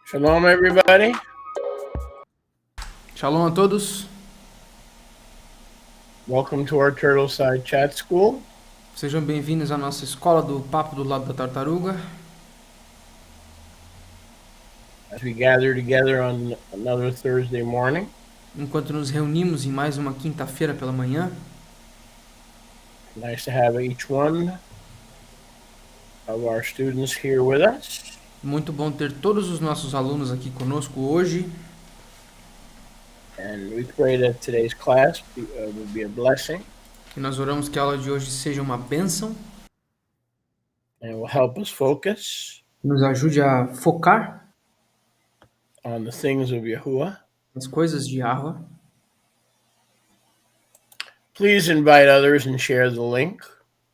Shalom, everybody. Shalom a todos. Welcome to our Turtleside Chat School. Sejam bem-vindos à nossa escola do Papo do Lado da Tartaruga. As we gather together on another Thursday morning. Enquanto nos reunimos em mais uma quinta-feira pela manhã. Nice to have each one of our students here with us. Muito bom ter todos os nossos alunos aqui conosco hoje. And we pray that today's class will be a blessing E nós oramos que a aula de hoje seja uma bênção, and will help us focus nos ajude a focar on the things of Yahuwah. nas coisas de Yahweh. Please invite others and share the link.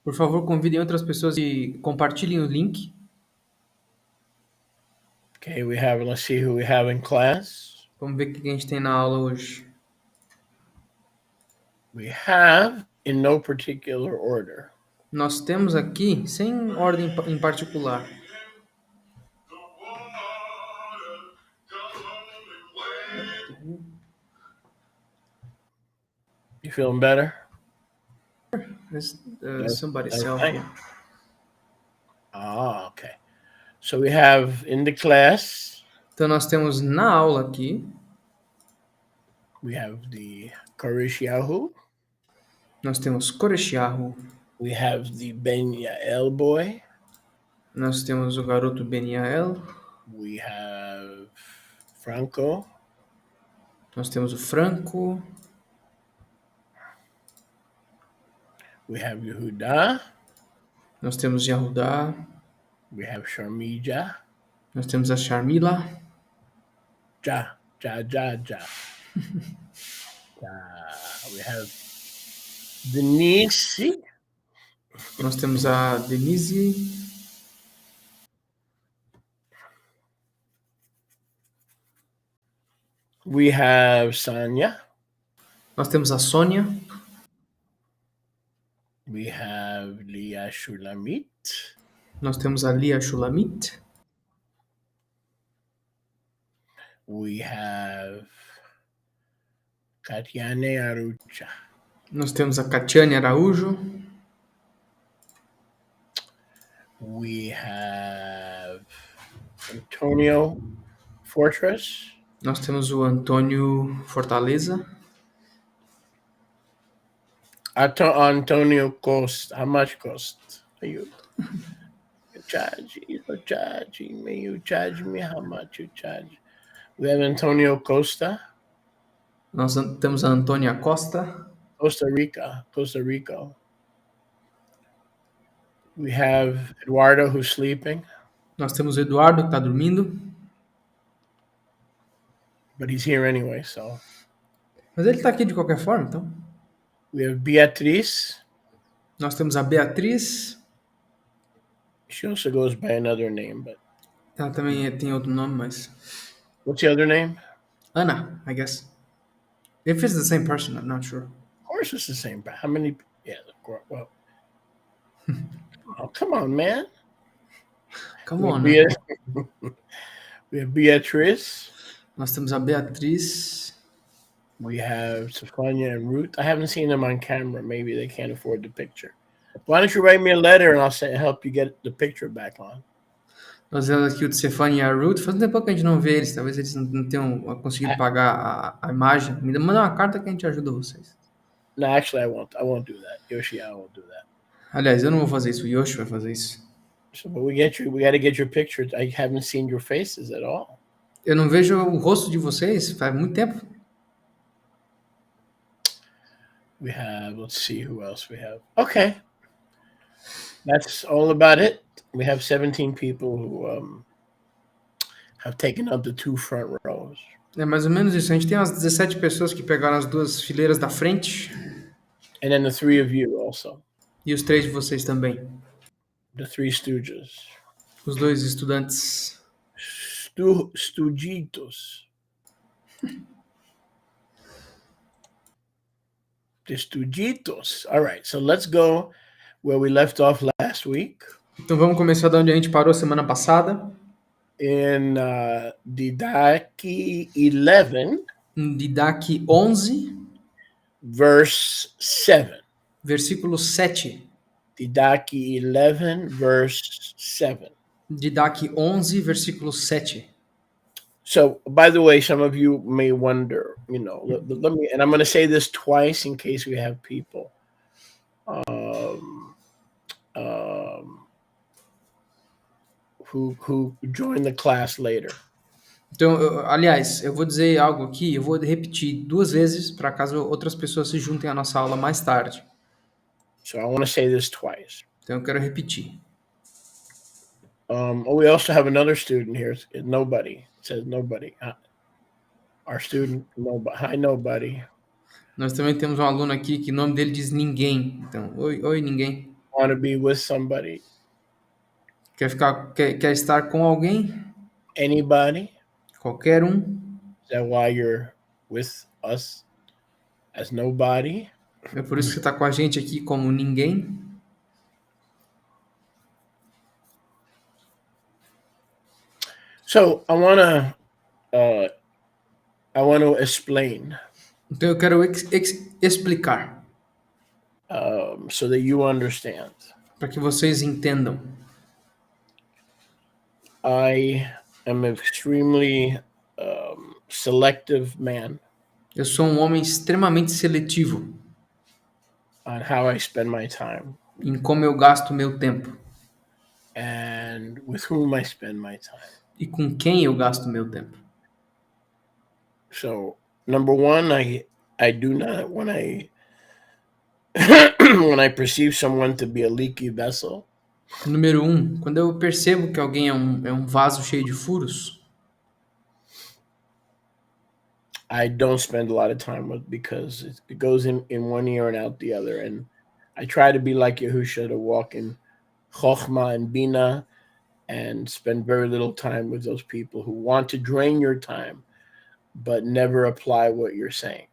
Por favor, convidem outras pessoas e compartilhem o link. Okay, let's see who we have in class. Vamos ver o que a gente tem na aula hoje. We have, in no particular order, Nós temos aqui, sem ordem em particular, you feeling better? somebody That's self fine. here. Ah, okay. So we have in the class, Então nós temos na aula aqui, we have the Karish Yahu, nós temos Koreshiahu, we have the Ben Yael boy, nós temos o garoto Beniael, we have Franco, nós temos o Franco, we have Yehuda, nós temos Yahudá, we have Sharmija, nós temos a Sharmila, Ja. We have Denise, nós temos a Denise, we have Sanya, nós temos a Sônia, we have Leah Shulamit, nós temos a Lia Shulamit, we have Katyane Arucha, nós temos a Katiane Araújo, we have Antonio Fortress, nós temos o Antônio Fortaleza, Antonio Costa. How much cost are you? Charging me. You charge me. How much you charge? We have Antonio Costa, nós temos a Antônia Costa, Costa Rica. We have Eduardo who's sleeping, nós temos o Eduardo que está dormindo, but he's here anyway, so. mas ele está aqui de qualquer forma, então. We have Beatriz. Nós temos a Beatriz, She also goes by another name, but ela também tem outro nome, mas... what's the other name? Ana, I guess. If it's the same person, I'm not sure. Of course it's the same, but how many? Yeah, well. Oh, come on, man. Come on, We né? have Beatriz. Nós temos a Beatriz, We have Stefania and Ruth. I haven't seen them on camera. Maybe they can't afford the picture. Why don't you write me a letter and I'll help you get the picture back on? nós temos aqui o Stefan e a Ruth. Faz um tempo que a gente não vê eles, talvez eles não tenham conseguido pagar a imagem. Me manda uma carta que a gente ajuda vocês. No, actually, I won't. I won't do that. Yoshi, I won't do that. Aliás, eu não vou fazer isso, o Yoshi vai fazer isso. So, but we got to get your picture. I haven't seen your faces at all. Eu não vejo o rosto de vocês faz muito tempo. We have, let's see who else we have. Okay. That's all about it. We have 17 people who have taken up the 2 front rows. É mais ou menos isso. A gente tem umas 17 pessoas que pegaram as 2 fileiras da frente. And then the 3 of you also. E os 3 de vocês também. The 3 stooges. Os 2 estudantes. Studitos. The Studitos. All right, so let's go where we left off last week. Então vamos começar de onde a gente parou semana passada. In Didache 11. Didache 11. Verse 7. Versículo 7. Didache 11, verse 7. Didache 11, versículo 7. So, by the way, some of you may wonder, let me, and I'm going to say this twice in case we have people um, um, who joined the class later. Então, aliás, eu vou dizer algo aqui, eu vou repetir duas vezes para caso outras pessoas se juntem à nossa aula mais tarde. So I want to say this twice. Então, eu quero repetir. We also have another student here. It's nobody. It says nobody. Our student, nobody. Hi, nobody. Nós também temos um aluno aqui que o nome dele diz ninguém. Então, oi, ninguém. Want to be with somebody? Quer estar com alguém? Anybody? Qualquer um. Is that why you're with us as nobody? É por isso que você está com a gente aqui como ninguém. So I want to explain Então eu quero explicar so that you understand. para que vocês entendam. I am an extremely selective man Eu sou um homem extremamente seletivo on how I spend my time em como eu gasto meu tempo and with whom I spend my time. e com quem eu gasto meu tempo. So, number one, I do not when I when I perceive someone to be a leaky vessel, Número 1, quando eu percebo que alguém é um vaso cheio de furos, I don't spend a lot of time with because it goes in one ear and out the other. And I try to be like Yahusha to walk in Chokhmah and Bina and spend very little time with those people who want to drain your time but never apply what you're saying.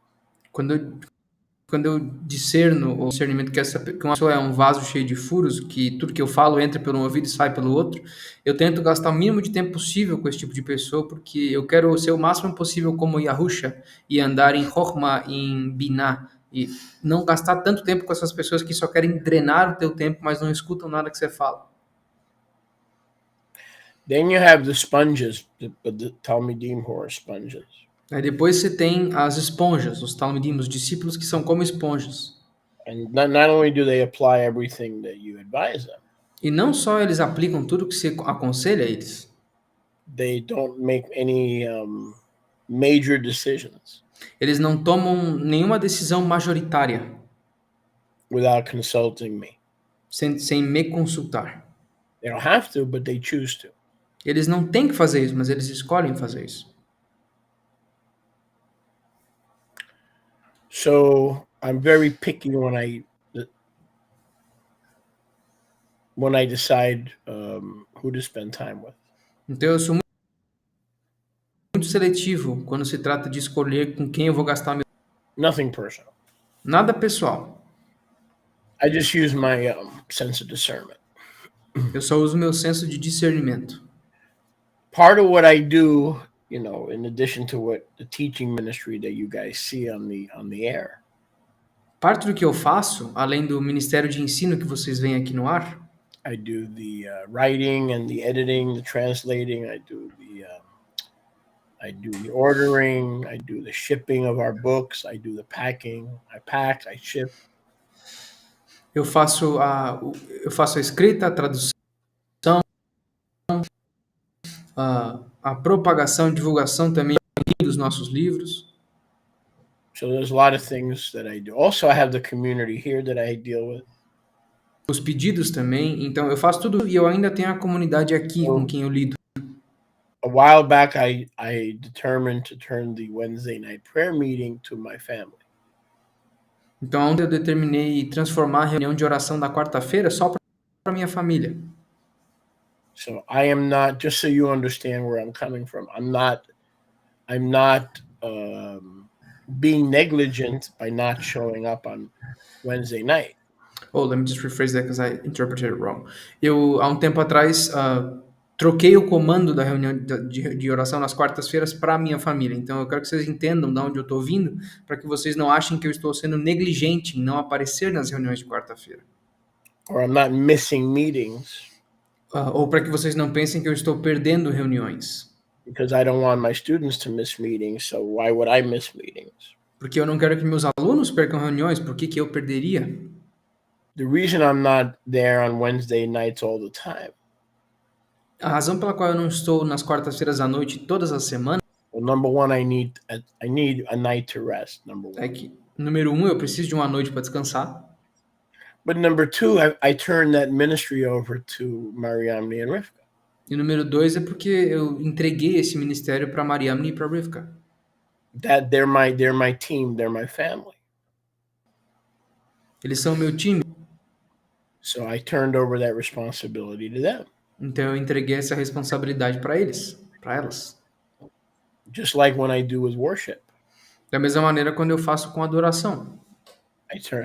quando eu discerno o discernimento que uma pessoa é um vaso cheio de furos, que tudo que eu falo entra pelo um ouvido e sai pelo outro, eu tento gastar o mínimo de tempo possível com esse tipo de pessoa, porque eu quero ser o máximo possível como Yahusha e andar em Chokhmah, em Binah, e não gastar tanto tempo com essas pessoas que só querem drenar o teu tempo, mas não escutam nada que você fala. Then you have the sponges, the Talmidim who are sponges. Aí depois você tem as esponjas, os talmidim, os discípulos que são como esponjas. And not only do they apply everything that you advise them, E não só eles aplicam tudo que você aconselha a eles, they don't make any major decisions eles não tomam nenhuma decisão majoritária without consulting me. sem me consultar. They don't have to, but they choose to. Eles não têm que fazer isso, mas eles escolhem fazer isso. So I'm very picky when I decide who to spend time with. Então eu sou muito seletivo quando se trata de escolher com quem eu vou gastar meu. Nothing personal. Nada pessoal. I just use my sense of discernment. Eu só uso meu senso de discernimento. Part of what I do, in addition to what the teaching ministry that you guys see on the air, Parte do que eu faço, além do ministério de ensino que vocês veem aqui no ar, I do the writing and the editing, the translating. I do the ordering. I do the shipping of our books. I do the packing. I pack. I ship. eu faço a escrita, a tradução, a propagação e divulgação também dos nossos livros. So there's a lot of things that I do. Also, I have the community here that I deal with. Os pedidos também. Então, eu faço tudo e eu ainda tenho a comunidade aqui com quem eu lido. A while back, I determined to turn the Wednesday night prayer meeting to my family. Então, ontem eu determinei transformar a reunião de oração da quarta-feira só para minha família. So I am not, just so you understand where I'm coming from, I'm not being negligent by not showing up on Wednesday night. Oh, let me just rephrase that because I interpreted it wrong. Eu, há um tempo atrás, troquei o comando da reunião de oração nas quartas-feiras para a minha família. Então, eu quero que vocês entendam de onde eu estou vindo, para que vocês não achem que eu estou sendo negligente em não aparecer nas reuniões de quarta-feira. Or I'm not missing meetings. Ou para que vocês não pensem que eu estou perdendo reuniões. Because I don't want my students to miss meetings, so why would I miss meetings? Porque eu não quero que meus alunos percam reuniões, por que eu perderia? The reason I'm not there on Wednesday nights all the time, A razão pela qual eu não estou nas quartas-feiras à noite todas as semanas well, number one, I need a night to rest. Number é one, que, número um, eu preciso de uma noite para descansar. but number two, I turned that ministry over to Mariamne and Rivka. E número dois é porque eu entreguei esse ministério para Mariamne e para Rivka. That they're my team, they're my family. Eles são meu time, So I turned over that responsibility to them. então eu entreguei essa responsabilidade para eles, para elas. Just like when I do with worship. Da mesma maneira quando eu faço com adoração.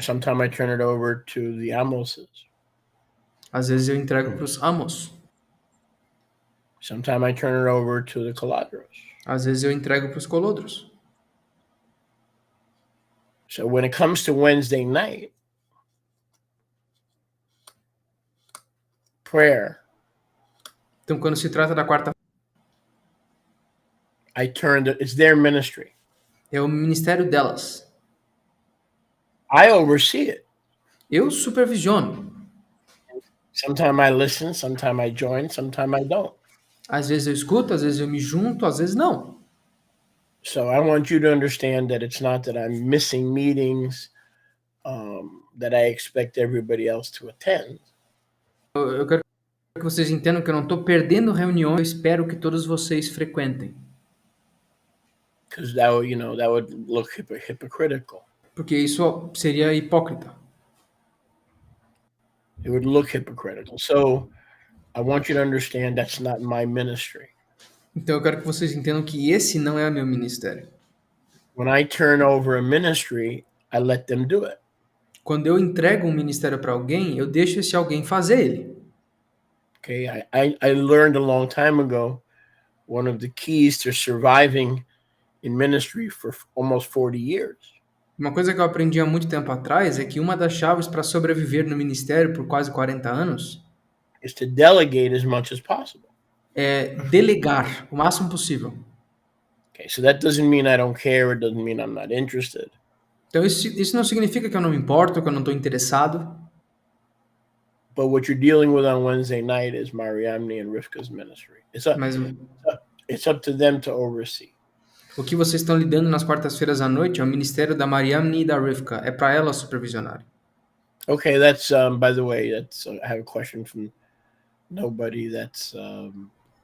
Sometimes I turn it over to the Amoses. Às vezes eu entrego para os amos. Sometimes I turn it over to the Caladros. Às vezes eu entrego para os colodros. So when it comes to Wednesday night, prayer, Então quando se trata da quarta, it's their ministry. é o ministério delas. I oversee it. Eu supervisiono. Sometimes I listen, sometimes I join, sometimes I don't. Às vezes eu escuto, às vezes eu me junto, às vezes não. So I want you to understand that it's not that I'm missing meetings that I expect everybody else to attend. Eu quero que vocês entendam que eu não estou perdendo reuniões, eu espero que todos vocês frequentem. Because that would look hypocritical. Porque isso seria hipócrita. It would look hypocritical. So I want you to understand that's not my ministry. Então eu quero que vocês entendam que esse não é o meu ministério. When I turn over a ministry, I let them do it. Quando eu entrego um ministério para alguém, eu deixo esse alguém fazer ele. Okay, I learned a long time ago one of the keys to surviving in ministry for almost 40 years Uma coisa que eu aprendi há muito tempo atrás é que uma das chaves para sobreviver no ministério por quase 40 anos is to delegate as much as possible. é delegar o máximo possível. Okay, so that doesn't mean I don't care, it doesn't mean I'm not interested. Então isso não significa que eu não me importo, que eu não estou interessado. But what you're dealing with on Wednesday night is Mariamne and Rivka's ministry. Mas It's up to them to oversee. o que vocês estão lidando nas quartas-feiras à noite é o ministério da Mariamne e da Rivka. É para elas supervisionar. Okay, that's by the way, I have a question from nobody that's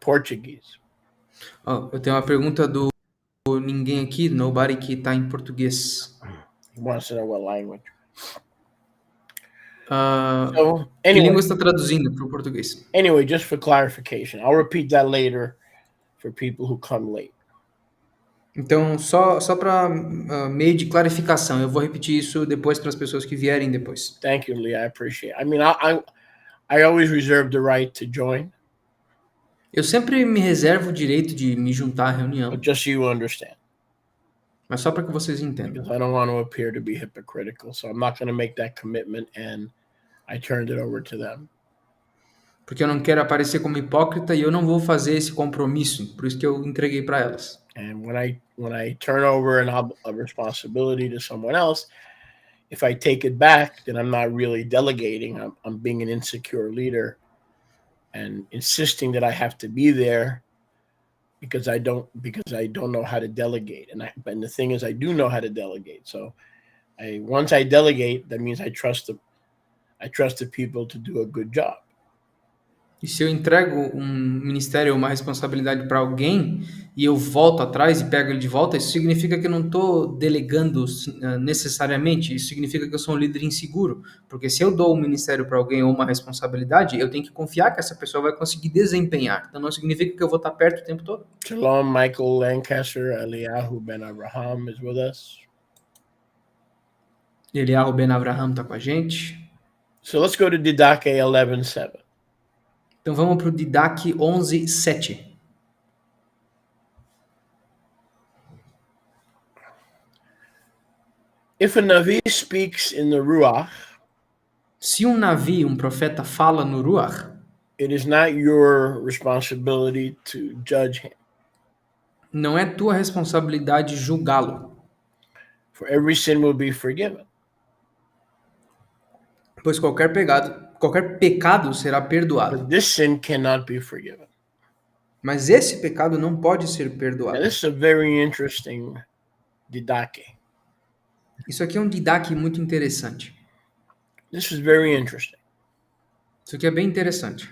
Portuguese. Oh, eu tenho uma pergunta do ninguém aqui, nobody, que está em português. He wants to know what language. Que Anyway, língua está traduzindo para o português? Anyway, just for clarification, I'll repeat that later for people who come late. Então, só para meio de clarificação, eu vou repetir isso depois para as pessoas que vierem depois. Thank you, Lee. I appreciate it. I mean, I always reserve the right to join. Eu sempre me reservo o direito de me juntar à reunião. But just so you understand. Mas só para que vocês entendam. Because I don't want to appear to be hypocritical, so I'm not going to make that commitment, and I turned it over to them. Porque eu não quero aparecer como hipócrita e eu não vou fazer esse compromisso, por isso que eu entreguei para elas. And when I turn over a responsibility to someone else, if I take it back, then I'm not really delegating. I'm being an insecure leader and insisting that I have to be there because I don't know how to delegate. And the thing is, I do know how to delegate. So once I delegate, that means I trust the people to do a good job. E se eu entrego um ministério ou uma responsabilidade para alguém e eu volto atrás e pego ele de volta, isso significa que eu não estou delegando necessariamente, isso significa que eu sou um líder inseguro. Porque se eu dou um ministério para alguém ou uma responsabilidade, eu tenho que confiar que essa pessoa vai conseguir desempenhar. Então não significa que eu vou estar perto o tempo todo. Shalom, Michael Lancaster, Eliyahu Ben Abraham is with us. Eliyahu Ben Abraham está com a gente. So let's go to Didache 11:7. Então vamos para o Didache 11:7. If a Navi speaks in the Ruach, se um Navi, um profeta, fala no Ruach, it is not your responsibility to judge him. Não é tua responsabilidade julgá-lo. For every sin will be forgiven. pois qualquer pecado será perdoado. but this sin cannot be forgiven. Mas esse pecado não pode ser Now, perdoado. this is a very interesting didake. Isso aqui é um didaque muito interessante. This is very interesting. Isso aqui é bem interessante.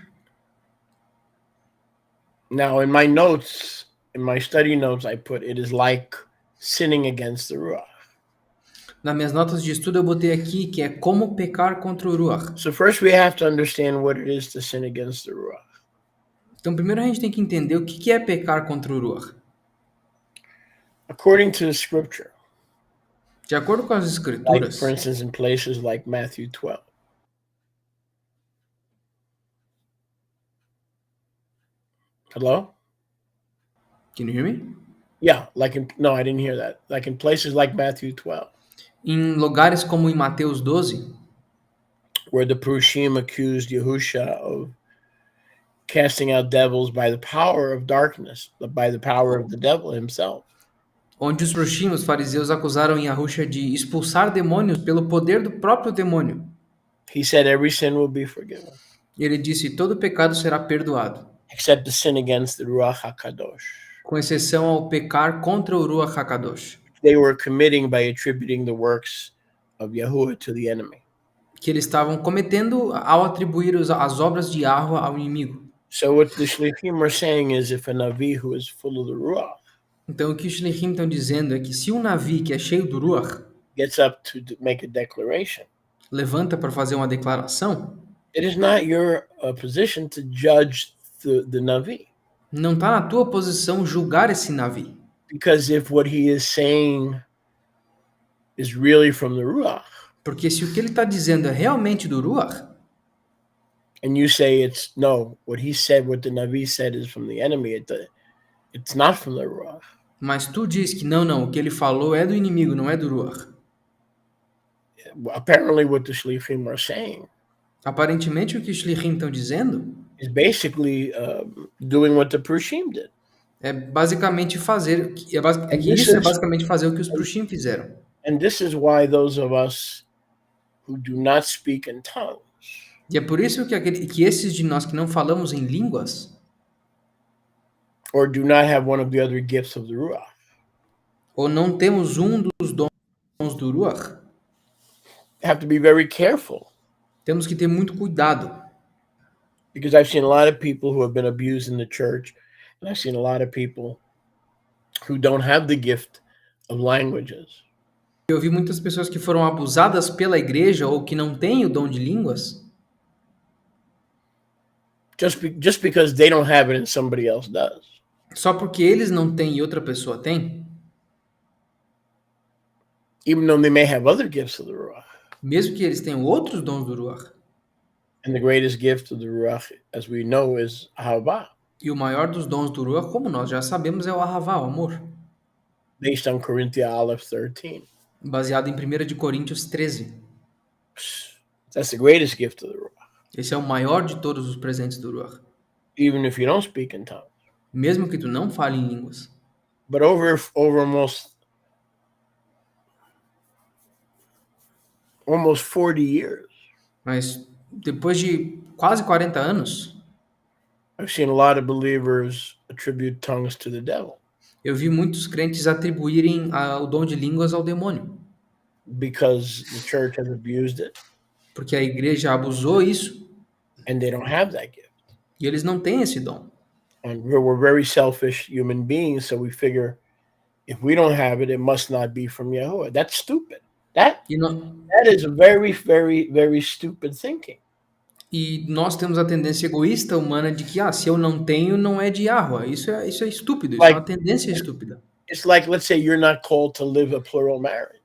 Now, in my notes, in my study notes, I put it is like sinning against the Ruach. Nas minhas notas de estudo eu botei aqui que é como pecar contra o Ruach. So, first we have to understand what it is to sin against the Ruach. Então, primeiro a gente tem que entender o que é pecar contra o Ruach. According to the scripture, De acordo com as like, for escrituras, instance, in places like Matthew 12. Hello? can you hear me? Yeah, no, I didn't hear that. Like in places like Matthew 12, Em lugares como em Mateus 12, where the Prushim accused Yahusha of casting out devils by the power of darkness, by the power of the devil himself. onde os proxim, os fariseus, acusaram Yahusha de expulsar demônios pelo poder do próprio demônio. He said every sin will be forgiven, E ele disse: todo pecado será perdoado, except the sin against the Ruach HaKadosh. com exceção ao pecar contra o Ruach HaKadosh, They were committing by attributing the works of Yahuwah to the enemy. que eles estavam cometendo ao atribuir as obras de Yahweh ao inimigo. So what the Shlichim are saying is if a Navi who is full of the Ruach Então, o que os Shlichim estão dizendo é que se um Navi que é cheio do Ruach gets up to make a declaration, levanta para fazer uma declaração, it is not your position to judge the Navi. não está na tua posição julgar esse Navi. Because if what he is saying is really from the Ruach, Porque se o que ele está dizendo é realmente do Ruach, and you say it's no, what he said, what the Navi said is from the enemy, it's not from the Ruach. mas tu diz que não, o que ele falou é do inimigo, não é do Ruach. Apparently, what the Shlichim are saying Aparentemente, o que os Shlichim estão dizendo is basically doing what the Prushim did. é basicamente fazer. Isso é basicamente fazer o que os Prushim fizeram. And this is why those of us who do not speak in tongues E é por isso que esses de nós que não falamos em línguas, or do not have one of the other gifts of the Ruach ou não temos um dos dons do Ruach, have to be very careful. temos que ter muito cuidado. Because I've seen a lot of people who have been abused in the church, and I've seen a lot of people who don't have the gift of languages. Eu vi muitas pessoas que foram abusadas pela igreja ou que não têm o dom de línguas, Just because they don't have it and somebody else does. só porque eles não têm e outra pessoa tem, Even though they may have other gifts of the Ruach. mesmo que eles tenham outros dons do Ruach. And the greatest gift of the Ruach, as we know, is Ahavah, E o maior dos dons do Ruach, como nós já sabemos, é o Ahavá, o amor, based on Corinthians Aleph 13. baseado em 1 de Coríntios 13. That's the greatest gift of the Ruach. Esse é o maior de todos os presentes do Ruach. Even if you don't speak in tongues. Mesmo que tu não fale em línguas. But over almost 40 years, Mas depois de quase 40 anos, I've seen a lot of believers attribute tongues to the devil eu vi muitos crentes atribuírem o dom de línguas ao demônio. because the church has abused it Porque a igreja abusou isso and they don't have that gift. e eles não têm esse dom. And we're very selfish human beings, so we figure if we don't have it, it must not be from Yahuwah. That's stupid. That is a very, very, very stupid thinking. E nós temos a tendência egoísta humana de que, se eu não tenho, não é de Yahweh. Isso é estúpido, isso é uma tendência estúpida. It's like, let's say you're not called to live a plural marriage.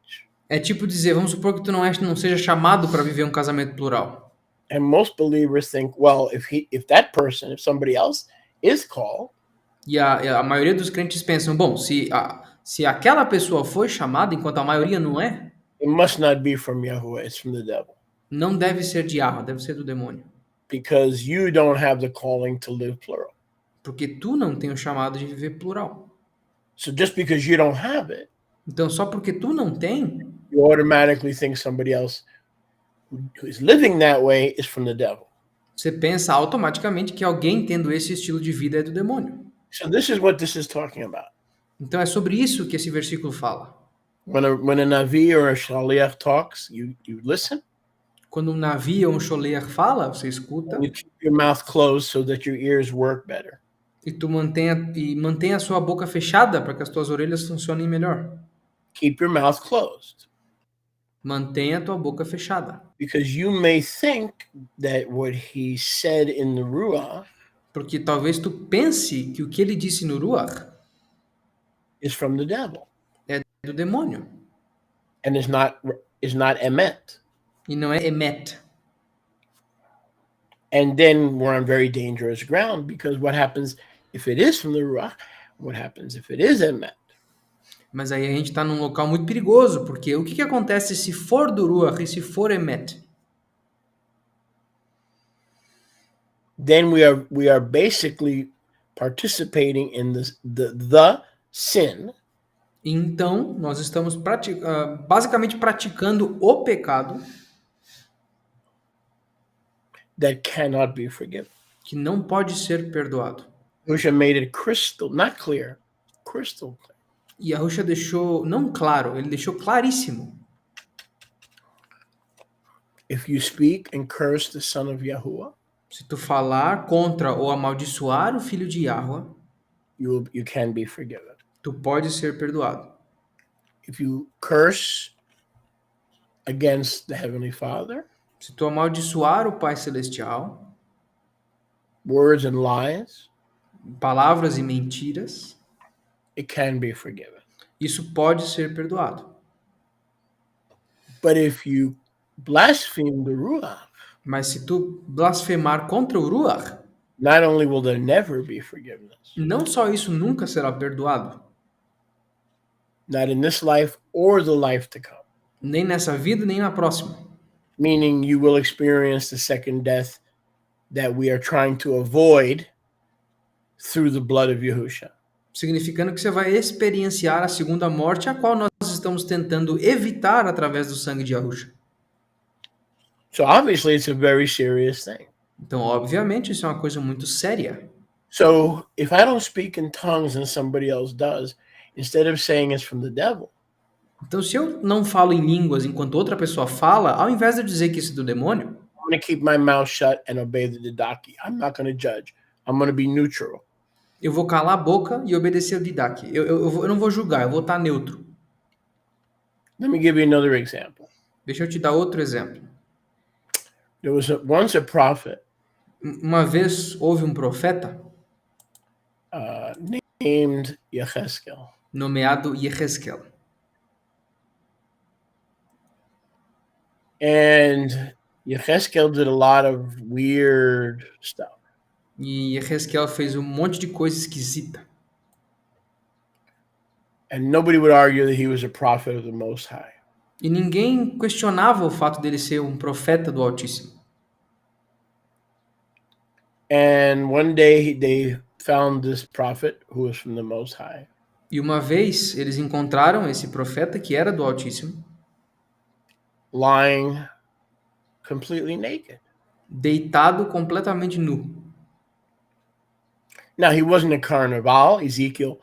É tipo dizer, vamos supor que tu não seja chamado para viver um casamento plural. And most believers think, well, if somebody else is called. E a maioria dos crentes pensam, bom, se aquela pessoa foi chamada, enquanto a maioria não é, It must not be from Yahuwah, it's from the devil. Não deve ser de Yahweh, deve ser do demônio. Because you don't have the calling to live plural. Porque tu não tem o chamado de viver plural. So just because you don't have it, então só porque tu não tem, you automatically think somebody else who is living that way is from the devil. Você pensa automaticamente que alguém tendo esse estilo de vida é do demônio. So this is what this is talking about. Então é sobre isso que esse versículo fala. When a Navi or a Shaliach talks, you listen Quando um Navi ou um Sholeach fala, você escuta and you keep your mouth closed so that your ears work better. e tu mantém a sua boca fechada para que as tuas orelhas funcionem melhor. Keep your mouth closed. Mantenha a tua boca fechada. Because you may think that what he said in the Ruach Porque talvez tu pense que o que ele disse no Ruach is from the devil é do demônio and is not emet. e não é emet. And then we're on very dangerous ground, because what happens if it is from the Ruach? What happens if it is emet? Mas aí a gente está num local muito perigoso, porque o que acontece se for do Ruach e se for emet? Then we are basically participating in the sin Então, nós estamos basicamente praticando o pecado that cannot be forgiven. que não pode ser perdoado. Husha made it crystal, not clear, crystal clear. E a Rusha deixou, não claro, ele deixou claríssimo. If you speak and curse the son of Yahuwah, Se tu falar contra ou amaldiçoar o filho de Yahweh, you can be forgiven. tu pode ser perdoado. If you curse against the Heavenly Father, Se tu amaldiçoar o Pai Celestial, words and lies, palavras e mentiras, it can be forgiven. isso pode ser perdoado. But if you blaspheme the Ruach, Mas se tu blasfemar contra o Ruach, not only will there never be forgiveness, não só isso nunca será perdoado, not in this life or the life to come, nem nessa vida, nem na próxima. meaning you will experience the second death that we are trying to avoid through the blood of Yahusha. Significando que você vai experienciar a segunda morte, a qual nós estamos tentando evitar através do sangue de Yahusha. So obviously it's a very serious thing. Então, obviamente, isso é uma coisa muito séria. So if I don't speak in tongues and somebody else does, instead of saying it's from the devil, Então, se eu não falo em línguas enquanto outra pessoa fala, ao invés de eu dizer que isso é do demônio, I'm going to keep my mouth shut and obey the Didaki. I'm not going to judge. I'm going to be neutral. eu vou calar a boca e obedecer o Didac. Eu não vou julgar, eu vou estar neutro. Let me give you another example. Deixa eu te dar outro exemplo. There was once a prophet Uma vez houve um profeta named Yecheskel. nomeado Yehezkel. And Yecheskel did a lot of weird stuff. E Yehezkel fez um monte de coisa esquisita. And nobody would argue that he was a prophet of the Most High. E ninguém questionava o fato dele ser um profeta do Altíssimo. And one day they found this prophet who was from the Most High. E uma vez eles encontraram esse profeta que era do Altíssimo, Lying completely naked. deitado completamente nu. Now, he wasn't at carnival. Ezekiel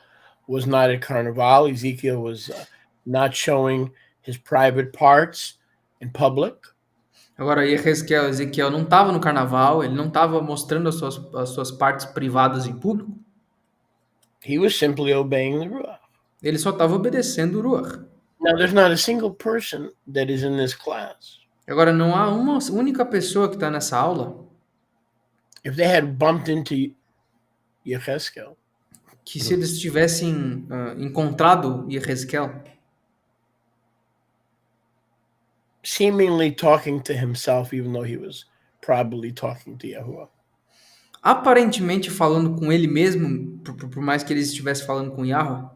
was not at carnival. Ezekiel was not showing his private parts in public. Agora, Ezequiel não estava no carnaval, ele não estava mostrando as suas partes privadas em público. He was simply obeying the Ruach. Ele só estava obedecendo o Ruach. Now, there's not a single person that is in this class. Agora, não há uma única pessoa que está nessa aula If they had bumped into Yecheskel, que, se eles tivessem encontrado Ezequiel seemingly talking to himself, even though he was probably talking to Yahuwah, aparentemente falando com ele mesmo, por mais que ele estivesse falando com Yahweh,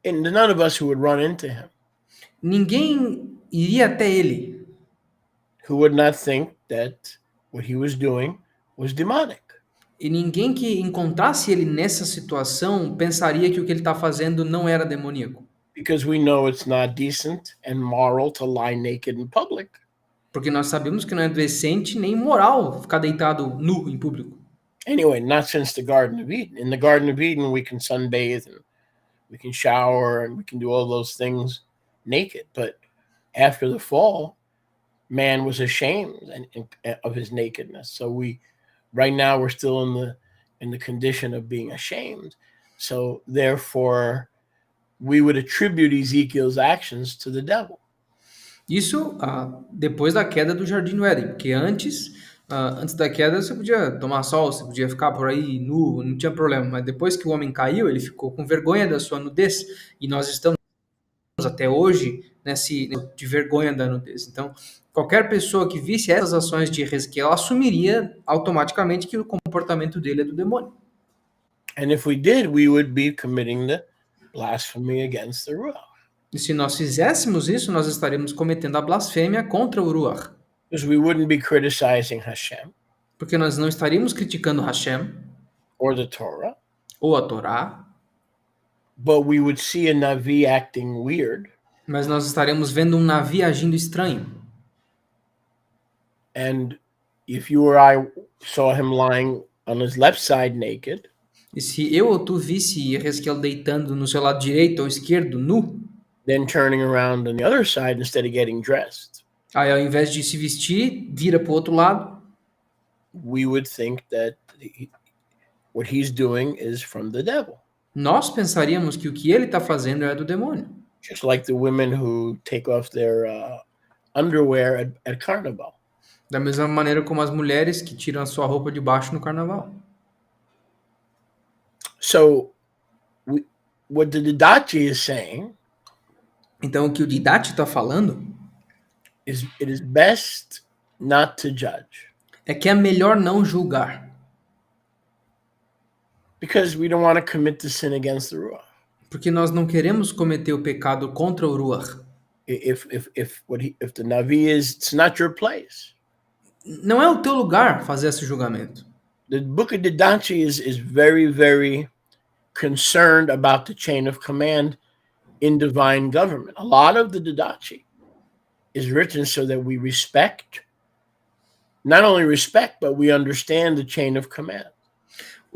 and none of us who would run into him, ninguém iria até ele, who would not think that what he was doing was demonic. e ninguém que encontrasse ele nessa situação pensaria que o que ele está fazendo não era demoníaco. because we know it's not decent and moral to lie naked in public. Porque nós sabemos que não é decente nem moral ficar deitado nu em público. Anyway, not since the Garden of Eden. In the Garden of Eden, we can sunbathe and we can shower and we can do all those things naked. But after the fall, man was ashamed of his nakedness. So right now, we're still in the condition of being ashamed. So therefore, we would attribute Ezekiel's actions to the devil. Isso depois da queda do Jardim do Éden, porque antes da queda você podia tomar sol, você podia ficar por aí nu, não tinha problema. Mas depois que o homem caiu, ele ficou com vergonha da sua nudez. E nós estamos até hoje de vergonha da nudez. Então, qualquer pessoa que visse essas ações de Ezequiel assumiria automaticamente que o comportamento dele é do demônio. And if we did, we would be committing the blasphemy against the Ruach. E se nós fizéssemos isso, nós estaríamos cometendo a blasfêmia contra o Ruach. Because we wouldn't be criticizing Hashem Porque nós não estaríamos criticando Hashem or the Torah, ou a Torá, but we would see a Navi acting weird. mas nós estaremos vendo um navio agindo estranho. And if you or I saw him lying on his left side naked, E se eu ou tu visse Ezequiel deitando no seu lado direito ou esquerdo, nu, then turning around on the other side instead of getting dressed, aí ao invés de se vestir, vira para o outro lado, we would think that what he's doing is from the devil. nós pensaríamos que o que ele está fazendo é do demônio. Just like the women who take off their underwear at carnival. Da mesma maneira como as mulheres que tiram a sua roupa de baixo no carnaval. So what the Didache is saying Então o que o Didache está falando is it is best not to judge. É que é melhor não julgar. Because we don't want to commit the sin against the Ruach. Porque nós não queremos cometer o pecado contra o Ruach. If the Navi is, it's not your place. Não é o teu lugar fazer esse julgamento. The book of Didache is very, very concerned about the chain of command in divine government. A lot of the Didache is written so that we not only respect, but we understand the chain of command.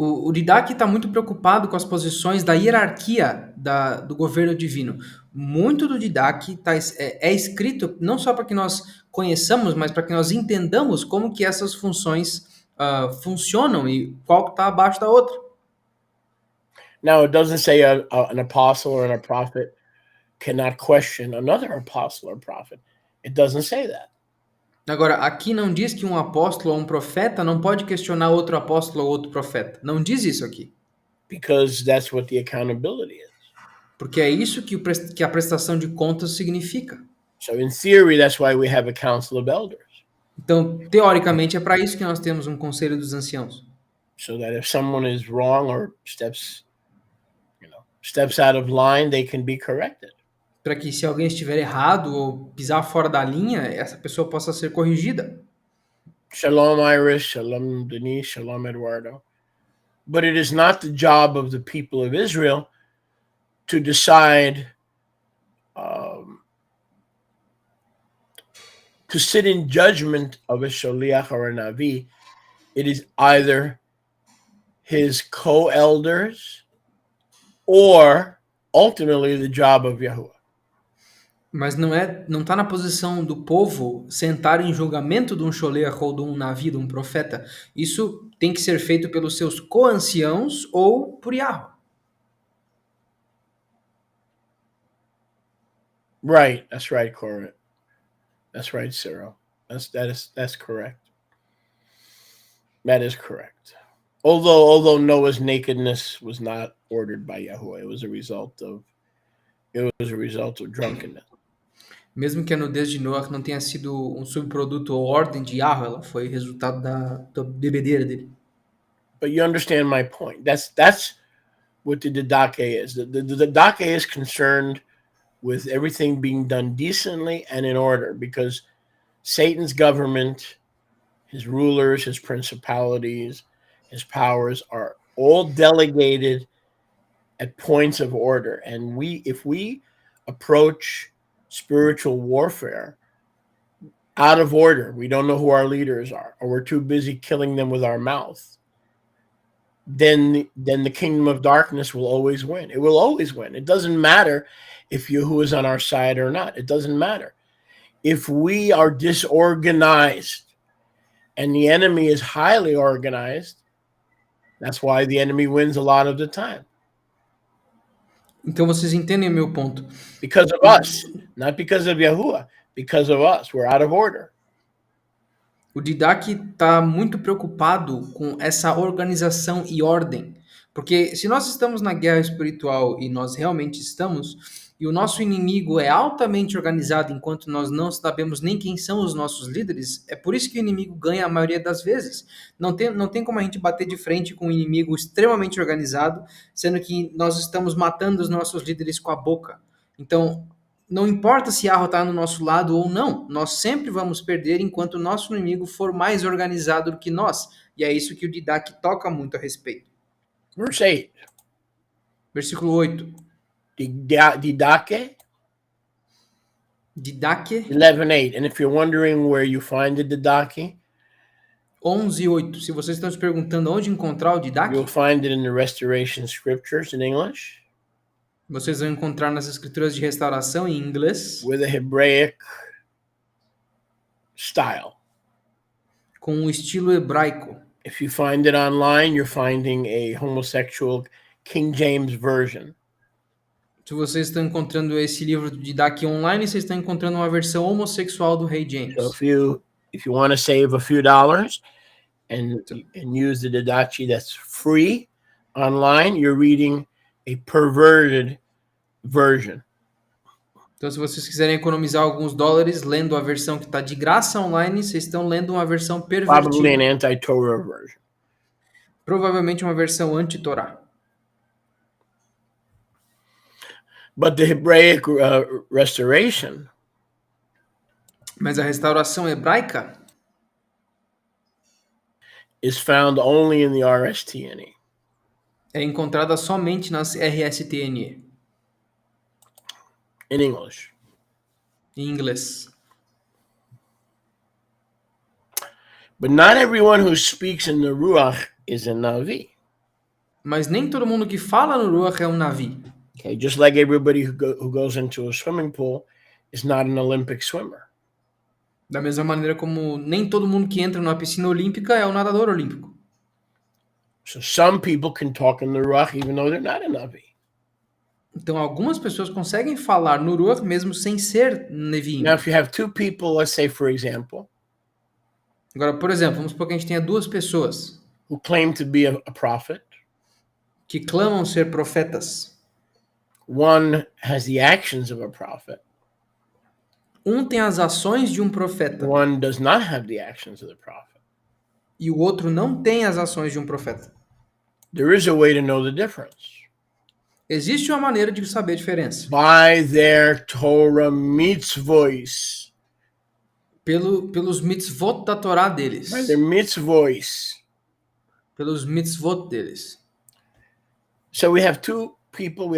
O Didache está muito preocupado com as posições da hierarquia do governo divino. Muito do Didache é escrito não só para que nós conheçamos, mas para que nós entendamos como que essas funções funcionam e qual está abaixo da outra. Now, it doesn't say an apostle or a prophet cannot question another apostle or prophet. It doesn't say that. Agora, aqui não diz que um apóstolo ou um profeta não pode questionar outro apóstolo ou outro profeta. Não diz isso aqui. Because that's what the accountability is. Porque é isso que a prestação de contas significa. So in theory, that's why we have a council of elders. Então, teoricamente, é para isso que nós temos um conselho dos anciãos. So that if someone is wrong or steps out of line, they can be corrected. Para que se alguém estiver errado ou pisar fora da linha, essa pessoa possa ser corrigida. Shalom, Iris. Shalom, Denise. Shalom, Eduardo. But it is not the job of the people of Israel to decide, to sit in judgment of a sholiach or a navi. It is either his co-elders or ultimately the job of Yahuwah. Mas não está na posição do povo sentar em julgamento de um sholeach ou de um navi, de um profeta. Isso tem que ser feito pelos seus co-anciãos ou por Yahweh. Right, that's right, Cora. That's right, Cyril. That's correct. That is correct. Although Noah's nakedness was not ordered by Yahuwah, it was a result of drunkenness. Mesmo que a nudez de Noah não tenha sido um subproduto ou ordem de Yahweh, ela foi resultado da bebedeira dele. But you understand my point. That's what the Didache is. The Didache is concerned with everything being done decently and in order, because Satan's government, his rulers, his principalities, his powers are all delegated at points of order. And if we approach spiritual warfare out of order, we don't know who our leaders are, or we're too busy killing them with our mouth, then the kingdom of darkness will always win. It will always win. It doesn't matter if who is on our side or not. It doesn't matter. If we are disorganized and the enemy is highly organized, that's why the enemy wins a lot of the time. Então vocês entendem o meu ponto. Because of us, not because of Yahuwah, because of us. We're out of order. O Didac está muito preocupado com essa organização e ordem. Porque se nós estamos na guerra espiritual e nós realmente estamos, e o nosso inimigo é altamente organizado enquanto nós não sabemos nem quem são os nossos líderes, é por isso que o inimigo ganha a maioria das vezes. Não tem como a gente bater de frente com um inimigo extremamente organizado, sendo que nós estamos matando os nossos líderes com a boca. Então, não importa se Yahweh está no nosso lado ou não, nós sempre vamos perder enquanto o nosso inimigo for mais organizado do que nós. E é isso que o Didac toca muito a respeito. Verse 8. Versículo 8. Didache. Didaque 11:8. And if you're wondering where you find the Didache, 11:8. Se vocês estão se perguntando onde encontrar o Didac, you'll find it in the Restoration Scriptures in English, vocês vão encontrar nas escrituras de restauração em inglês, with a Hebraic style. com um estilo hebraico. If you find it online, you're finding a homosexual King James version. Se vocês estão encontrando esse livro do Didac online, vocês estão encontrando uma versão homossexual do Rei James. So if you want to save a few dollars and use the Didache that's free online, you're reading a perverted version. Então, se vocês quiserem economizar alguns dólares lendo a versão que está de graça online, vocês estão lendo uma versão Probably pervertida. an anti-Torah version. Provavelmente uma versão anti-Torá. But the Hebraic restoration Mas a restauração hebraica is found only in the RSTNE. é encontrada somente nas RSTNE, In English. em inglês. But not everyone who speaks in the Ruach is a Navi. Mas nem todo mundo que fala no Ruach é um Navi. Okay, just like everybody who goes into a swimming pool is not an Olympic swimmer. Da mesma maneira como nem todo mundo que entra numa piscina olímpica é um nadador olímpico. So some people can talk in the Ruach even though they're not a Navi. Então algumas pessoas conseguem falar no Ruach mesmo sem ser Neviim. Now, if you have two people, let's say, for example, Agora, por exemplo, vamos supor que a gente tenha duas pessoas who claim to be a prophet. que clamam ser profetas. One has the actions of a prophet. Um tem as ações de um profeta One does not have the actions of the prophet. e o outro não tem as ações de um profeta. There is a way to know the difference. Existe uma maneira de saber a diferença. By their Torah mitzvos. Pelos mitzvot da Torá By deles. their mitzvos. Pelos mitzvot deles. So we have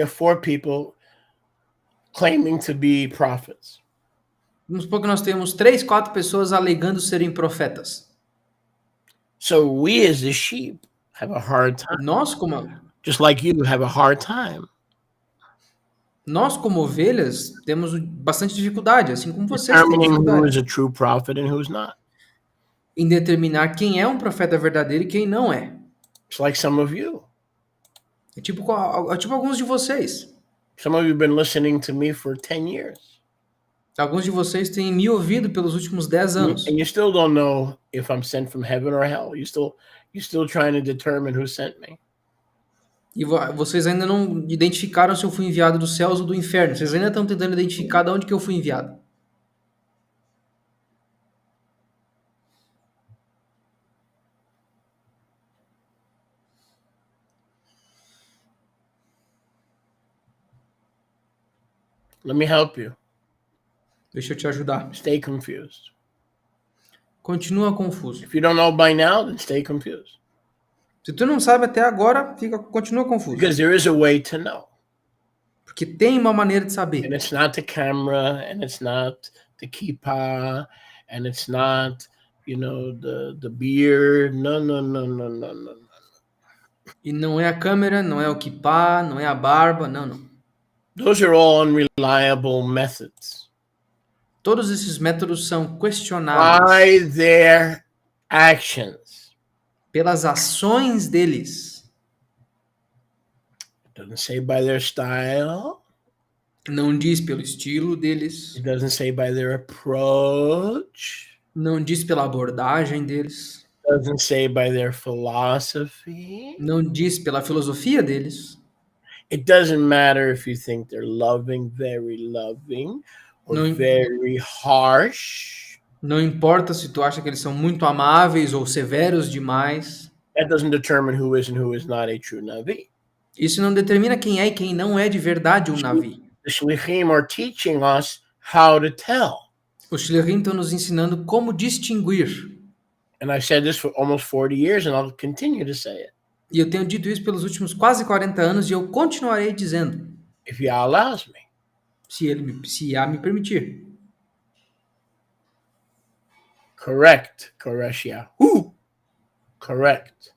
four people claiming to be prophets. Vamos supor que nós temos 3, 4 pessoas alegando serem profetas. So we as the sheep have a hard time. Nós como Just like you have a hard time ovelhas temos bastante dificuldade, assim como vocês têm determining who is dificuldade, a true prophet and who's not. em determinar quem é um profeta verdadeiro e quem não é. It's like some of you. É tipo alguns de vocês. Some of you have been listening to me for 10 years. Alguns de vocês têm me ouvido pelos últimos 10 anos. And you still don't know if I'm sent from heaven or hell. You're still trying to determine who sent me. E vocês ainda não identificaram se eu fui enviado dos céus ou do inferno. Vocês ainda estão tentando identificar de onde que eu fui enviado. Let me help you. Deixa eu te ajudar. Stay confused. Continua confuso. If you don't know by now, then stay confused. Se tu não sabe até agora, continua confuso. Because there is a way to know. Porque tem uma maneira de And saber. it's not the camera, and it's not the kippah, and it's not, the beard. No, no, no, no, no, no. E não é a câmera, não é o kippah, não é a barba, não, não. Those are all unreliable methods. Todos esses métodos são By questionáveis their actions. pelas ações deles. It doesn't say by their style. Não diz pelo estilo deles. It doesn't say by their approach. Não diz pela abordagem deles. It doesn't say by their philosophy. Não diz pela filosofia deles. It doesn't matter if you think they're very loving, or Não, very harsh. não importa se tu acha que eles são muito amáveis ou severos demais. That doesn't determine who is and who is not a true Navi. Isso não determina quem é e quem não é de verdade um Navi. The Shlichim are teaching us how to tell. Os Shlichim estão nos ensinando como distinguir. And I've said this for almost 40 years, and I'll continue to say it. E eu tenho dito isso pelos últimos quase 40 anos e eu continuarei dizendo. If Yah allows me. Se Yah me permitir. Correct. Koresh Yahu. Correct.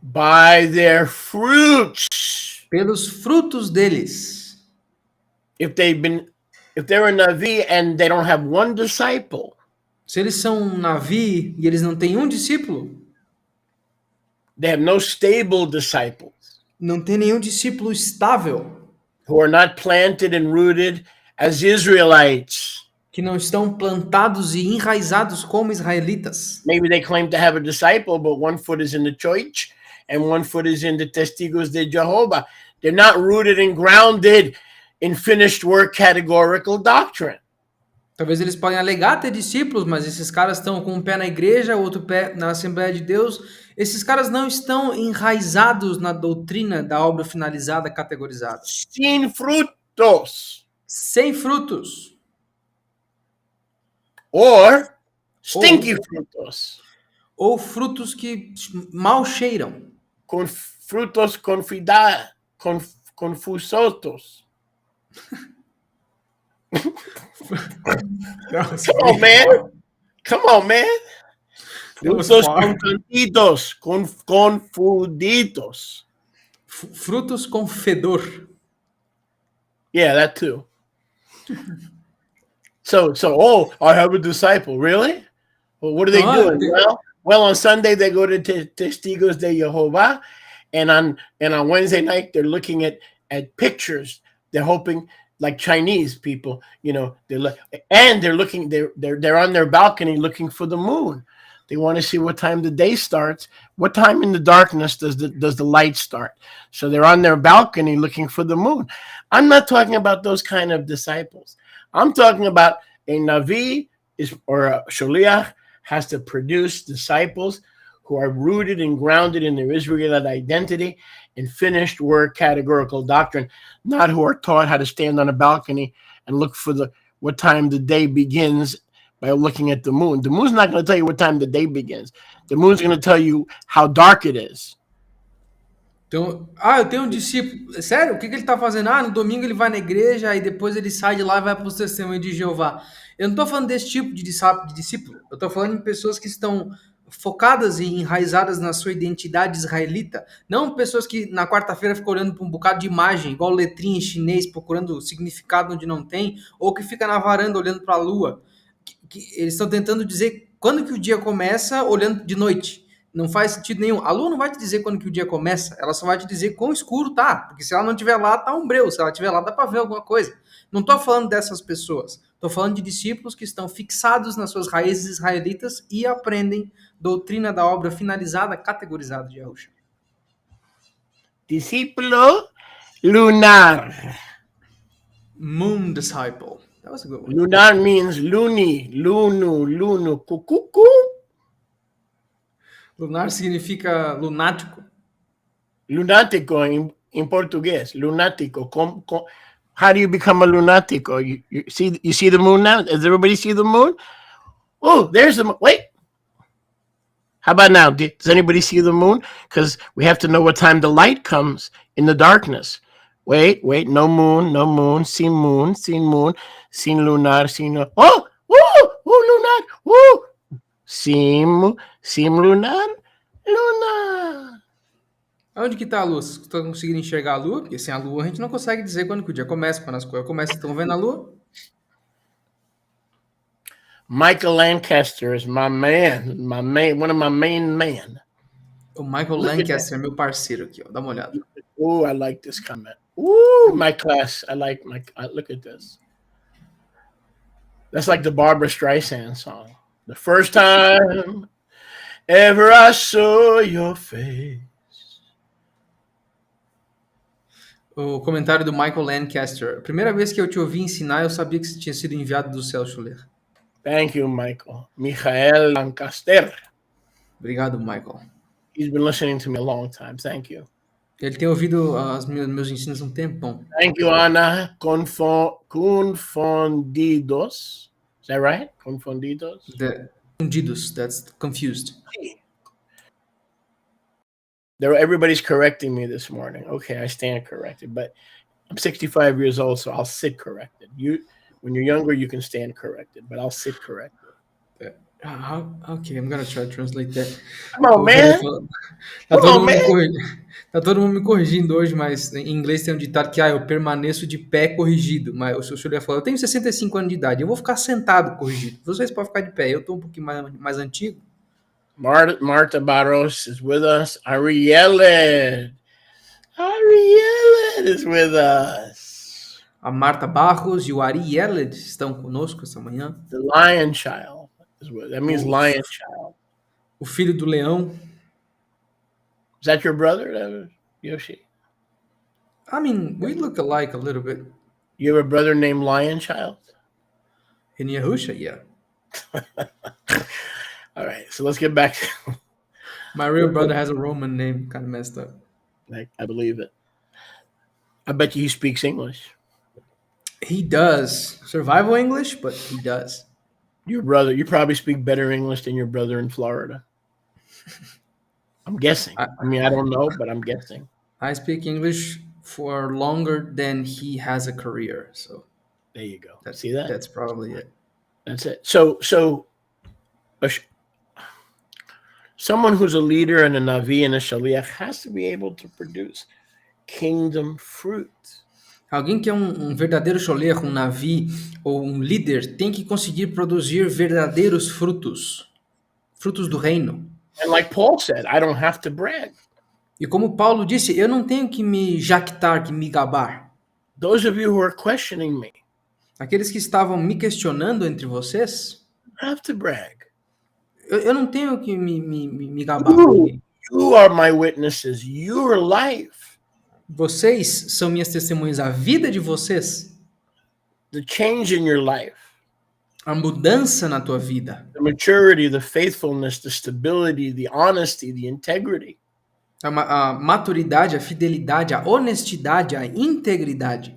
By their fruits. Pelos frutos deles. If they're a Navi and they don't have one disciple. Se eles são um Navi e eles não têm um discípulo. They have no stable disciples. Não tem nenhum discípulo estável. Who are not planted and rooted as Israelites. Que não estão plantados e enraizados como israelitas. Maybe they claim to have a disciple, but one foot is in the church and one foot is in the Testigos de Jehovah. They're not rooted and grounded in finished work categorical doctrine. Talvez eles podem alegar ter discípulos, mas esses caras estão com um pé na igreja, outro pé na Assembleia de Deus. Esses caras não estão enraizados na doutrina da obra finalizada, categorizada. Sin frutos. Sem frutos. Or stinky frutos. Ou frutos que mal cheiram. Frutos confusosos. Come on, man. Come on, man. Frutos confundidos. Confundidos. Frutos com fedor. Yeah, that too. So, I have a disciple. Really? Well, what are they doing? Well, on Sunday they go to Testigos de Jehovah, and on Wednesday night they're looking at pictures. They're hoping, like Chinese people, they're on their balcony looking for the moon. They want to see what time the day starts. What time in the darkness does the light start? So they're on their balcony looking for the moon. I'm not talking about those kind of disciples. I'm talking about a Navi or a Sholiach has to produce disciples who are rooted and grounded in their Israelite identity and finished work categorical doctrine, not who are taught how to stand on a balcony and look for what time the day begins by looking at the moon. The moon's not going to tell you what time the day begins. The moon's going to tell you how dark it is. Então, eu tenho um discípulo. Sério? O que ele está fazendo? No domingo ele vai na igreja, aí depois ele sai de lá e vai para os testemunhos de Jeová. Eu não estou falando desse tipo de discípulo. Eu estou falando de pessoas que estão focadas e enraizadas na sua identidade israelita. Não pessoas que na quarta-feira ficam olhando para um bocado de imagem, igual letrinha em chinês, procurando significado onde não tem, ou que fica na varanda olhando para a lua. Eles estão tentando dizer quando que o dia começa olhando de noite. Não faz sentido nenhum. A lua não vai te dizer quando que o dia começa, ela só vai te dizer quão escuro tá, porque se ela não estiver lá, tá um breu, se ela estiver lá, dá para ver alguma coisa. Não estou falando dessas pessoas, estou falando de discípulos que estão fixados nas suas raízes israelitas e aprendem doutrina da obra finalizada, categorizada de Yahushua. Discípulo lunar. Moon disciple. That was a good one. Lunar means luni, luno, cucucu. Lunar significa lunático. Lunático in português. Lunático. How do you become a lunático? You see the moon now? Does everybody see the moon? Oh, there's the moon. Wait. How about now? Does anybody see the moon? Because we have to know what time the light comes in the darkness. Wait, no moon, sin moon, sin lunar, sin. Oh, lunar, sim lunar, lunar. Onde que tá a lua? Vocês estão conseguindo enxergar a lua? Porque sem a lua a gente não consegue dizer quando que o dia começa, quando as coisas começam. Estão vendo a lua? Michael Lancaster is one of my main men. O Michael Look at that. Lancaster é meu parceiro aqui, ó. Dá uma olhada. Oh, I like this comment. Ooh, my class. Look at this. That's like the Barbara Streisand song. The first time ever I saw your face. O comentário do Michael Lancaster. A primeira vez que eu te ouvi ensinar, eu sabia que você tinha sido enviado do céu, Schuller. Thank you, Michael. Michael Lancaster. Obrigado, Michael. He's been listening to me a long time. Thank you. Ele tem ouvido meus ensinos há um tempão. Thank you, Ana. Confundidos. Is that right? Confundidos? Confundidos, that's confused. Everybody's correcting me this morning. Okay, I stand corrected, but I'm 65 years old, so I'll sit corrected. When you're younger, you can stand corrected, but I'll sit corrected. Okay, I'm gonna try to translate that. Come on, man. Tá todo mundo me corrigindo hoje, mas em inglês tem um ditado que eu permaneço de pé corrigido. Mas o seu Julia falou, eu tenho 65 anos de idade, eu vou ficar sentado corrigido. Vocês podem ficar de pé, eu tô um pouquinho mais antigo. Marta Barros is with us. Arielle is with us. A Marta Barros e o Ari Yeled estão conosco essa manhã. The Lion Child is with us. That means Lion Child. O filho do leão. Is that your brother, Yoshi? I mean, we look alike a little bit. You have a brother named Lion Child? In Yahusha, yeah. All right, so let's get back to... My real brother has a Roman name, kind of messed up. I believe it. I bet you he speaks English. He does. Survival English, but he does. Your brother, you probably speak better English than your brother in Florida. I'm guessing. I mean, I don't know, but I'm guessing. I speak English for longer than he has a career, so there you go. See that? That's probably it. That's it. So someone who's a leader and a Navi and a Shaliach has to be able to produce kingdom fruit. Alguém que é um verdadeiro Sholiach, um Navi ou um líder tem que conseguir produzir verdadeiros frutos. Frutos do reino. And like Paul said, I don't have to brag. E como Paulo disse, eu não tenho que me jactar, que me gabar. Those of you who are questioning me. Aqueles que estavam me questionando entre vocês. Have to brag. Eu não tenho que me gabar. You are my witnesses. Your life. Vocês são minhas testemunhas. A vida de vocês. The change in your life. A mudança na tua vida. The maturity, the faithfulness, the stability, the honesty, the integrity. A maturidade, a fidelidade, a honestidade, a integridade.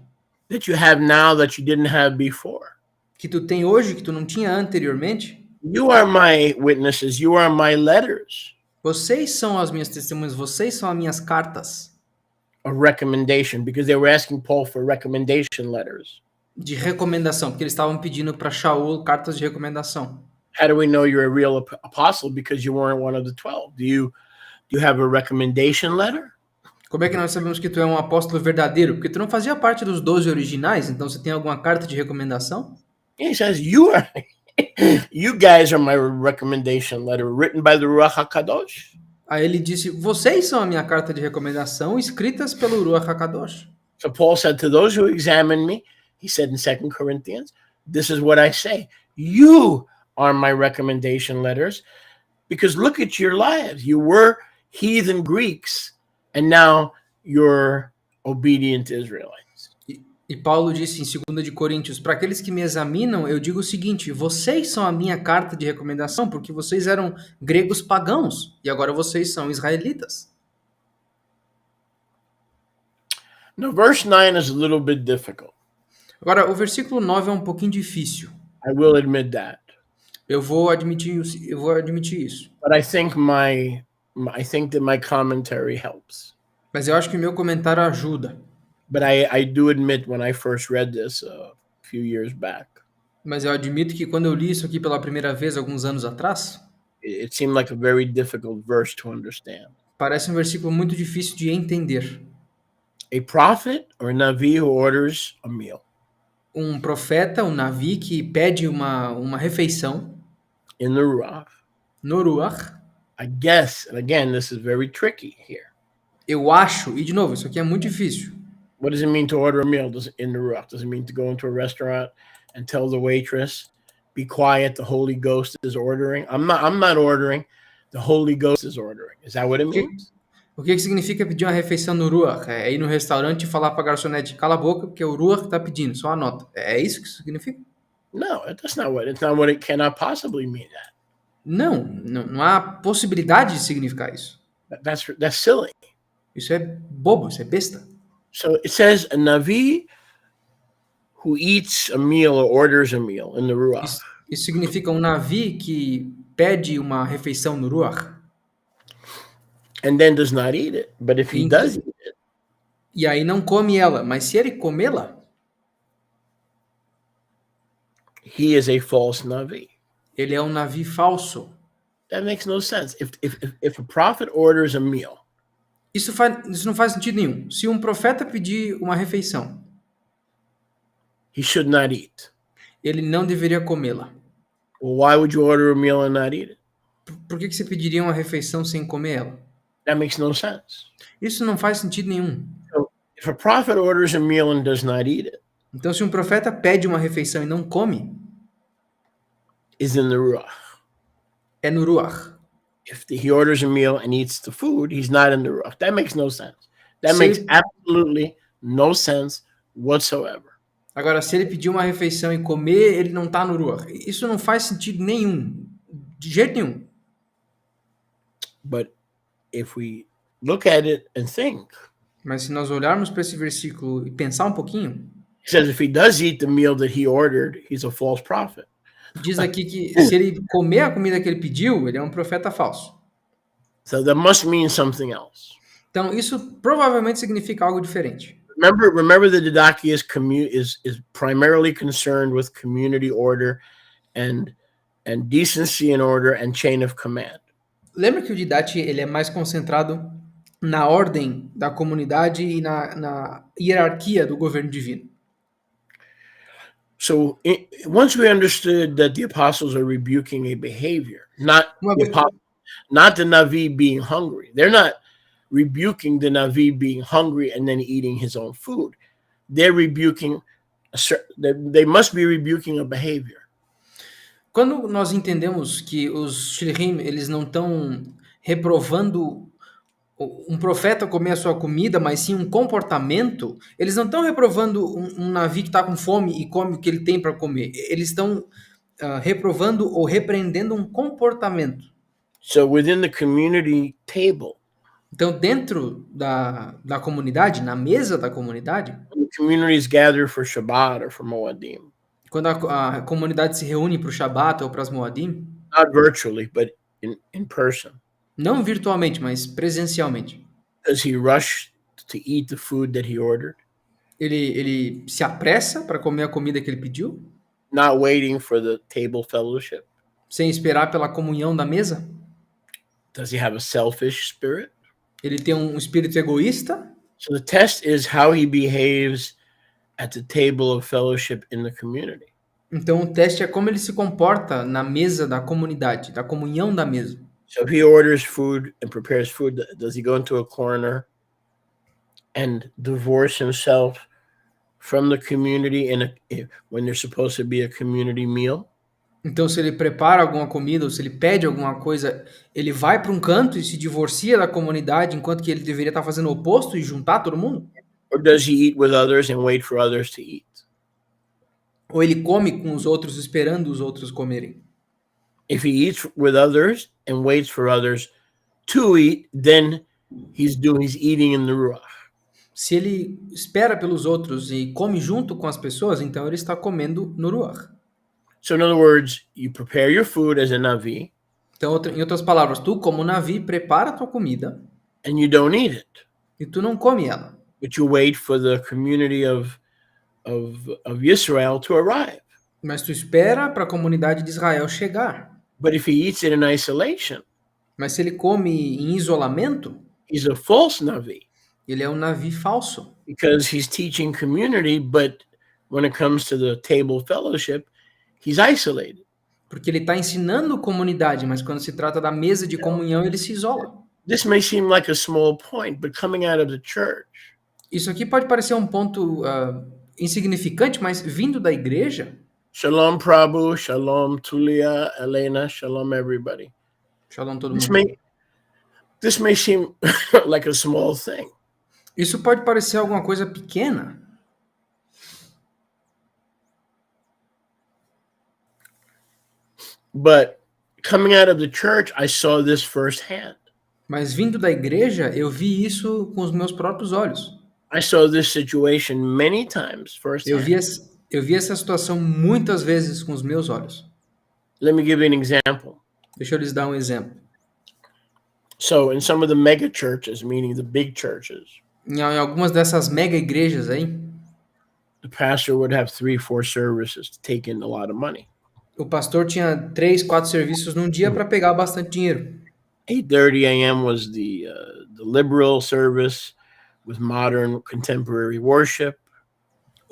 That you have now that you didn't have before. Que tu tem hoje, que tu não tinha anteriormente. You are my witnesses. You are my letters. Vocês são as minhas testemunhas. Vocês são as minhas cartas. A recommendation, because they were asking Paul for recommendation letters. De recomendação, porque eles estavam pedindo para Shaul cartas de recomendação. How do we know you're a real apostle? Because you weren't one of the 12. Do you have a recommendation letter? Como é que nós sabemos que tu é um apóstolo verdadeiro? Porque tu não fazia parte dos 12 originais, então você tem alguma carta de recomendação? He says, you guys are my recommendation letter written by the Ruach HaKadosh. Aí ele disse, vocês são a minha carta de recomendação escritas pelo Ruach HaKadosh. So Paul said to those who examine me, he said in 2 Corinthians, this is what I say. You are my recommendation letters because look at your lives. You were heathen Greeks and now you're obedient Israelites. E Paulo disse em 2 de Coríntios, para aqueles que me examinam, eu digo o seguinte, vocês são a minha carta de recomendação porque vocês eram gregos pagãos e agora vocês são israelitas. Now, verse 9 is a little bit difficult. Agora, o versículo 9 é um pouquinho difícil. I will admit that. Eu vou admitir isso. But I think that my commentary helps. Mas eu acho que o meu comentário ajuda. But I do admit when I first read this a few years back, Mas eu admito que quando eu li isso aqui pela primeira vez, alguns anos atrás, it seemed like a very difficult verse to understand. parece um versículo muito difícil de entender. A prophet or Navi who orders a meal Um profeta, um Navi, que pede uma refeição in the Ruach. no Ruach, I guess, and again, this is very tricky here. eu acho, e de novo, isso aqui é muito difícil. What does it mean to order a meal in the Ruach? Does it mean to go into a restaurant and tell the waitress, "Be quiet, the Holy Ghost is ordering"? I'm not ordering. The Holy Ghost is ordering. Is that what it O que, means? o que significa pedir uma refeição no Ruach? É ir no restaurante e falar para a garçonete, cala a boca, porque é o Ruach está pedindo, só anota. É isso que isso significa? No, that's not what. It's not what it cannot possibly mean. Não, não há possibilidade de significar isso. That's silly. Isso é bobo, isso é besta. So it says a Navi who eats a meal or orders a meal in the Ruach. Isso significa um Navi que pede uma refeição no Ruach. And then does not eat it. But if he does eat it, E aí não come ela, mas se ele comê-la, he is a false Navi. ele é um Navi falso. That makes no sense. If a prophet orders a meal, Isso não faz sentido nenhum. Se um profeta pedir uma refeição, he should not eat. ele não deveria comê-la. Well, why would you order a meal and not eat it? Por que você pediria uma refeição sem comer ela? That makes no sense. Isso não faz sentido nenhum. So if a prophet orders a meal and does not eat it, Então, se um profeta pede uma refeição e não come, is in the Ruach. é no Ruach. If he orders a meal and eats the food, he's not in the Ruach. That makes no sense. That Se makes ele- absolutely no sense whatsoever. Agora, se ele pedir uma refeição e comer, ele não está no Ruach. Isso não faz sentido nenhum. De jeito nenhum. But if we look at it and think, Mas se nós olharmos para esse versículo e pensar um pouquinho, he says if he does eat the meal that he ordered, he's a false prophet. diz aqui que se ele comer a comida que ele pediu, ele é um profeta falso. So that must mean something else. Então, isso provavelmente significa algo diferente. Remember the Didache is primarily concerned with community order and decency and order and chain of command. Lembra que o Didache ele é mais concentrado na ordem da comunidade e na hierarquia do governo divino. So once we understood that the apostles are rebuking a behavior, not Uma the vez- not the Navi being hungry. They're not rebuking the Navi being hungry and then eating his own food. They're rebuking they must be rebuking a behavior. Quando nós entendemos que os shlichim, eles não estão reprovando um profeta comer a sua comida, mas sim um comportamento, eles não estão reprovando um Navi que está com fome e come o que ele tem para comer. Eles estão reprovando ou repreendendo um comportamento. So within the community table, Então, dentro da comunidade, na mesa da comunidade, when the communities gather for Shabbat or for Moadim, quando a comunidade se reúne para o Shabat ou para as Moadim, not virtually, but in person, não virtualmente, mas presencialmente, does he rush to eat the food that he ordered, ele se apressa para comer a comida que ele pediu, not waiting for the table fellowship? sem esperar pela comunhão da mesa? Does he have a selfish spirit? Ele tem um espírito egoísta? So the test is how he behaves at the table of fellowship in the community. Então o teste é como ele se comporta na mesa da comunidade, da comunhão da mesa. So if he orders food and prepares food, does he go into a corner and divorce himself from the community when there's supposed to be a community meal? Então, se ele prepara alguma comida ou se ele pede alguma coisa, ele vai para um canto e se divorcia da comunidade, enquanto que ele deveria estar fazendo o oposto e juntar todo mundo? Or does he eat with others and wait for others to eat? Ou ele come com os outros esperando os outros comerem? If he eats with others and waits for others to eat, then he's eating in the Ruach. Se ele espera pelos outros e come junto com as pessoas, então ele está comendo no Ruach. So in other words, you prepare your food as a Navi Então, em outras palavras, tu como Navi, prepara a tua comida and you don't eat it. e tu não come ela. but you wait for the community of Israel to arrive. Mas tu espera para a comunidade de Israel chegar. But if he eats it in isolation, Mas se ele come em isolamento, he's a false Navi ele é um Navi falso. because he's teaching community, but when it comes to the table fellowship, he's isolated. Porque ele está ensinando comunidade, mas quando se trata da mesa de comunhão, ele se isola. This may seem like a small point, but coming out of the church, Isso aqui pode parecer um ponto insignificante, mas vindo da igreja, Shalom Prabhu, Shalom Tulia, Elena, Shalom everybody. shalom todo This mundo. may seem like a small thing, Isso pode parecer alguma coisa pequena, but coming out of the church, I saw this firsthand. mas vindo da igreja, eu vi isso com os meus próprios olhos. I saw this situation many times Eu vi, firsthand. eu vi essa situação muitas vezes com os meus olhos. Let me give you an example. Deixa eu lhes dar um exemplo. So, in some of the mega churches, meaning the big churches, Em algumas dessas mega igrejas aí, the pastor would have 3, 4 services to take in a lot of money. o pastor tinha 3, 4 serviços num dia para pegar bastante dinheiro. 8:30 a.m. was the liberal service with modern contemporary worship.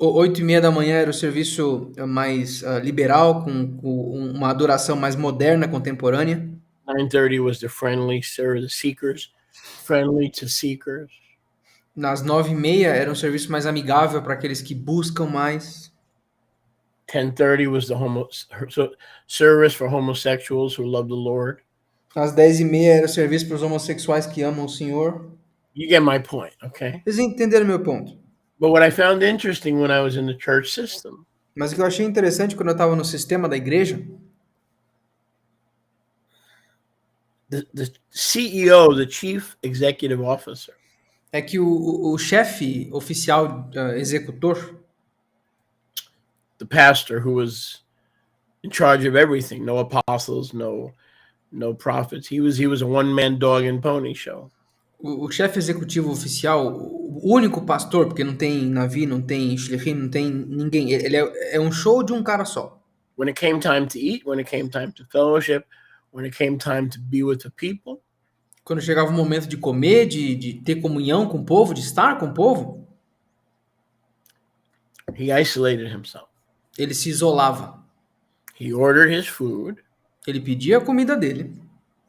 8h30 da manhã era o serviço mais liberal, com uma adoração mais moderna, contemporânea. 9:30 was the friendly service, seekers, friendly to seekers. Nas 9h30 era um serviço mais amigável para aqueles que buscam mais. 10:30 was the service for homosexuals who love the Lord. Às 10h30 era o serviço para os homossexuais que amam o Senhor. You get my point, okay? Vocês entenderam meu ponto? But what I found interesting when I was in the church system, Mas o que eu achei interessante quando eu estava no sistema da igreja, the CEO, the Chief Executive Officer, é que o chefe oficial executor, the pastor who was in charge of everything, no apostles, no prophets. He was a one-man dog and pony show. o chefe executivo oficial, o único pastor, porque não tem Navi, não tem Shlichim, não tem ninguém, ele é um show de um cara só. When it came time to eat, when it came time to fellowship, when it came time to be with the people, Quando chegava o momento de comer, de ter comunhão com o povo, de estar com o povo, he isolated himself. ele se isolava. He ordered his food, Ele pedia a comida dele,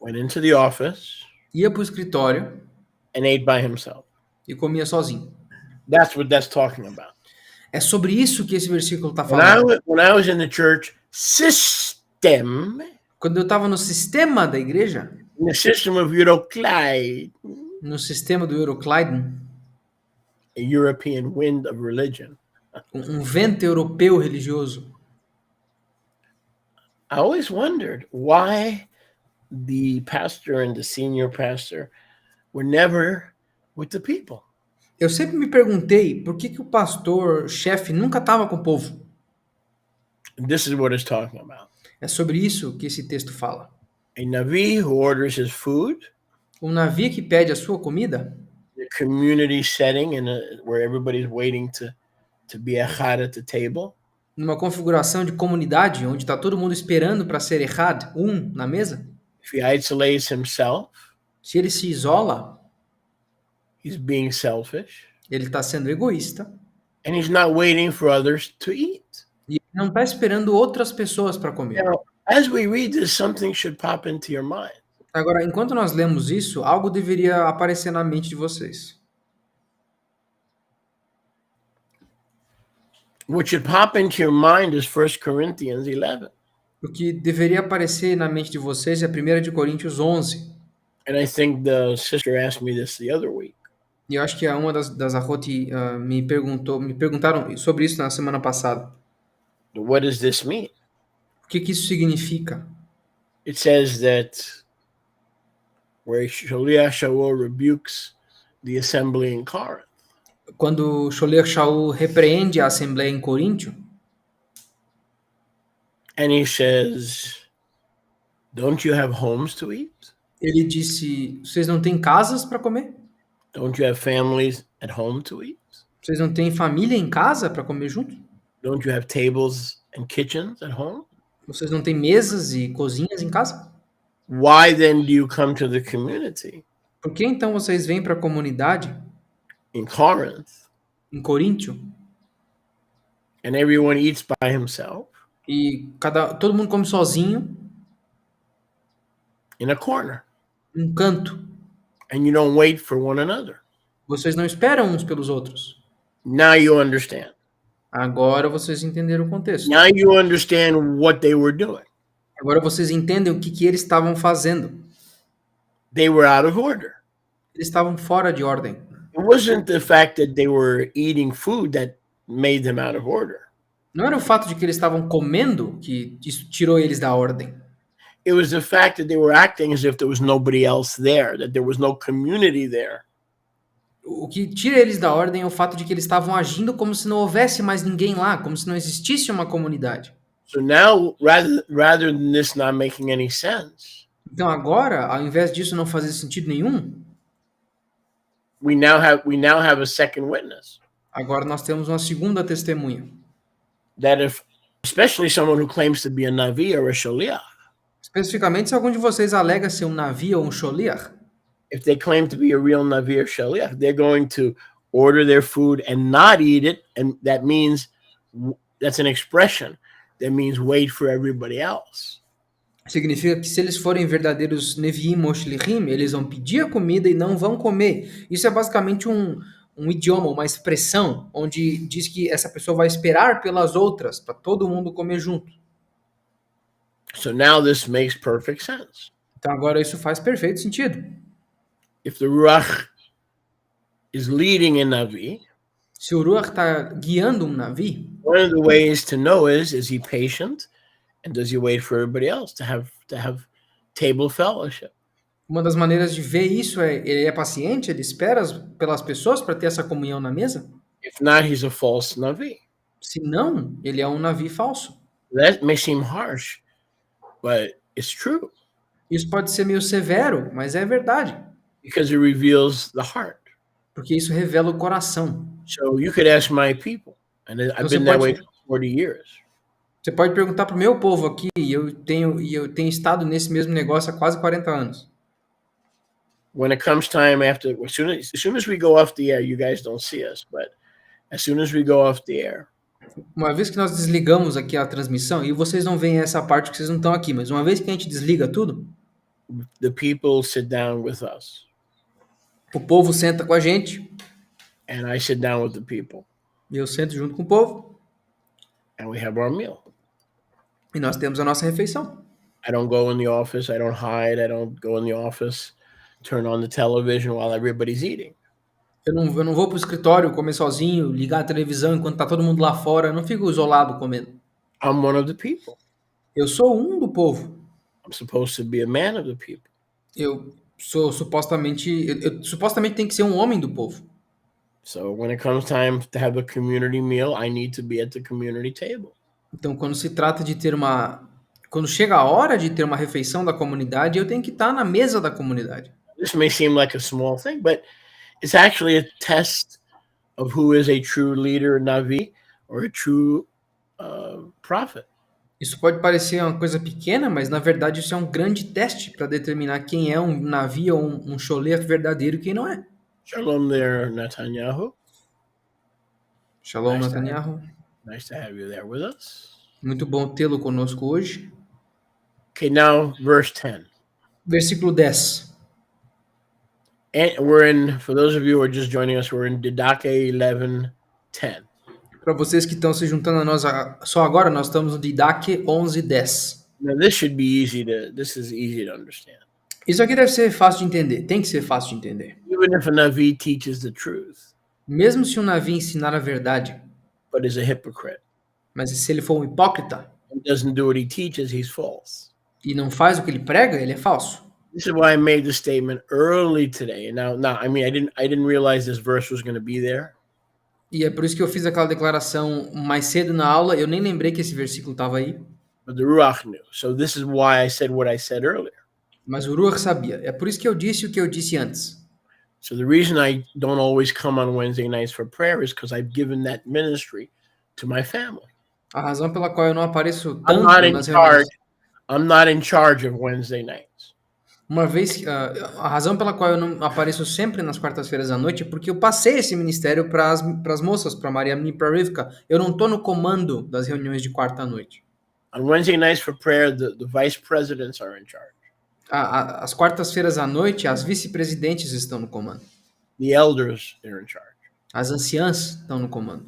went into the office, ia para o escritório and ate by himself. e comia sozinho. That's what that's talking about. É sobre isso que esse versículo está When falando. I was in the church system, Quando eu estava no sistema da igreja, in the system of Euroclide, no sistema do Euroclide, a European wind of religion, um vento europeu religioso, I always wondered why the pastor and the senior pastor were never with the people. eu sempre me perguntei por que o pastor, chefe, nunca estava com o povo. And this is what it's talking about. É sobre isso que esse texto fala. A Navi who orders his food, Um navio que pede a sua comida, the community setting, where everybody's waiting to be echad at the table. numa configuração de comunidade, onde está todo mundo esperando para ser errado, na mesa. If he isolates himself, Se ele se isola, he's being selfish, ele está sendo egoísta and he's not waiting for others to eat. e ele não está esperando outras pessoas para comer. Now, as we read this, something should pop into your mind. Agora, enquanto nós lemos isso, algo deveria aparecer na mente de vocês. What should pop into your mind is 1 Corinthians 11. O que deveria aparecer na mente de vocês é 1 de Coríntios 11. And I think the sister asked me this the other week. E eu acho que uma das Arroti me perguntaram sobre isso na semana passada. What does this mean? O que isso significa? It says that where Shaliach Shaul rebukes the assembly in Corinth. Quando Sholiach Shaul repreende a Assembleia em Coríntio, And he says, don't you have homes to eat? ele disse, vocês não têm casas para comer? Don't you have families at home to eat? Vocês não têm família em casa para comer junto? Don't you have tables and kitchens at home? Vocês não têm mesas e cozinhas em casa? Why then do you come to the community Por que então vocês vêm para a comunidade in Corinth em Coríntio and everyone eats by himself e todo mundo come sozinho in a corner num canto? and you don't wait for one another? Vocês não esperam uns pelos outros. Now you understand. Agora vocês entenderam o contexto. Now you understand what they were doing. Agora vocês entendem o que eles estavam fazendo. They were out of order. Eles estavam fora de ordem. It wasn't the fact that they were eating food that made them out of order. Não era o fato de que eles estavam comendo que isso tirou eles da ordem. It was the fact that they were acting as if there was nobody else there, that there was no community there. O que tira eles da ordem é o fato de que eles estavam agindo como se não houvesse mais ninguém lá, como se não existisse uma comunidade. So now, rather than this not making any sense, Então agora, ao invés disso não fazer sentido nenhum, we now have a second witness agora nós temos uma segunda testemunha. that if, especially someone who claims to be a navi or a shaliach, Especificamente se algum de vocês alega ser um navio ou um sholiach, if they claim to be a real navi or shaliach, they're going to order their food and not eat it, and that means that's an expression that means wait for everybody else. significa que se eles forem verdadeiros Neviim ou Shlichim, eles vão pedir a comida e não vão comer. Isso é basicamente um idioma, uma expressão, onde diz que essa pessoa vai esperar pelas outras, para todo mundo comer junto. So now this makes perfect sense. Então agora isso faz perfeito sentido. If the Ruach is leading a navi, Se o Ruach está guiando um navio, one of the ways to know is he patient? And does he wait for everybody else to have table fellowship? uma das maneiras de ver isso é ele é paciente, ele espera pelas pessoas para ter essa comunhão na mesa. If not, he's a false navi. Se não, ele é um navio falso. That may seem harsh, but it's true Isso pode ser meio severo, mas é verdade, because it reveals the heart. porque isso revela o coração. So you could ask my people, and I've been that way for 40 years. Você pode perguntar para o meu povo aqui, e eu tenho estado nesse mesmo negócio há quase 40 anos. When it comes time after, as soon as we go off the air, you guys don't see us, but as soon as we go off the air, Uma vez que nós desligamos aqui a transmissão, e vocês não veem essa parte que vocês não estão aqui, mas uma vez que a gente desliga tudo, the people sit down with us, o povo senta com a gente, and I sit down with the people, e eu sento junto com o povo, and we have our meal. e nós temos a nossa refeição. I don't go in the office. I don't hide. I don't go in the office, turn on the television while everybody's eating. Eu não vou para o escritório comer sozinho, ligar a televisão enquanto está todo mundo lá fora, eu não fico isolado comendo. I'm one of the people. Eu sou um do povo. I'm supposed to be a man of the people. Eu sou supostamente, eu supostamente tenho que ser um homem do povo. So when it comes time to have a community meal, I need to be at the community table. Então, quando se trata de ter quando chega a hora de ter uma refeição da comunidade, eu tenho que estar na mesa da comunidade. This may seem like a small thing, but it's actually a test of who is a true leader, Navi, or a true prophet. Isso pode parecer uma coisa pequena, mas na verdade isso é um grande teste para determinar quem é um navio ou um sholer verdadeiro e quem não é. Shalom there, Netanyahu. Shalom, Nice to Netanyahu. Nice to have you there with us. Muito bom tê-lo conosco hoje. Okay, now verse 10. Versículo 10. And for those of you who are just joining us, we're in Didache 11:10. Para vocês que estão se juntando a nós só agora, nós estamos no Didache 11:10. Now this is easy to understand. Isso aqui deve ser fácil de entender, tem que ser fácil de entender. Even if a Navi teaches the truth, Mesmo se um navio ensinar a verdade, but is a hypocrite, mas se ele for um hipócrita and doesn't do what he teaches, he's false. e não faz o que ele prega, ele é falso. This is why I made the statement early today. Now, I mean, I didn't realize this verse was going to be there. E é por isso que eu fiz aquela declaração mais cedo na aula, eu nem lembrei que esse versículo estava aí, But the Ruach knew. So this is why I said what I said earlier. mas o Ruach sabia. É por isso que eu disse o que eu disse antes. So the reason I don't always come on Wednesday nights for prayer is because I've given that ministry to my family. A razão pela qual eu não apareço I'm not tanto in nas reuniões. charge. I'm not in charge of Wednesday nights. Uma vez, a razão pela qual eu não apareço sempre nas quartas-feiras à noite é porque eu passei esse ministério para as moças, para Mariana e para Rivka. Eu não estou no comando das reuniões de quarta à noite. On Wednesday nights for prayer, the vice presidents are in charge. As quartas-feiras à noite, as vice-presidentes estão no comando. The elders are in charge. As anciãs estão no comando.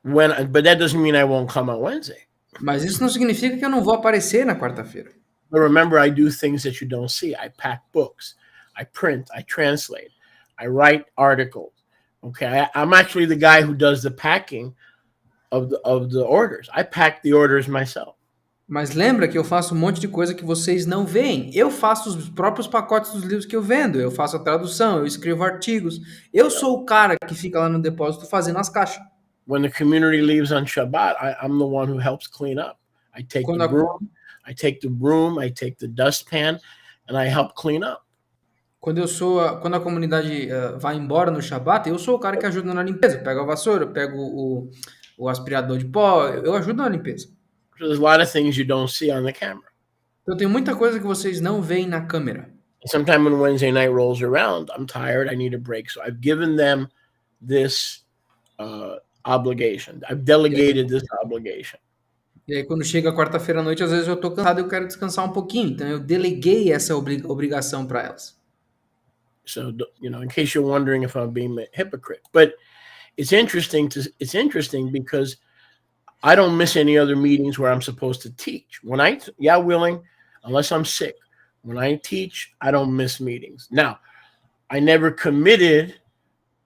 But that doesn't mean I won't come on Wednesday. Mas isso não significa que eu não vou aparecer na quarta-feira. But remember, I do things that you don't see. I pack books, I print, I translate, I write articles. Okay, I'm actually the guy who does the packing of the orders. I pack the orders myself. Mas lembra que eu faço um monte de coisa que vocês não veem. Eu faço os próprios pacotes dos livros que eu vendo. Eu faço a tradução, eu escrevo artigos. Eu sou o cara que fica lá no depósito fazendo as caixas. When the community leaves on Shabbat, I'm the one who helps clean up. I take the broom, I take the dustpan, and I help clean up. Quando a comunidade vai embora no Shabat, eu sou o cara que ajuda na limpeza. Eu pego a vassoura, eu pego o aspirador de pó, eu ajudo na limpeza. So there's a lot of things you don't see on the camera. Então tem muita coisa que vocês não veem na câmera. Sometime when Wednesday night rolls around, I'm tired, I need a break. So I've given them this obligation. I've delegated this obligation. E aí quando chega a quarta-feira à noite, às vezes eu tô cansado e eu quero descansar um pouquinho. Então eu deleguei essa obrigação para elas. So, in case you're wondering if I'm being a hypocrite, but it's interesting because I don't miss any other meetings where I'm supposed to teach. Willing, unless I'm sick, when I teach, I don't miss meetings. Now, I never committed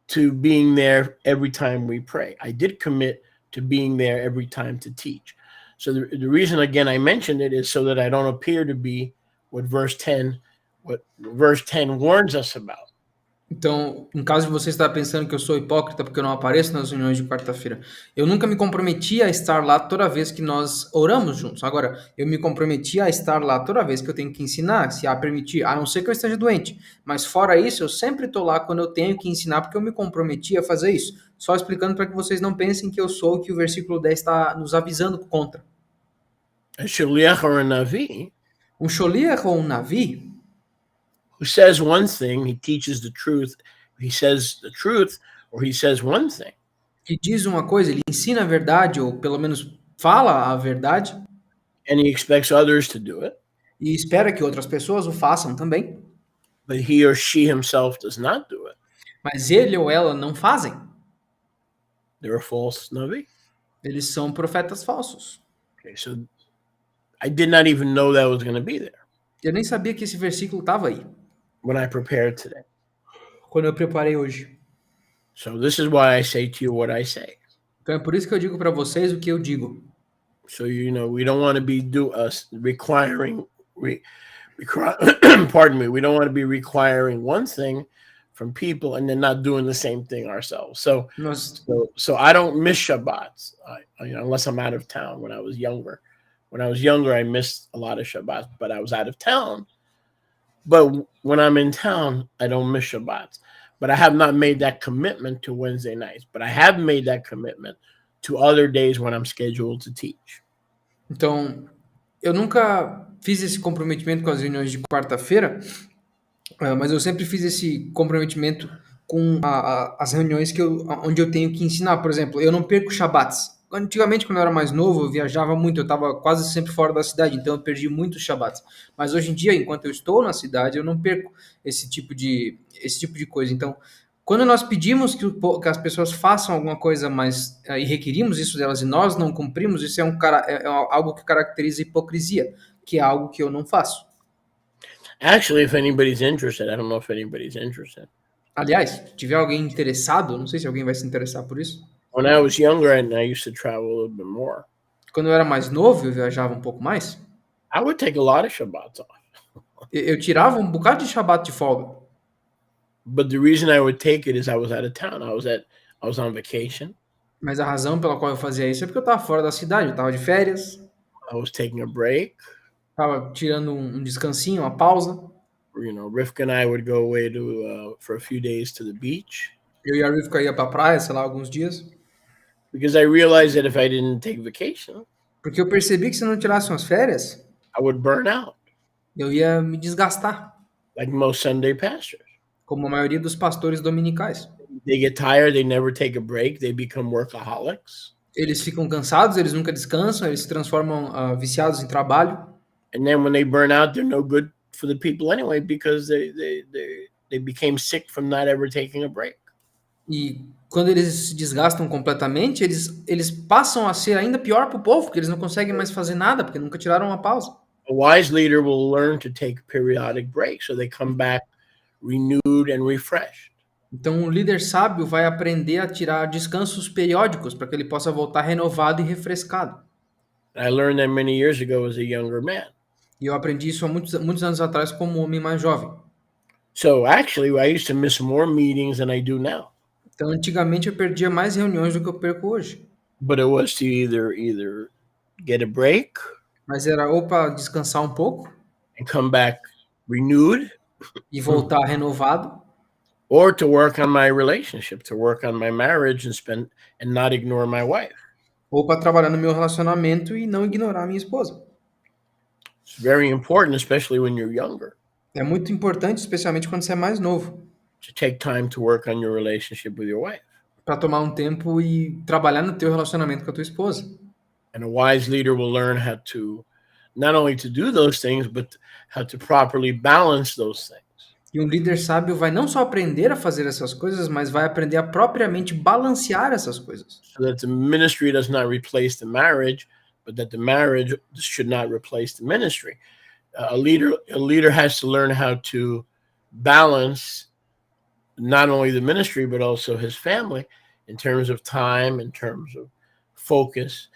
to being there every time we pray. I did commit to being there every time to teach. So the reason, again, I mentioned it is so that I don't appear to be what verse 10 warns us about. Então, em caso de você estar pensando que eu sou hipócrita porque eu não apareço nas reuniões de quarta-feira, eu nunca me comprometi a estar lá toda vez que nós oramos juntos. Agora, eu me comprometi a estar lá toda vez que eu tenho que ensinar, se a permitir, a não ser que eu esteja doente. Mas fora isso, eu sempre estou lá quando eu tenho que ensinar porque eu me comprometi a fazer isso. Só explicando para que vocês não pensem que eu sou o que o versículo 10 está nos avisando contra. A shaliach or a navi, um sholiach ou um navi, who says one thing, he teaches the truth. He says the truth, or he says one thing. Que diz uma coisa, ele ensina a verdade, ou pelo menos fala a verdade. And he expects others to do it. E espera que outras pessoas o façam também. But he or she himself does not do it. Mas ele ou ela não fazem. They're a false navi. Eles são profetas falsos. Okay, so I did not even know that was going to be there. Eu nem sabia que esse versículo estava aí. When I prepared today. Quando eu preparei hoje. So this is why I say to you what I say. Então é por isso que eu digo para vocês o que eu digo. So we don't want to be requiring pardon me, we don't want to be requiring one thing from people and then not doing the same thing ourselves. So I don't miss Shabbats unless I'm out of town. When I was younger, I missed a lot of Shabbats, but I was out of town. But when I'm in town, I don't miss Shabbats. But I have not made that commitment to Wednesday nights. But I have made that commitment to other days when I'm scheduled to teach. Então, eu nunca fiz esse comprometimento com as reuniões de quarta-feira, mas eu sempre fiz esse comprometimento com as reuniões onde eu tenho que ensinar. Por exemplo, eu não perco Shabbats. Antigamente, quando eu era mais novo, eu viajava muito, eu estava quase sempre fora da cidade, então eu perdi muitos Shabbats. Mas hoje em dia, enquanto eu estou na cidade, eu não perco esse tipo de coisa. Então, quando nós pedimos que as pessoas façam alguma coisa e requerimos isso delas e nós não cumprimos, isso é algo que caracteriza hipocrisia, que é algo que eu não faço. Actually, if anybody's interested, I don't know if anybody's interested. Aliás, se tiver alguém interessado, não sei se alguém vai se interessar por isso. When I was younger and I used to travel a little bit more. Quando eu era mais novo, eu viajava um pouco mais. I would take a lot of Shabbats off. Eu tirava um bocado de Shabbat de folga. But the reason I would take it is I was out of town. I was on vacation. Mas a razão pela qual eu fazia isso é porque eu estava fora da cidade, eu estava de férias. I was taking a break. Estava tirando um descansinho, uma pausa. Rivka and I would go away to for a few days to the beach Eu e a Rivka ia pra praia, sei lá, alguns dias, because I realized that if I didn't take vacation, porque eu percebi que se eu não tirasse umas férias, I would burn out eu ia me desgastar, like most Sunday pastors. como a maioria dos pastores dominicais. They get tired, they never take a break, they become workaholics. Eles ficam cansados, eles nunca descansam, eles se transformam viciados em trabalho. And then when they burn out, they're no good for the people anyway because they became sick from not ever taking a break. E quando eles se desgastam completamente, eles passam a ser ainda pior para o povo, porque eles não conseguem mais fazer nada, porque nunca tiraram uma pausa. A wise leader will learn to take periodic breaks so they come back renewed and refreshed. Então, um líder sábio vai aprender a tirar descansos periódicos para que ele possa voltar renovado e refrescado. I learned that many years ago as a younger man. E eu aprendi isso há muitos anos atrás como um homem mais jovem. So actually, I used to miss more meetings than I do now. Então, antigamente eu perdia mais reuniões do que eu perco hoje. But it was to either get a break Mas era ou para descansar um pouco and come back renewed, e voltar renovado, or to work on my relationship, to work on my marriage and not ignore my wife. ou para trabalhar no meu relacionamento e não ignorar a minha esposa. It's very important, especially when you're younger, É muito importante, especialmente quando você é mais novo, to take time to work on your relationship with your wife. para tomar um tempo e trabalhar no teu relacionamento com a tua esposa. And a wise leader will learn how to not only to do those things, but how to properly balance those things. E um líder sábio vai não só aprender a fazer essas coisas, mas vai aprender a propriamente balancear essas coisas. So that the ministry does not replace the marriage, but that the marriage should not replace the ministry. A leader has to learn how to balance not only the ministry, but also his family in terms of time, in terms of focus.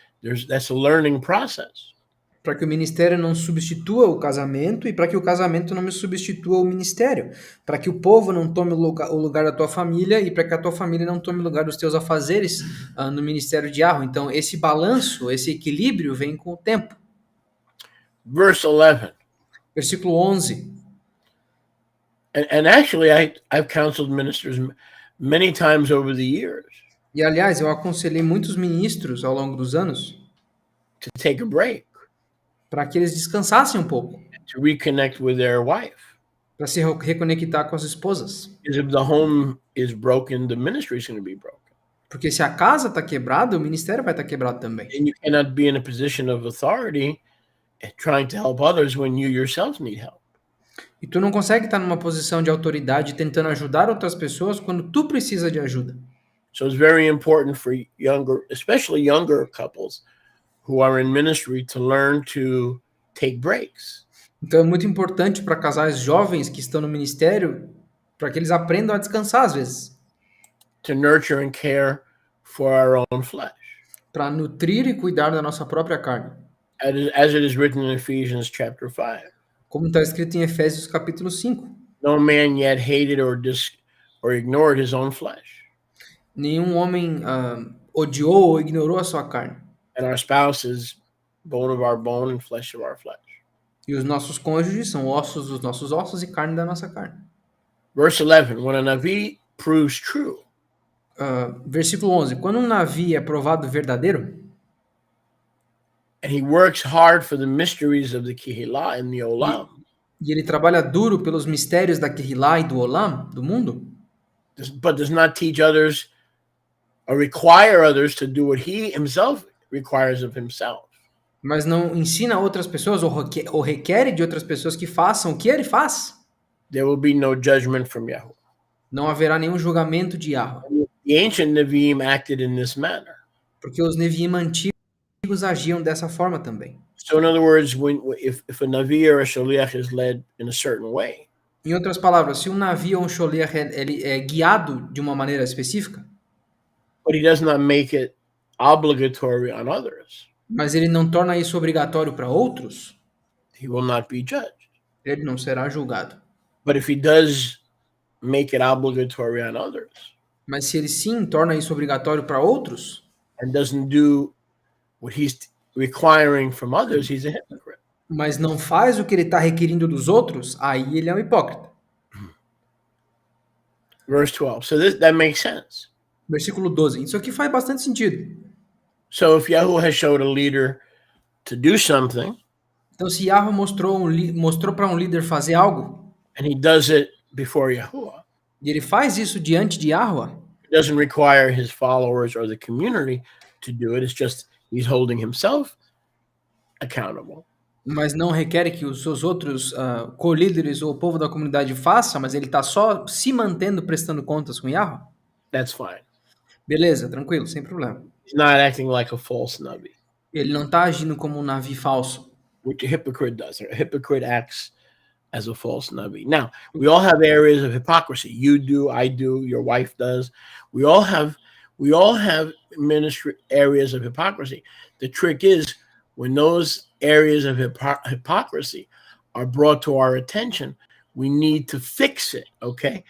That's a learning process. Para que o ministério não substitua o casamento e para que o casamento não me substitua o ministério. Para que o povo não tome o lugar da tua família e para que a tua família não tome o lugar dos teus afazeres no ministério de Yahweh. Então, esse balanço, esse equilíbrio vem com o tempo. Verse 11. Versículo 11. And actually, I've counseled ministers many times over the years E, aliás, eu aconselhei muitos ministros ao longo dos anos to take a break, para que eles descansassem um pouco, to reconnect with their wife. para se reconectar com as esposas. Because if the home is broken, the ministry is going to be broken. Porque se a casa está quebrada, o ministério vai estar quebrado também. And you cannot be in a position of authority trying to help others when you yourself need help. E tu não consegue estar numa posição de autoridade tentando ajudar outras pessoas quando tu precisa de ajuda. So it's very important for especially younger couples who are in ministry to learn to take breaks. Então é muito importante para casais jovens que estão no ministério, para que eles aprendam a descansar às vezes. To nurture and care for our own flesh. Para nutrir e cuidar da nossa própria carne. As it is written in Ephesians chapter 5. Como está escrito em Efésios capítulo 5. No man yet hated or ignored his own flesh. Nenhum homem odiou ou ignorou a sua carne. And our spouse is bone of our bone and flesh of our flesh. E os nossos cônjuges são ossos dos nossos ossos e carne da nossa carne. Verse 11, when a Navi proves true. Versículo 11. Quando um Navi é provado verdadeiro, and he works hard for the mysteries of the Kehillah and the Olam. E ele trabalha duro pelos mistérios da Kehillah e do Olam, do mundo. But does not teach others or require others to do what he himself requires of himself. Mas não ensina outras pessoas ou requer de outras pessoas que façam o que ele faz. There will be no judgment from Yahweh. Não haverá nenhum julgamento de Yahweh. The ancient Nevi'im acted in this manner. Porque os Nevi'im antigos agiam dessa forma também. So in other words, if a Navi or a Shaliach is led in a certain way. Em outras palavras, se um Navi ou um Sholiach ele é guiado de uma maneira específica, but he does not make it obligatory on others, mas ele não torna isso obrigatório para outros, he will not be judged. Ele não será julgado. But if he does make it obligatory on others, mas se ele sim torna isso obrigatório para outros, and doesn't do what he's requiring from others, he's a hypocrite. mas não faz o que ele está requerindo dos outros, aí ele é um hipócrita. Verse 12. So that makes sense. Versículo 12. Isso aqui faz bastante sentido. So if Yahuwah has showed a leader to do something, Então, se Yahweh mostrou para um líder fazer algo, and he does it before Yahuwah, e ele faz isso diante de Yahweh, it doesn't require his followers or the community to do it. It's just he's holding himself accountable. mas não requer que os seus outros co-líderes ou o povo da comunidade faça, mas ele está só se mantendo prestando contas com Yahweh, That's fine. beleza, tranquilo, sem problema. He's not acting like a false nabi, Ele não está agindo como um navio falso. which a hypocrite does. A hypocrite acts as a false nabi. Now, we all have areas of hypocrisy. You do, I do, your wife does. We all have ministry areas of hypocrisy. The trick is when those areas of hypocrisy are brought to our attention, we need to fix it. Okay,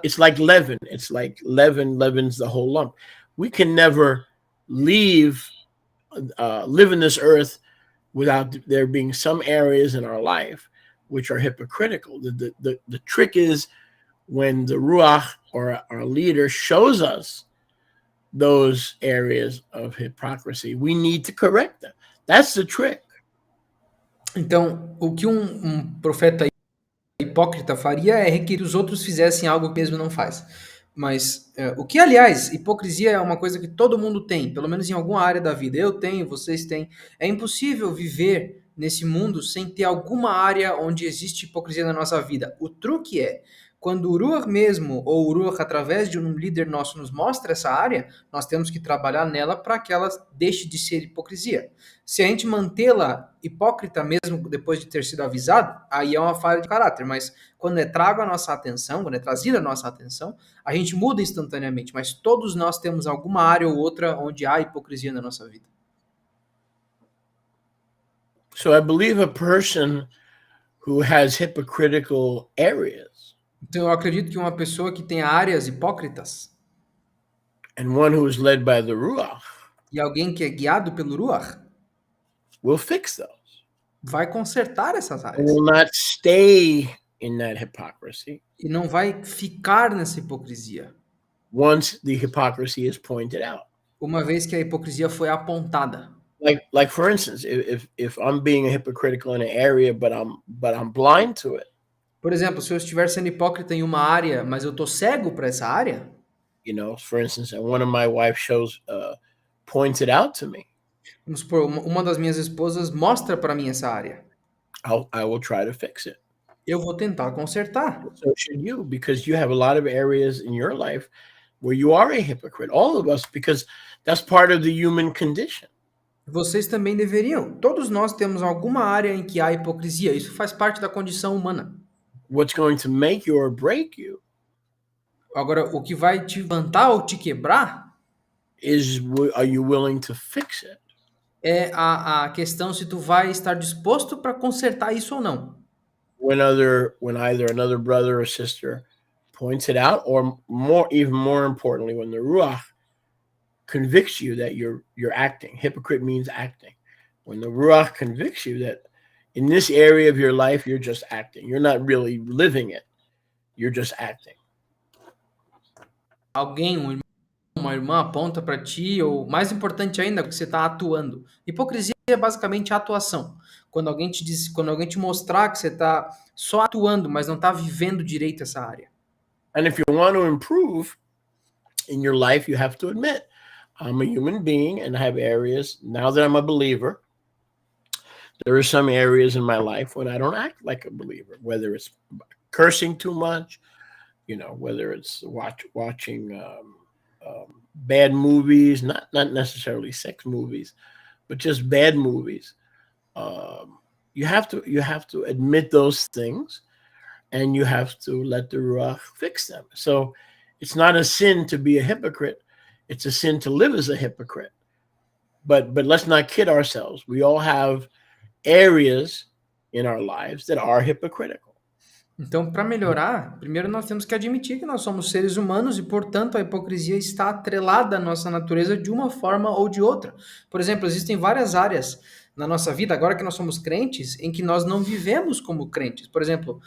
it's like leaven. It's like leaven leavens the whole lump. We can never live in this earth without there being some areas in our life which are hypocritical. The trick is when the Ruach or our leader shows us those areas of hypocrisy, we need to correct them. That's the trick. Então, o que um profeta hipócrita faria é requerer que os outros fizessem algo que mesmo não faz. Mas o que, aliás, hipocrisia é uma coisa que todo mundo tem, pelo menos em alguma área da vida. Eu tenho, vocês têm. É impossível viver nesse mundo sem ter alguma área onde existe hipocrisia na nossa vida. O truque é, quando o Ruach mesmo, ou o Ruach através de um líder nosso nos mostra essa área, nós temos que trabalhar nela para que ela deixe de ser hipocrisia. Se a gente mantê-la hipócrita mesmo depois de ter sido avisado, aí é uma falha de caráter, mas quando é trago a nossa atenção, quando é trazida a nossa atenção, a gente muda instantaneamente, mas todos nós temos alguma área ou outra onde há hipocrisia na nossa vida. So I believe a person who has hypocritical areas Então eu acredito que uma pessoa que tem áreas hipócritas and one who is led by the Ruach e alguém que é guiado pelo Ruach will fix those. vai consertar essas And áreas will not stay in that hypocrisy e não vai ficar nessa hipocrisia, once the hypocrisy is pointed out. uma vez que a hipocrisia foi apontada. Like for instance, if I'm being hypocritical in an area, but I'm blind to it, Por exemplo, se eu estiver sendo hipócrita em uma área, mas eu estou cego para essa área, for instance, and one of my wife shows points it out to me, vamos supor, uma das minhas esposas mostra para mim essa área. I will try to fix it. Eu vou tentar consertar. So should you, because you have a lot of areas in your life where you are a hypocrite. All of us, because that's part of the human condition. Vocês também deveriam. Todos nós temos alguma área em que há hipocrisia. Isso faz parte da condição humana. What's going to make you or break you Agora, o que vai te levantar ou te quebrar is, are you willing to fix it? é a questão se tu vai estar disposto para consertar isso ou não. When either another brother or sister points it out, or even more importantly, when the Ruach convicts you that you're acting. Hypocrite means acting. When the Ruach convicts you that in this area of your life, you're just acting. You're not really living it. You're just acting. Alguém, um irmão, uma irmã aponta para ti, ou mais importante ainda, que você está atuando. Hipocrisia é basicamente a atuação. Quando alguém te mostrar que você está só atuando, mas não está vivendo direito essa área. And if you want to improve in your life, you have to admit, I'm a human being and I have areas. Now that I'm a believer, there are some areas in my life when I don't act like a believer, whether it's cursing too much, whether it's watching bad movies, not necessarily sex movies, but just bad movies. You have to admit those things, and you have to let the Ruach fix them. So it's not a sin to be a hypocrite. It's a sin to live as a hypocrite. But let's not kid ourselves. We all have areas in our lives that are hypocritical. Então, para melhorar, primeiro nós temos que admitir que nós somos seres humanos e, portanto, a hipocrisia está atrelada à nossa natureza de uma forma ou de outra. Por exemplo, existem várias áreas na nossa vida, agora que nós somos crentes, em que nós não vivemos como crentes. Por exemplo,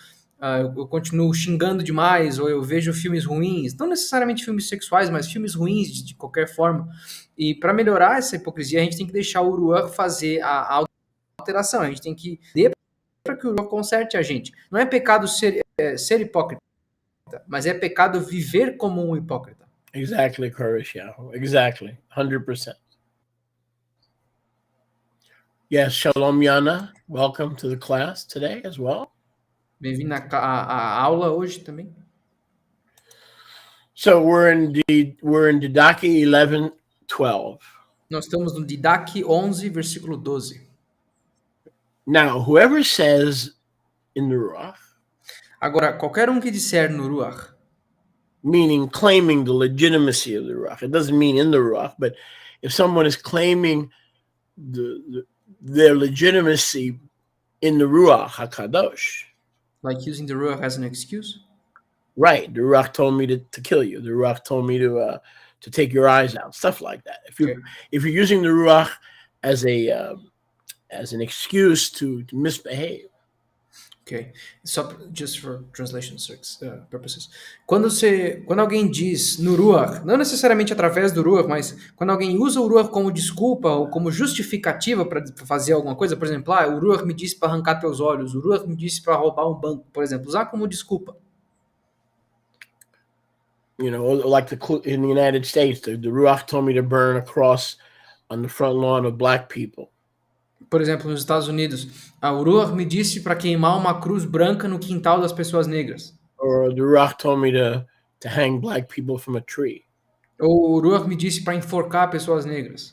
eu continuo xingando demais, ou eu vejo filmes ruins, não necessariamente filmes sexuais, mas filmes ruins de qualquer forma. E para melhorar essa hipocrisia, a gente tem que deixar o Uruan fazer a alteração, a gente tem que dar para que o Uruan conserte a gente. Não é pecado ser hipócrita, mas é pecado viver como um hipócrita. Exactly, Kurishyahu. Exactly. 100%. Yes, Shalom Yana. Welcome to the class today as well. Bem-vindo à aula hoje também. So we're in Didaki 11:12. Nós estamos no Didac 11, versículo 12. Now, whoever says in the Ruach, Agora, qualquer um que disser no Ruach, meaning claiming the legitimacy of the Ruach, it doesn't mean in the Ruach, but if someone is claiming their legitimacy in the Ruach HaKadosh, like using the Ruach as an excuse, right? The Ruach told me to kill you. The Ruach told me to take your eyes out, stuff like that. If you're using the Ruach as an excuse to misbehave. Ok. Só just for translation purposes. Quando alguém diz no Ruach, não necessariamente através do Ruach, mas quando alguém usa o Ruach como desculpa ou como justificativa para fazer alguma coisa, por exemplo, o Ruach me disse para arrancar teus olhos, o Ruach me disse para roubar um banco, por exemplo, usar como desculpa. You know, like in the United States, the Ruach told me to burn a cross on the front lawn of black people. Por exemplo, nos Estados Unidos, a Ruach me disse para queimar uma cruz branca no quintal das pessoas negras. Or the Ruach told me to hang black people from a tree. Ou o Ruach me disse para enforcar pessoas negras.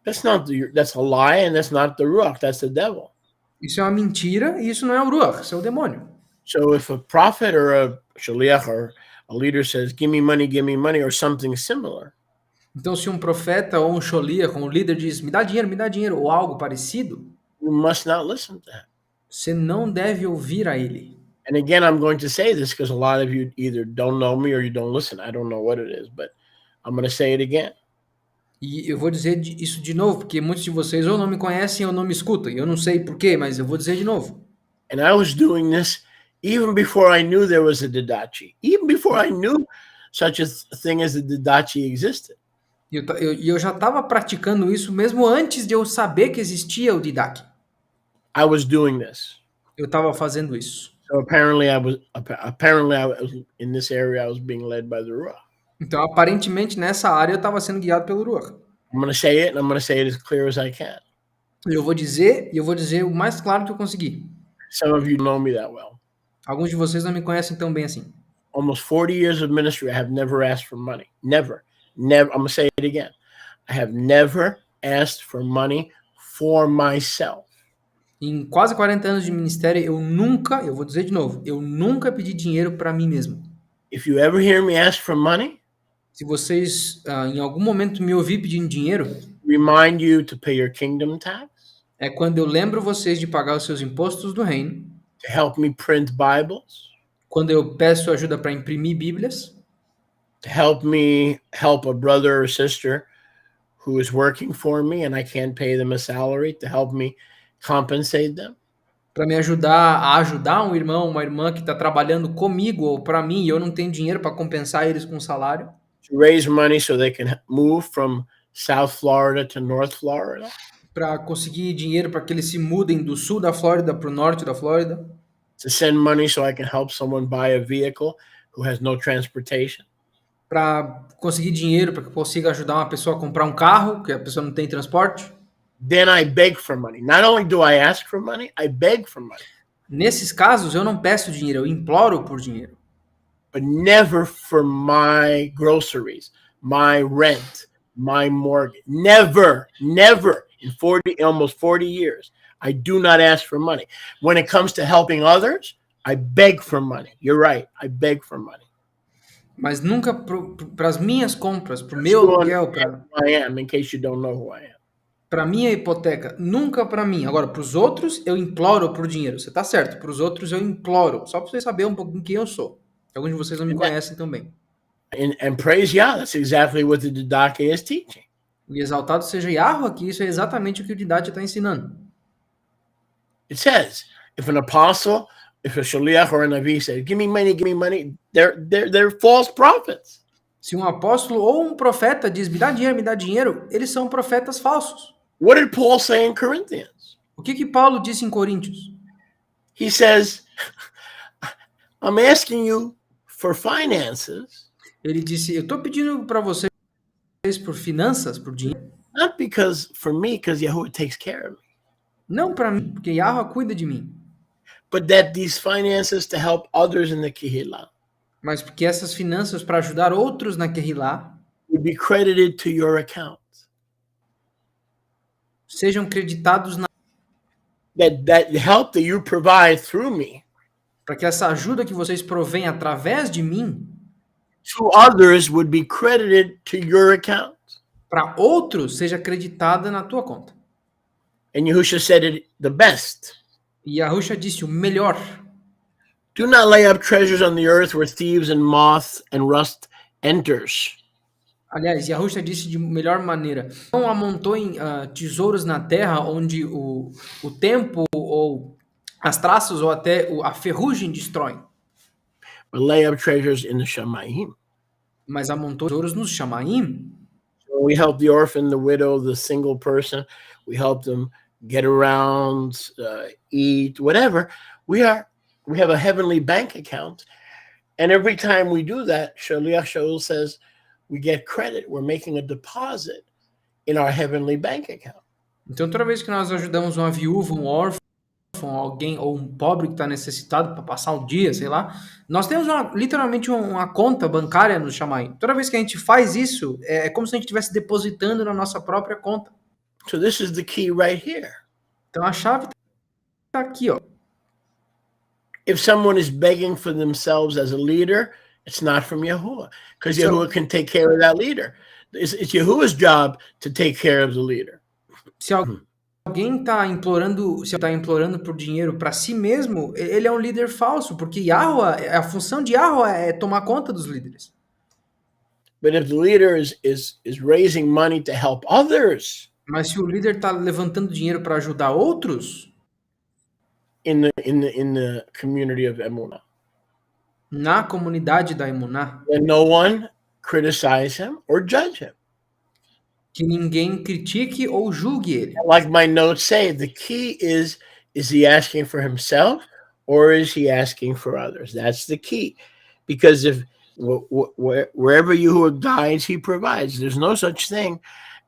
That's a lie, and that's not the Ruach, that's the devil. Isso é uma mentira e isso não é o Ruach, isso é o demônio. So if a prophet or a shaliach or a leader says, give me money, or something similar. Então, se um profeta ou um sholiach, um líder diz, me dá dinheiro, ou algo parecido, you must not listen to that. Você não deve ouvir a ele. And again, I'm going to say this because a lot of you either don't know me or you don't listen. I don't know what it is, but I'm going to say it again. E eu vou dizer isso de novo, porque muitos de vocês ou não me conhecem ou não me escutam. Eu não sei porquê, mas eu vou dizer de novo. And I was doing this even before I knew there was a Didachi, even before I knew such a thing as a Didachi existed. E eu já estava praticando isso mesmo antes de eu saber que existia o Didac. I was doing this. Eu estava fazendo isso. So apparently I was in this area. I was being led by the Ruach. Então, aparentemente, nessa área eu estava sendo guiado pelo Ruach. I'm going to say it, and I'm going to say it as clear as I can. Eu vou dizer o mais claro que eu conseguir. Some of you know me that well. Alguns de vocês não me conhecem tão bem assim. Almost 40 years of ministry, I have never asked for money. Never. I'm going to say it again. I have never asked for money for myself. Em quase 40 anos de ministério, eu vou dizer de novo, eu nunca pedi dinheiro para mim mesmo. If you ever hear me ask for money, se vocês em algum momento me ouvir pedindo dinheiro, remind you to pay your kingdom tax. É quando eu lembro vocês de pagar os seus impostos do reino. To help me print Bibles. Quando eu peço ajuda para imprimir Bíblias. To help me help a brother or sister who is working for me and I can't pay them a salary, to help me compensate them. Para me ajudar um irmão, uma irmã que está trabalhando comigo ou para mim e eu não tenho dinheiro para compensar eles com salário. To raise money so they can move from South Florida to North Florida. Para conseguir dinheiro para que eles se mudem do sul da Flórida para o norte da Flórida. To send money so I can help someone buy a vehicle who has no transportation. Para conseguir dinheiro para que eu consiga ajudar uma pessoa a comprar um carro, que a pessoa não tem transporte. Then I beg for money. Not only do I ask for money, I beg for money. Nesses casos, eu não peço dinheiro, eu imploro por dinheiro. But never for my groceries, my rent, my mortgage. Never. In almost 40 years, I do not ask for money. When it comes to helping others, I beg for money. You're right. I beg for money. Mas nunca para as minhas compras, para o meu aluguel, in case you don't know who I am. Para minha hipoteca, nunca para mim. Agora, para os outros, eu imploro por dinheiro. Você está certo. Para os outros, eu imploro. Só para vocês saberem um pouquinho quem eu sou. Alguns de vocês não me conhecem também. And praise Yah, that's exactly what the Didache is teaching. E exaltado seja Yahweh, que isso é exatamente o que o Didache está ensinando. It says, if an apostle, if a shaliach or a navi said, give me money, they're false prophets. Se um apóstolo ou um profeta diz, me dá dinheiro, eles são profetas falsos. What did Paul say in Corinthians? O que Paulo disse em Coríntios? He says, I'm asking you for finances, Ele disse, eu estou pedindo para vocês por finanças, por dinheiro, not because for me, because Yahuwah takes care of me, não para mim, porque Yahweh cuida de mim, but that these finances to help others in the Kehillah mas porque essas finanças para ajudar outros na Kehillah would be credited to your account. sejam creditados That help that you provide through me para que essa ajuda que vocês provêm através de mim to others would be credited to your account. para outros seja creditada na tua conta. And Yahusha said it the best. E Yahusha disse o melhor. Do not lay up treasures on the earth where thieves and moth and rust enters. Aliás, Yahusha disse de melhor maneira: não amontoem tesouros na terra onde o tempo ou as traças ou até a ferrugem destroem. But lay up treasures in the Shamayim. Mas amontoem tesouros nos Shamaim. So we help the orphan, the widow, the single person. We help them get around, eat, whatever. We have a heavenly bank account. And every time we do that, Shaliach Shaul says, we get credit. We're making a deposit in our heavenly bank account. Então, toda vez que nós ajudamos uma viúva, um órfão, alguém ou um pobre que está necessitado para passar um dia, sei lá, nós temos literalmente uma conta bancária no Shamaim. Toda vez que a gente faz isso, é como se a gente estivesse depositando na nossa própria conta. So this is the key right here. Então a chave está aqui, ó. If someone is begging for themselves as a leader, it's not from Yahuwah, because Yahuwah can take care of that leader. It's Yahuwah's job to take care of the leader. Se alguém está implorando por dinheiro para si mesmo, ele é um líder falso, porque Yahweh, a função de Yahweh é tomar conta dos líderes. But if the leader is raising money to help others, mas se o líder está levantando dinheiro para ajudar outros, in the community of Emunah, na comunidade da Emuná, then no one criticize him or judge him. Que ninguém critique ou julgue ele. Like my notes say, the key is he asking for himself or is he asking for others? That's the key. Because if wherever Yahuwah guides, he provides. There's no such thing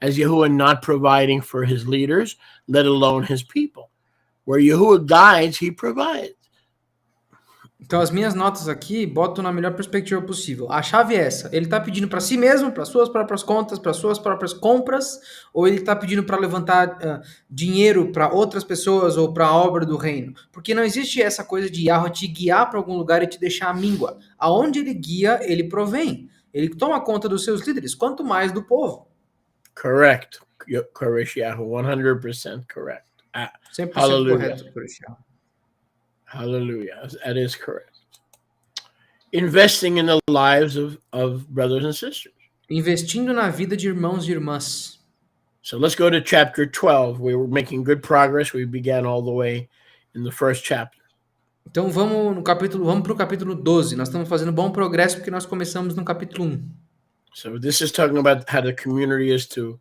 as Yahuwah not providing for his leaders, let alone his people. Where Yahuwah guides, he provides. Então, as minhas notas aqui botam na melhor perspectiva possível. A chave é essa. Ele está pedindo para si mesmo, para suas próprias contas, para suas próprias compras, ou ele está pedindo para levantar dinheiro para outras pessoas ou para a obra do reino? Porque não existe essa coisa de Yahweh te guiar para algum lugar e te deixar à míngua. Aonde ele guia, ele provém. Ele toma conta dos seus líderes, quanto mais do povo. Correct. Correct, Yahweh. 100% correct. 100% Hallelujah. correto, Correto. Hallelujah. That is correct. Investing in the lives of brothers and sisters. Investindo na vida de irmãos e irmãs. So let's go to chapter 12. We were making good progress. We began all the way in the first chapter. Então vamos para o capítulo 12. Nós estamos fazendo bom progresso porque nós começamos no capítulo 1. So this is talking about how the community is to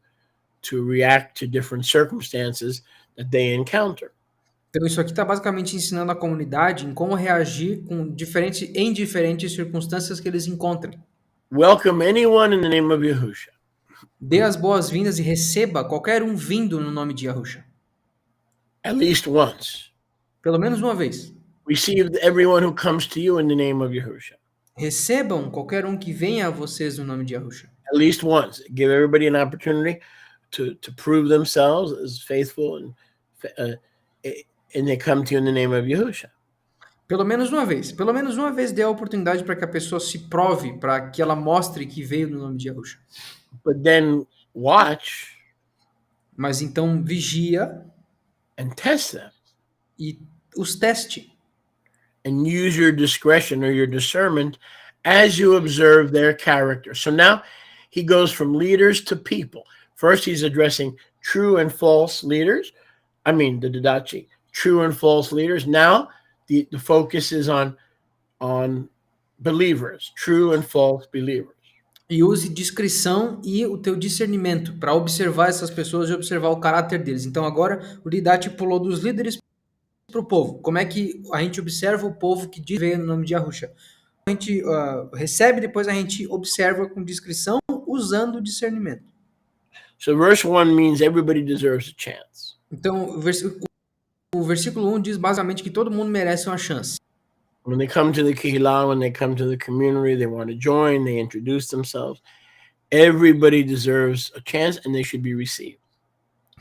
react to different circumstances that they encounter. Então isso aqui está basicamente ensinando a comunidade em como reagir em diferentes circunstâncias que eles encontrem. Welcome anyone in the name of Yahusha. Dê as boas-vindas e receba qualquer um vindo no nome de Yahusha. At least once. Pelo menos uma vez. Receive everyone who comes to you in the name of Yahusha. Recebam qualquer um que venha a vocês no nome de Yahusha. At least once. Give everybody an opportunity to prove themselves as faithful and they come to you in the name of Yahusha. Pelo menos uma vez. Pelo menos uma vez dê a oportunidade para que a pessoa se prove, para que ela mostre que veio no nome de Yahusha. But then watch. Mas então vigia. And test them. E os teste. And use your discretion or your discernment as you observe their character. So now he goes from leaders to people, First, he's addressing true and false leaders. I mean, the Didache, true and false leaders. Now, the focus is on believers, true and false believers. E use discrição e o teu discernimento para observar essas pessoas e observar o caráter deles. Então agora o Didache pulou dos líderes para o povo. Como é que a gente observa o povo que diz veio no nome de Yahusha? A gente recebe, depois a gente observa com discrição, usando o discernimento. So verse 1 means everybody deserves a chance. Então o versículo 1 diz basicamente que todo mundo merece uma chance. When they come to the Kehillah, when they come to the community, they want to join, they introduce themselves. Everybody deserves a chance and they should be received.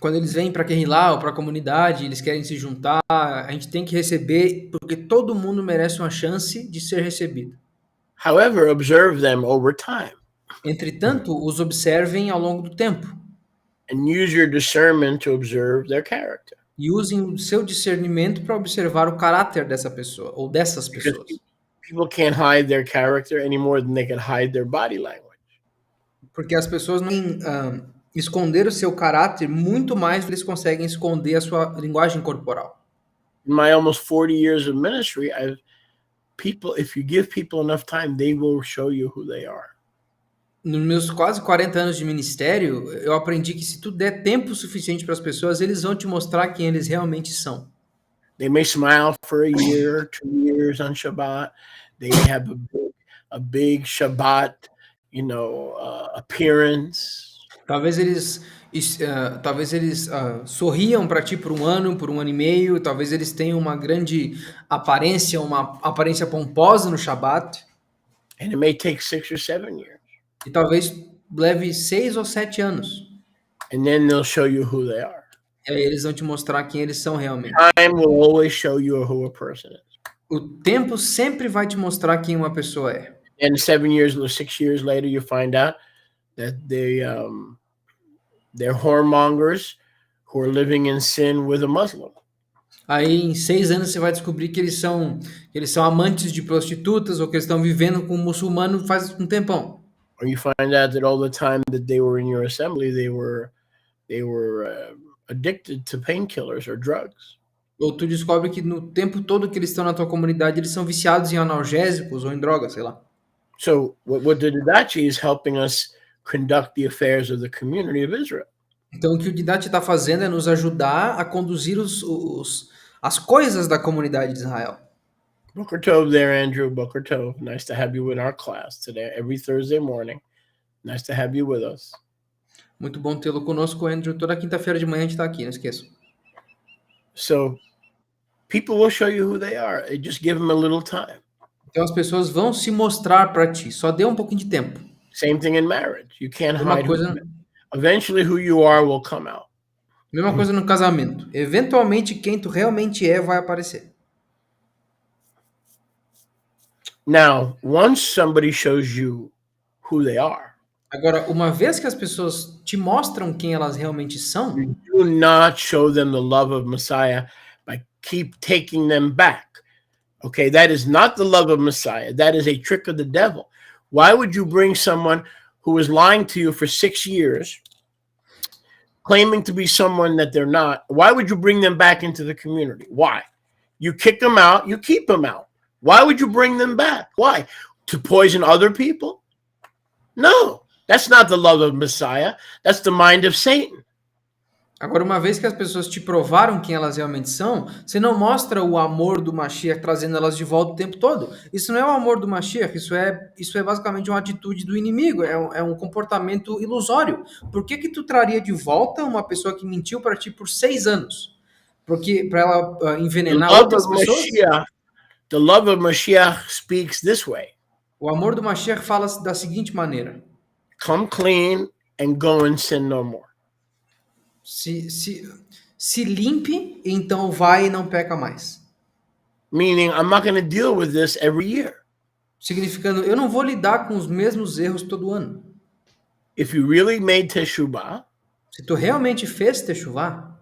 Quando eles vêm para Kehillah ou para a comunidade, eles querem se juntar, a gente tem que receber, porque todo mundo merece uma chance de ser recebido. However, observe them over time. Entretanto, os observem ao longo do tempo. And use your discernment to observe their character. E usem o seu discernimento para observar o caráter dessa pessoa ou dessas pessoas. People can't hide their character any more than they can hide their body language. Porque as pessoas não esconder o seu caráter muito mais do que eles conseguem esconder a sua linguagem corporal. In my almost 40 years of ministry, if you give people enough time, they will show you who they are. Nos meus quase 40 anos de ministério, eu aprendi que se tu der tempo suficiente para as pessoas, eles vão te mostrar quem eles realmente são. They may smile for a year, 2 years on Shabbat. They may have a big Shabbat, appearance. Talvez eles sorriam para ti por um ano e meio. Talvez eles tenham uma grande aparência, uma aparência pomposa no Shabbat. And it may take 6 or 7 years. E talvez leve 6 ou 7 anos. And then they'll show you who they are. E aí eles vão te mostrar quem eles são realmente. Time will always show you who a person is. O tempo sempre vai te mostrar quem uma pessoa é. And 7 years or 6 years later, you find out that they're whoremongers who are living in sin with a Muslim. Aí em 6 anos você vai descobrir que eles são amantes de prostitutas ou que eles estão vivendo com um muçulmano faz um tempão. Or you find out that all the time that they were in your assembly, they were addicted to painkillers or drugs. Ou tu descobre que no tempo todo que eles estão na tua comunidade, eles são viciados em analgésicos ou em drogas, sei lá. So what the Didache is helping us conduct the affairs of the community of Israel. Então o que o Didache está fazendo é nos ajudar a conduzir as coisas da comunidade de Israel. Boker Tov there, Andrew. Boker Tov. Nice to have you in our class today, every Thursday morning. Nice to have you with us. Muito bom tê-lo conosco, Andrew. Toda quinta-feira de manhã a gente está aqui, não esqueça. So people will show you who they are. Just give them a little time. Então as pessoas vão se mostrar para ti. Só dê um pouquinho de tempo. Same thing in marriage. You can't Mesma hide. coisa, Eventually, who you are will come out. mesma coisa no casamento. Eventualmente, quem tu realmente é vai aparecer. Now, once somebody shows you who they are, Agora, uma vez que as pessoas te mostram quem elas realmente são, you do not show them the love of Messiah by keep taking them back. Okay, that is not the love of Messiah. That is a trick of the devil. Why would you bring someone who is lying to you for 6 years, claiming to be someone that they're not? Why would you bring them back into the community? Why? You kick them out, you keep them out. Why would you bring them back? Why? To poison other people? No, that's not the love of Messiah. That's the mind of Satan. agora uma vez que as pessoas te provaram quem elas realmente são, você não mostra o amor do Mashiach trazendo elas de volta o tempo todo. Isso não é o amor do Mashiach, isso é basicamente uma atitude do inimigo, é um comportamento ilusório. Por que tu traria de volta uma pessoa que mentiu para ti por 6 anos? Porque para ela envenenar outras pessoas? The love of Mashiach speaks this way. O amor do Mashiach fala da seguinte maneira: Come clean and go and sin no more. Se limpe, então vai e não peca mais. Meaning, I'm not going to deal with this every year. Significando, eu não vou lidar com os mesmos erros todo ano. If you really made teshuvah, Se tu realmente fez techuvá,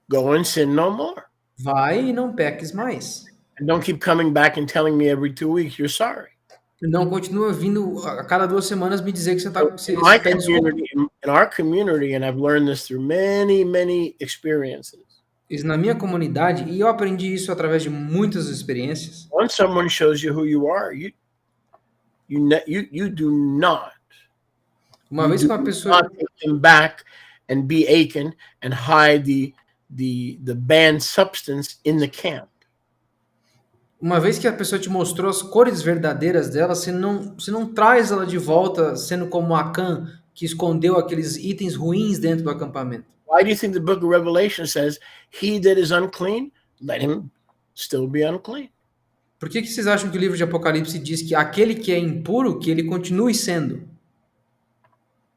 go and sin no more. vai e não peques mais. And don't keep coming back and telling me every 2 weeks you're sorry. Não continua vindo a cada 2 semanas me dizer que você está In in our community, and I've learned this through many, many experiences. Isso na minha comunidade, e eu aprendi isso através de muitas experiências. Once someone shows you who you are, you do not Uma vez que uma pessoa, take them back and be Achan and hide the banned substance in the camp. uma vez que a pessoa te mostrou as cores verdadeiras dela, você não traz ela de volta sendo como Acã, que escondeu aqueles itens ruins dentro do acampamento. Why do you think the book of Revelation says, he that is unclean, let him still be unclean? Por que vocês acham que o livro de Apocalipse diz que aquele que é impuro, que ele continue sendo?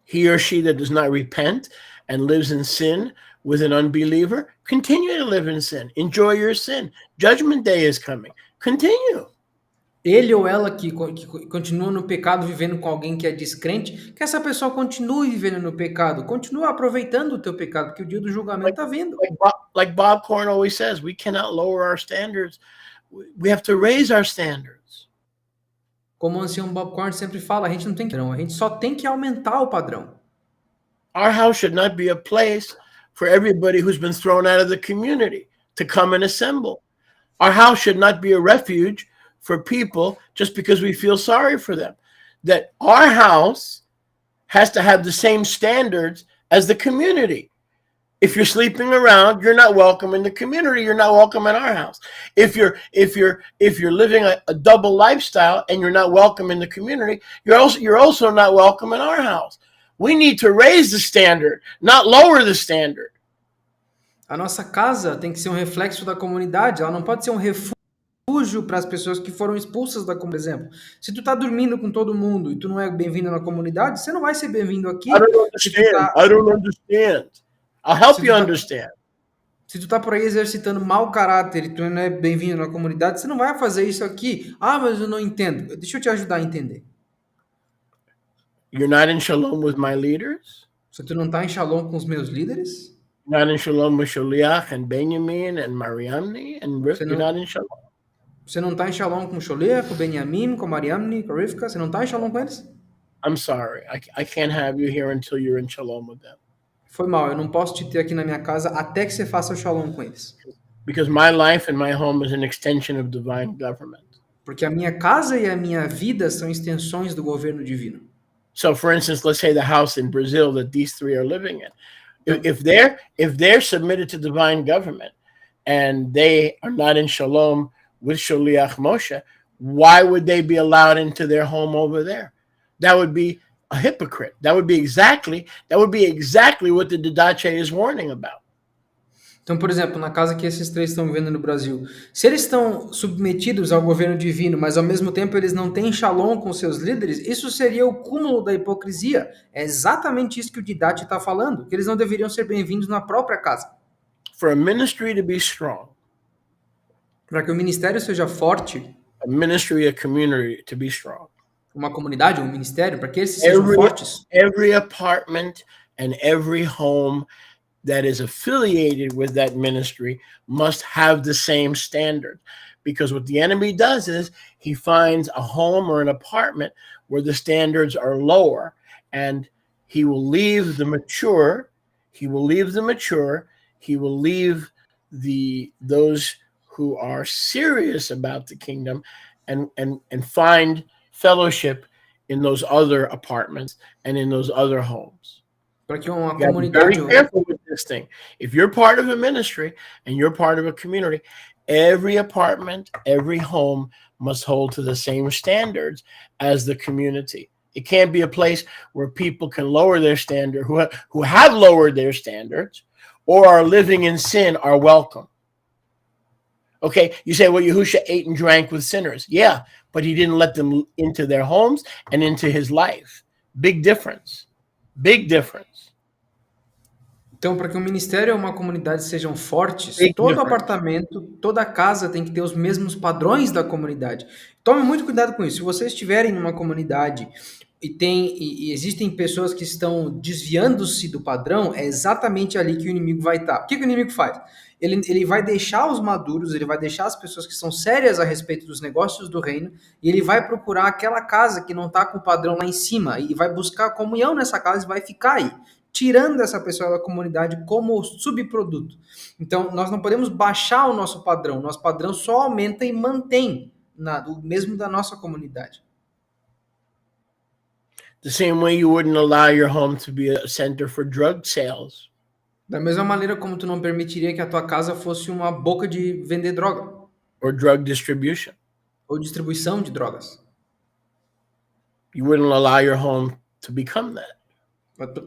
He or she that does not repent and lives in sin with an unbeliever, continue to live in sin. Enjoy your sin. Judgment day is coming. Continue. Ele ou ela que continua no pecado vivendo com alguém que é descrente, que essa pessoa continue vivendo no pecado, continue aproveitando o teu pecado, porque o dia do julgamento está vindo. Like Bob Corn always says, we cannot lower our standards. We have to raise our standards. Como o ancião Bob Corn sempre fala, a gente não tem que, a gente só tem que aumentar o padrão. Our house should not be a place for everybody who's been thrown out of the community to come and assemble. Our house should not be a refuge for people just because we feel sorry for them. That our house has to have the same standards as the community. If you're sleeping around, you're not welcome in the community. You're not welcome in our house. If you're living a double lifestyle and you're not welcome in the community, you're also not welcome in our house. We need to raise the standard, not lower the standard. A nossa casa tem que ser um reflexo da comunidade. Ela não pode ser um refúgio para as pessoas que foram expulsas da comunidade. Por exemplo, se tu tá dormindo com todo mundo e tu não é bem-vindo na comunidade, você não vai ser bem-vindo aqui. I don't understand. I'll help you understand. Se tu tá por aí exercitando mau caráter e tu não é bem-vindo na comunidade, você não vai fazer isso aqui. Ah, mas eu não entendo. Deixa eu te ajudar a entender. You're not in shalom with my leaders? Se tu não tá em shalom com os meus líderes? Not in shalom with Sholiach and Benjamin and Mariamne and Rivka? You're not in shalom. Você não tá em shalom com Sholiach, com Benjamin, com Mariamne, com Rivka? Você não tá em shalom com eles? I'm sorry. I can't have you here until you're in shalom with them. Foi mal, eu não posso te ter aqui na minha casa até que você faça o shalom com eles. Because my life and my home is an extension of divine government. Porque a minha casa e a minha vida são extensões do governo divino. So, for instance, let's say the house in Brazil that these three are living in. If they're submitted to divine government and they are not in shalom with Sholiach Moshe, why would they be allowed into their home over there? That would be a hypocrite. That would be exactly what the Didache is warning about. Então, por exemplo, na casa que esses três estão vivendo no Brasil, se eles estão submetidos ao governo divino, mas ao mesmo tempo eles não têm shalom com seus líderes, isso seria o cúmulo da hipocrisia. É exatamente isso que o Didache está falando, que eles não deveriam ser bem-vindos na própria casa. For a ministry to be strong, para que o ministério seja forte, a ministry, a community to be strong, uma comunidade, um ministério, para que eles sejam fortes. Every apartment and every home that is affiliated with that ministry must have the same standard. Because what the enemy does is he finds a home or an apartment where the standards are lower, and he will leave the mature, he will leave those who are serious about the kingdom and find fellowship in those other apartments and in those other homes. Para que uma comunidade. Be very careful with this thing. If you're part of a ministry and you're part of a community, every apartment, every home must hold to the same standards as the community. It can't be a place where people can lower their standard, who have lowered their standards or are living in sin are welcome. Okay, you say, well, Yahusha ate and drank with sinners. Yeah, but he didn't let them into their homes and into his life. Big difference. Big difference. Então, para que um ministério ou uma comunidade sejam fortes, todo apartamento, toda casa tem que ter os mesmos padrões da comunidade. Tome muito cuidado com isso. Se vocês estiverem numa comunidade e existem pessoas que estão desviando-se do padrão, é exatamente ali que o inimigo vai estar. O que o inimigo faz? Ele vai deixar os maduros, ele vai deixar as pessoas que são sérias a respeito dos negócios do reino, e ele vai procurar aquela casa que não está com o padrão lá em cima, e vai buscar comunhão nessa casa e vai ficar aí. tirando essa pessoa da comunidade como subproduto. Então, nós não podemos baixar o nosso padrão. Nosso padrão só aumenta e mantém o mesmo da nossa comunidade. The same way you wouldn't allow your home to be a center for drug sales. Da mesma maneira como tu não permitiria que a tua casa fosse uma boca de vender droga. Or drug distribution. Ou distribuição de drogas. You wouldn't allow your home to become that.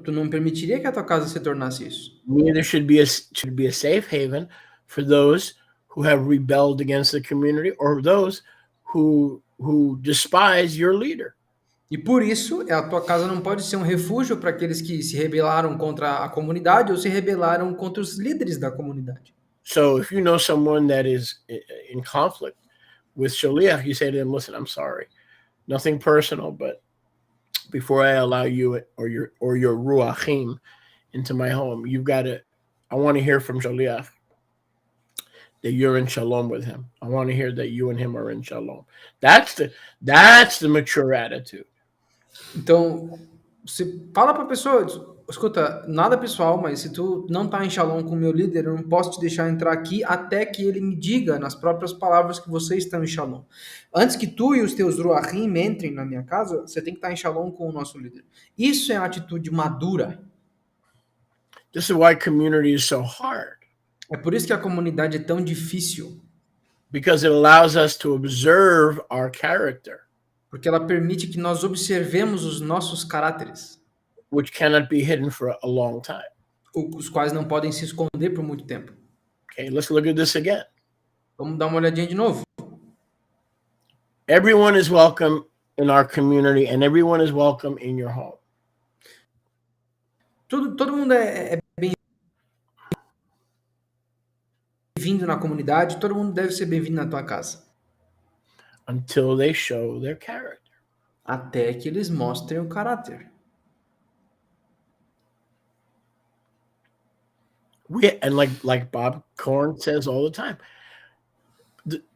Tu não permitiria que a tua casa se tornasse isso. Neither should be a safe haven for those who have rebelled against the community or those who despise your leader. E por isso, a tua casa não pode ser um refúgio para aqueles que se rebelaram contra a comunidade ou se rebelaram contra os líderes da comunidade. So if you know someone that is in conflict with Shaliach, you say to them, listen, I'm sorry. Nothing personal, but before I allow you or your ruachim into my home, I want to hear from Shaliach that you're in shalom with him. I want to hear that you and him are in shalom. That's the mature attitude. Então, você fala para a pessoa, escuta, nada pessoal, mas se tu não tá em shalom com o meu líder, eu não posso te deixar entrar aqui até que ele me diga nas próprias palavras que vocês estão em shalom. Antes que tu e os teus ruachim entrem na minha casa, você tem que estar em shalom com o nosso líder. Isso é a atitude madura. This is why community is so hard. É por isso que a comunidade é tão difícil. Because it allows us to observe our character. Porque ela permite que nós observemos os nossos caráteres. Which cannot be hidden for a long time. Os quais não podem se esconder por muito tempo. Okay, let's look at this again. Vamos dar uma olhadinha de novo. Everyone is welcome in our community and everyone is welcome in your home. Todo mundo é bem-vindo na comunidade, todo mundo deve ser bem-vindo na tua casa. Until they show their character. Até que eles mostrem o caráter. And like Bob Korn says all the time,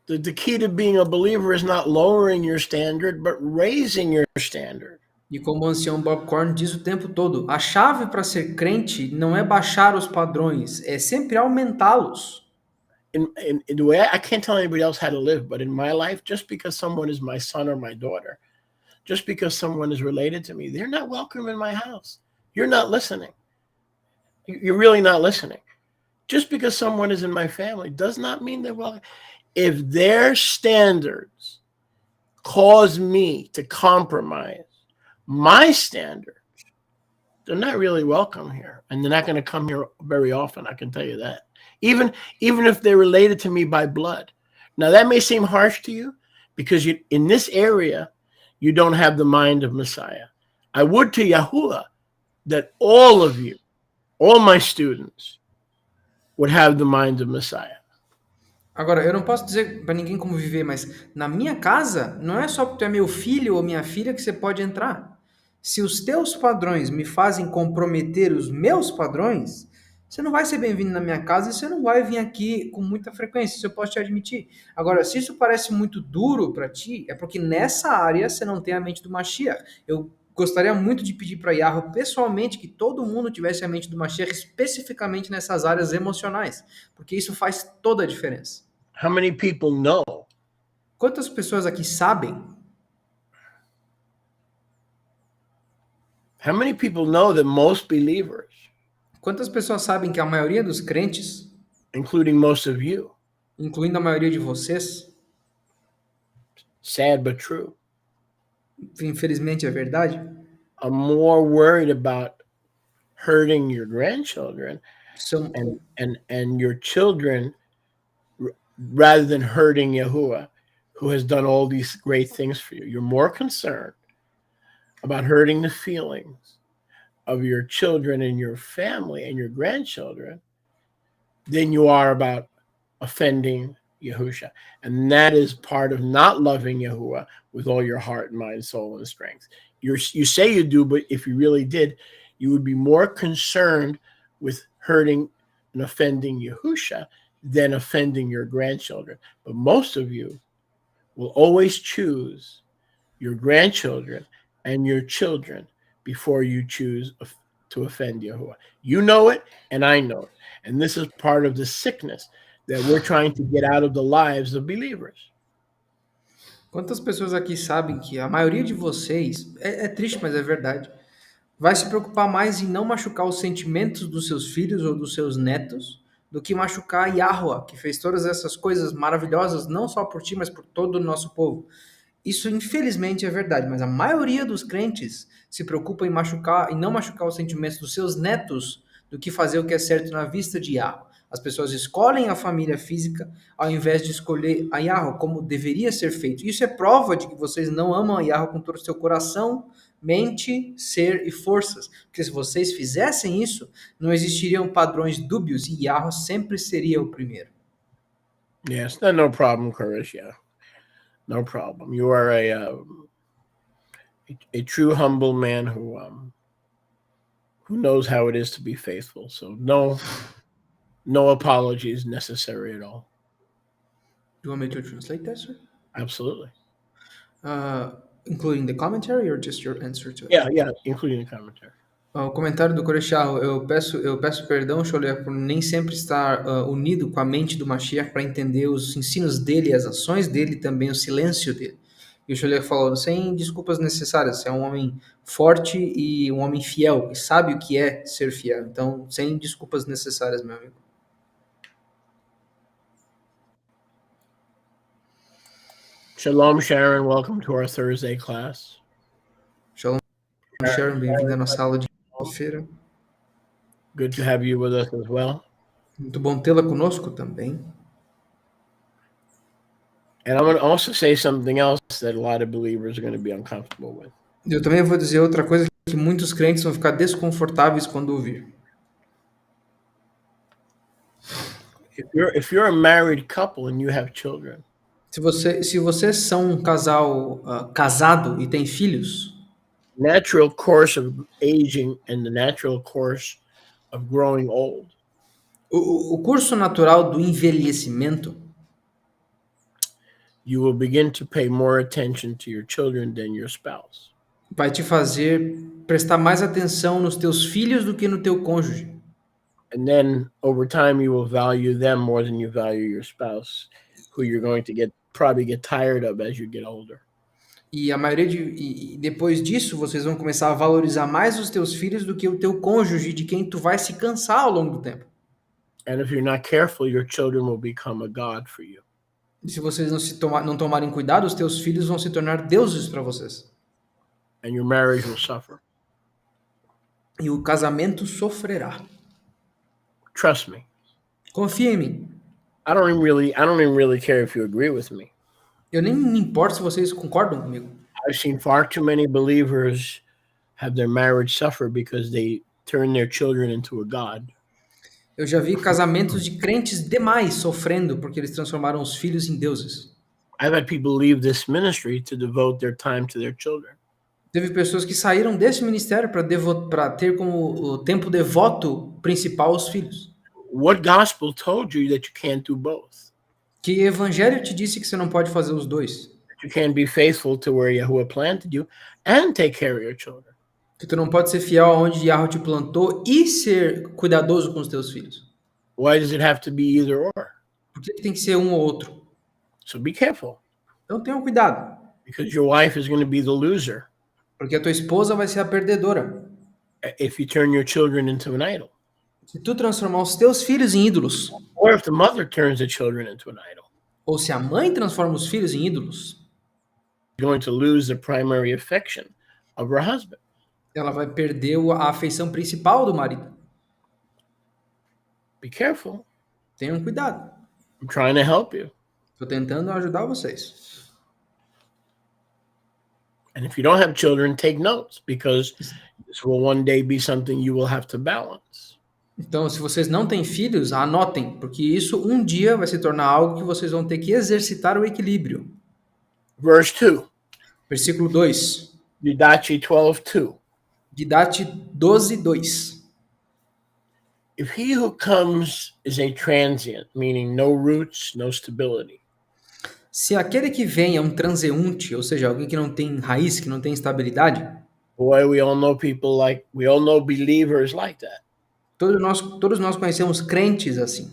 the key to being a believer is not lowering your standard, but raising your standard. E como o ancião Bob Korn diz o tempo todo, a chave para ser crente não é baixar os padrões, é sempre aumentá-los. In the way I can't tell anybody else how to live, but in my life, just because someone is my son or my daughter, just because someone is related to me, they're not welcome in my house. You're not listening. You're really not listening. Just because someone is in my family does not mean they're welcome. If their standards cause me to compromise my standards, they're not really welcome here. And they're not going to come here very often, I can tell you that. Even if they're related to me by blood. Now, that may seem harsh to you because in this area, you don't have the mind of Messiah. I would to Yahuwah that all of you, all my students, would have the mind of Messiah. Agora, eu não posso dizer para ninguém como viver, mas na minha casa, não é só porque tu é meu filho ou minha filha que você pode entrar. Se os teus padrões me fazem comprometer os meus padrões, você não vai ser bem-vindo na minha casa e você não vai vir aqui com muita frequência, isso eu posso te admitir. Agora, se isso parece muito duro para ti, é porque nessa área você não tem a mente do Mashiach. Eu gostaria muito de pedir para Yahweh pessoalmente que todo mundo tivesse a mente do Mashiach especificamente nessas áreas emocionais, porque isso faz toda a diferença. How many people know? Quantas pessoas aqui sabem? How many people know that most believers, Quantas pessoas sabem que a maioria dos crentes, including most of you, incluindo a maioria de vocês, sad but true, infelizmente é verdade, are more worried about hurting your grandchildren são, and your children rather than hurting Yahuwah, who has done all these great things for you. You're more concerned about hurting the feelings of your children and your family and your grandchildren than you are about offending Yahusha. And that is part of not loving Yahuwah with all your heart, mind, soul, and strength. You say you do, but if you really did, you would be more concerned with hurting and offending Yahusha than offending your grandchildren. But most of you will always choose your grandchildren and your children before you choose to offend Yahuwah. You know it, and I know it. And this is part of the sickness that we're trying to get out of the lives of believers. Quantas pessoas aqui sabem que a maioria de vocês, é triste, mas é verdade, vai se preocupar mais em não machucar os sentimentos dos seus filhos ou dos seus netos do que machucar Yahweh, que fez todas essas coisas maravilhosas, não só por ti, mas por todo o nosso povo. Isso, infelizmente, é verdade, mas a maioria dos crentes se preocupa em machucar, em não machucar os sentimentos dos seus netos do que fazer o que é certo na vista de Yahweh. As pessoas escolhem a família física ao invés de escolher a Yahweh como deveria ser feito. Isso é prova de que vocês não amam a Yahweh com todo o seu coração, mente, ser e forças. Porque se vocês fizessem isso, não existiriam padrões dúbios e Yahweh sempre seria o primeiro. Yes, no problem, Koresh. Yeah, no problem. You are a true humble man who knows how it is to be faithful. So no apologies necessary at all. Do you want me to translate that, sir? Absolutely. Including the commentary or just your answer to it? Yeah, including the commentary. O comentário do Corechal, eu peço perdão, Cholé, por nem sempre estar unido com a mente do Mashiach para entender os ensinos dele, as ações dele e também o silêncio dele. E o Cholé falou, sem desculpas necessárias, você é um homem forte e um homem fiel, que sabe o que é ser fiel. Então, sem desculpas necessárias, meu amigo. Shalom, Sharon. Welcome to our Thursday class. Shalom, Sharon, bem-vinda à nossa aula de feira. Good to have you with us as well. Muito bom tê-la conosco também. And I'm going to also say something else that a lot of believers are going to be uncomfortable with. Eu também vou dizer outra coisa que muitos crentes vão ficar desconfortáveis quando ouvir. If you're a married couple and you have children, Se vocês são um casal casado e tem filhos, natural course of aging and the natural course of growing old, o curso natural do envelhecimento, you will begin to pay more attention to your children than your spouse. vai te fazer prestar mais atenção nos teus filhos do que no teu cônjuge. And then over time you will value them more than you value your spouse, who you're going to probably get tired of as you get older. E a maioria e depois disso vocês vão começar a valorizar mais os teus filhos do que o teu cônjuge, de quem tu vai se cansar ao longo do tempo. And if you're not careful, your children will become a god for you. E se vocês não tomarem cuidado, os teus filhos vão se tornar deuses para vocês. And your marriage will suffer. E o casamento sofrerá. Trust me. Confia em mim. I don't even really care if you agree with me. Eu nem me importo se vocês concordam comigo. I've seen far too many believers have their marriage suffer because they turn their children into a god. Eu já vi casamentos de crentes demais sofrendo porque eles transformaram os filhos em deuses. I've had people leave this ministry to devote their time to their children. Teve pessoas que saíram desse ministério para ter como o tempo devoto principal os filhos. What gospel told you that you can't do both? Que evangelho te disse que você não pode fazer os dois? You can't be faithful to where Yahuwah planted you and take care of your children. Que tu não pode ser fiel aonde Yahweh te plantou e ser cuidadoso com os teus filhos. Why does it have to be either or? Por que tem que ser um ou outro? So be careful. Então tenha cuidado. Because your wife is going to be the loser Porque a tua esposa vai ser a perdedora. if you turn your children into an idol. Se tu transformar os teus filhos em ídolos, Or if the mother turns the children into an idol. ou se a mãe transforma os filhos em ídolos, You're going to lose the primary affection of her husband. ela vai perder a afeição principal do marido. Be careful. Tenham cuidado. I'm trying to help you. Estou tentando ajudar vocês. And if you don't have children, take notes, because this will one day be something you will have to balance. Então, se vocês não têm filhos, anotem, porque isso um dia vai se tornar algo que vocês vão ter que exercitar o equilíbrio. Verse 2. Versículo 2. Yudachi 12:2. Didate 12:2. If he who comes is a transient, meaning no roots, no stability, Se aquele que vem é um transeunte, ou seja, alguém que não tem raiz, que não tem estabilidade, Boy, we all know believers like that. Todos nós conhecemos crentes assim.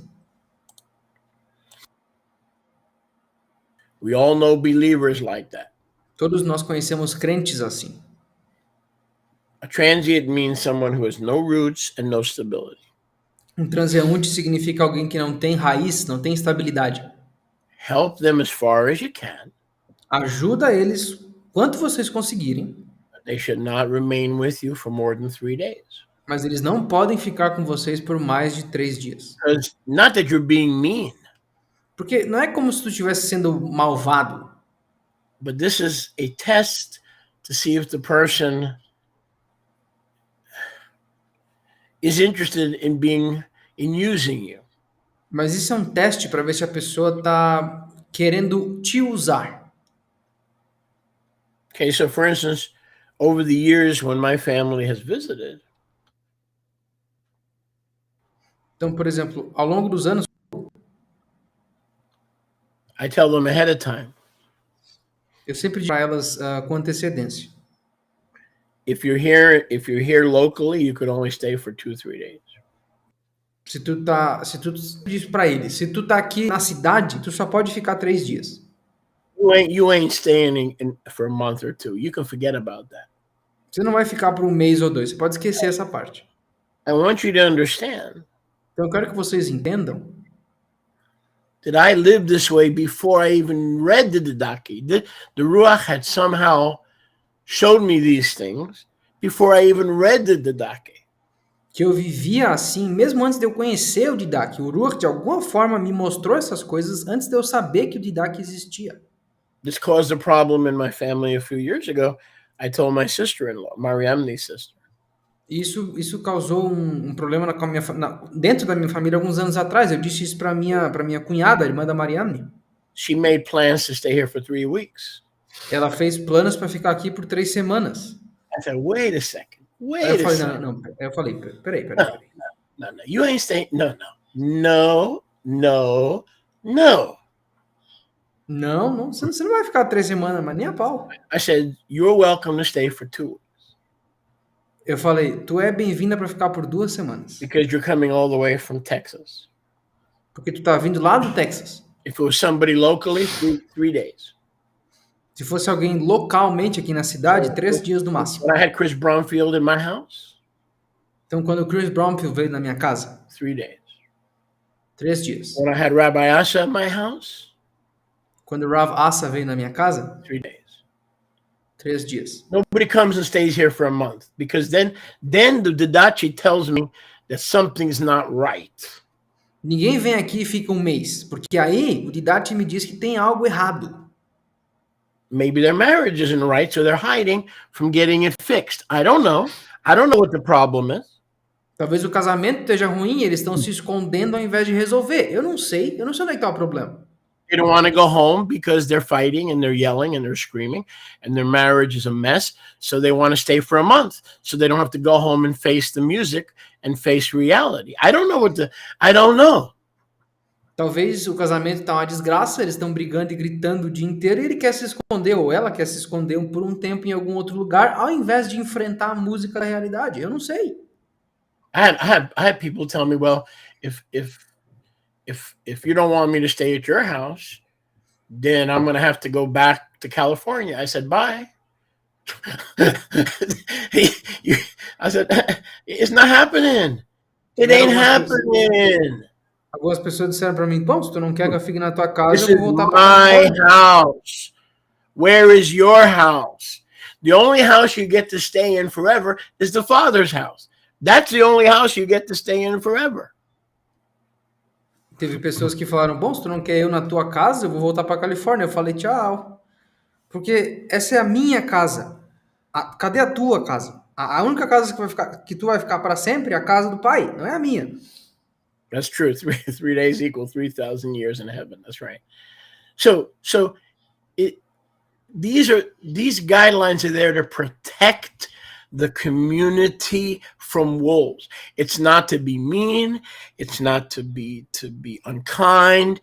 We all know believers like that. Todos nós conhecemos crentes assim. A transient means someone who has no roots and no stability. Um transeunte significa alguém que não tem raiz, não tem estabilidade. Help them as far as you can. Ajuda eles quanto vocês conseguirem, They should not remain with you for more than 3 days. mas eles não podem ficar com vocês por mais de 3 dias. Because not that you're being mean, Porque não é como se tu estivesse sendo malvado, but this is a test to see if the person is interested in using you. mas isso é um teste para ver se a pessoa está querendo te usar. Okay, so for instance, over the years when my family has visited, Então, por exemplo, ao longo dos anos, I tell them ahead of time, eu sempre digo para elas com antecedência. if you're here locally, you could only stay for 2-3 days. Se tu diz para eles, se tu tá aqui na cidade, tu só pode ficar 3 dias. You ain't staying for a month or two. You can forget about that. Você não vai ficar por um mês ou 2, você pode esquecer essa parte. I want you to understand Então eu quero que vocês entendam that I lived this way before I even read the Didache. The Ruach had somehow showed me these things before I even read the Didache. que eu vivia assim, mesmo antes de eu conhecer o Didac. O Ruach, de alguma forma, me mostrou essas coisas antes de eu saber que o Didac existia. This caused a problem in my family a few years ago. I told my sister-in-law, Mariamne's sister. Isso causou um problema dentro da minha família alguns anos atrás. Eu disse isso para minha cunhada, a irmã da Mariamne. She made plans to stay here for 3 weeks. Ela fez planos para ficar aqui por 3 semanas. I said, wait a second. Aí eu falei, não. Eu falei, peraí. No, you ain't staying. No. Não, você não vai ficar 3 semanas, mas nem a pau. I said, you're welcome to stay for 2 weeks. Eu falei, tu é bem-vinda para ficar por 2 semanas. Because you're coming all the way from Texas. Porque tu tá vindo lá do Texas. If it was somebody locally, 3 days. Se fosse alguém localmente aqui na cidade, 3 dias no máximo. When I had Chris Bromfield in my house, Então, quando o Chris Bromfield veio na minha casa, 3 days. 3 dias. When I had Rabbi Asa in my house, Quando o Rav Asa veio na minha casa, 3 days. 3 dias. Nobody comes and stays here for a month because then the Didache tells me that something's not right. Ninguém vem aqui e fica um mês, porque aí o Didache me diz que tem algo errado. Maybe their marriage isn't right, so they're hiding from getting it fixed. I don't know. I don't know what the problem is. Talvez o casamento esteja ruim e eles estão se escondendo ao invés de resolver. Eu não sei onde é que está o problema. They don't want to go home because they're fighting and they're yelling and they're screaming and their marriage is a mess. So they want to stay for a month so they don't have to go home and face the music and face reality. I don't know. Talvez o casamento está uma desgraça, eles estão brigando e gritando o dia inteiro e ele quer se esconder, ou ela quer se esconder por um tempo em algum outro lugar, ao invés de enfrentar a música da realidade. Eu não sei. I had people tell me, well, if you don't want me to stay at your house, then I'm going to have to go back to California. I said, bye. I said, it's not happening. It ain't happening. Algumas pessoas disseram para mim, bom, se tu não quer que eu fique na tua casa, This eu is vou voltar para my house. Where is your house? The only house you get to stay in forever is the Father's house. That's the only house you get to stay in forever. Teve pessoas que falaram, bom, se tu não quer eu na tua casa, eu vou voltar para Califórnia. Eu falei, tchau. Porque essa é a minha casa. Cadê a tua casa? A única casa que tu vai ficar para sempre é a casa do Pai, não é a minha. That's true. 3 days equal 3,000 years in heaven. That's right. So these guidelines are there to protect the community from wolves. It's not to be mean. It's not to be unkind.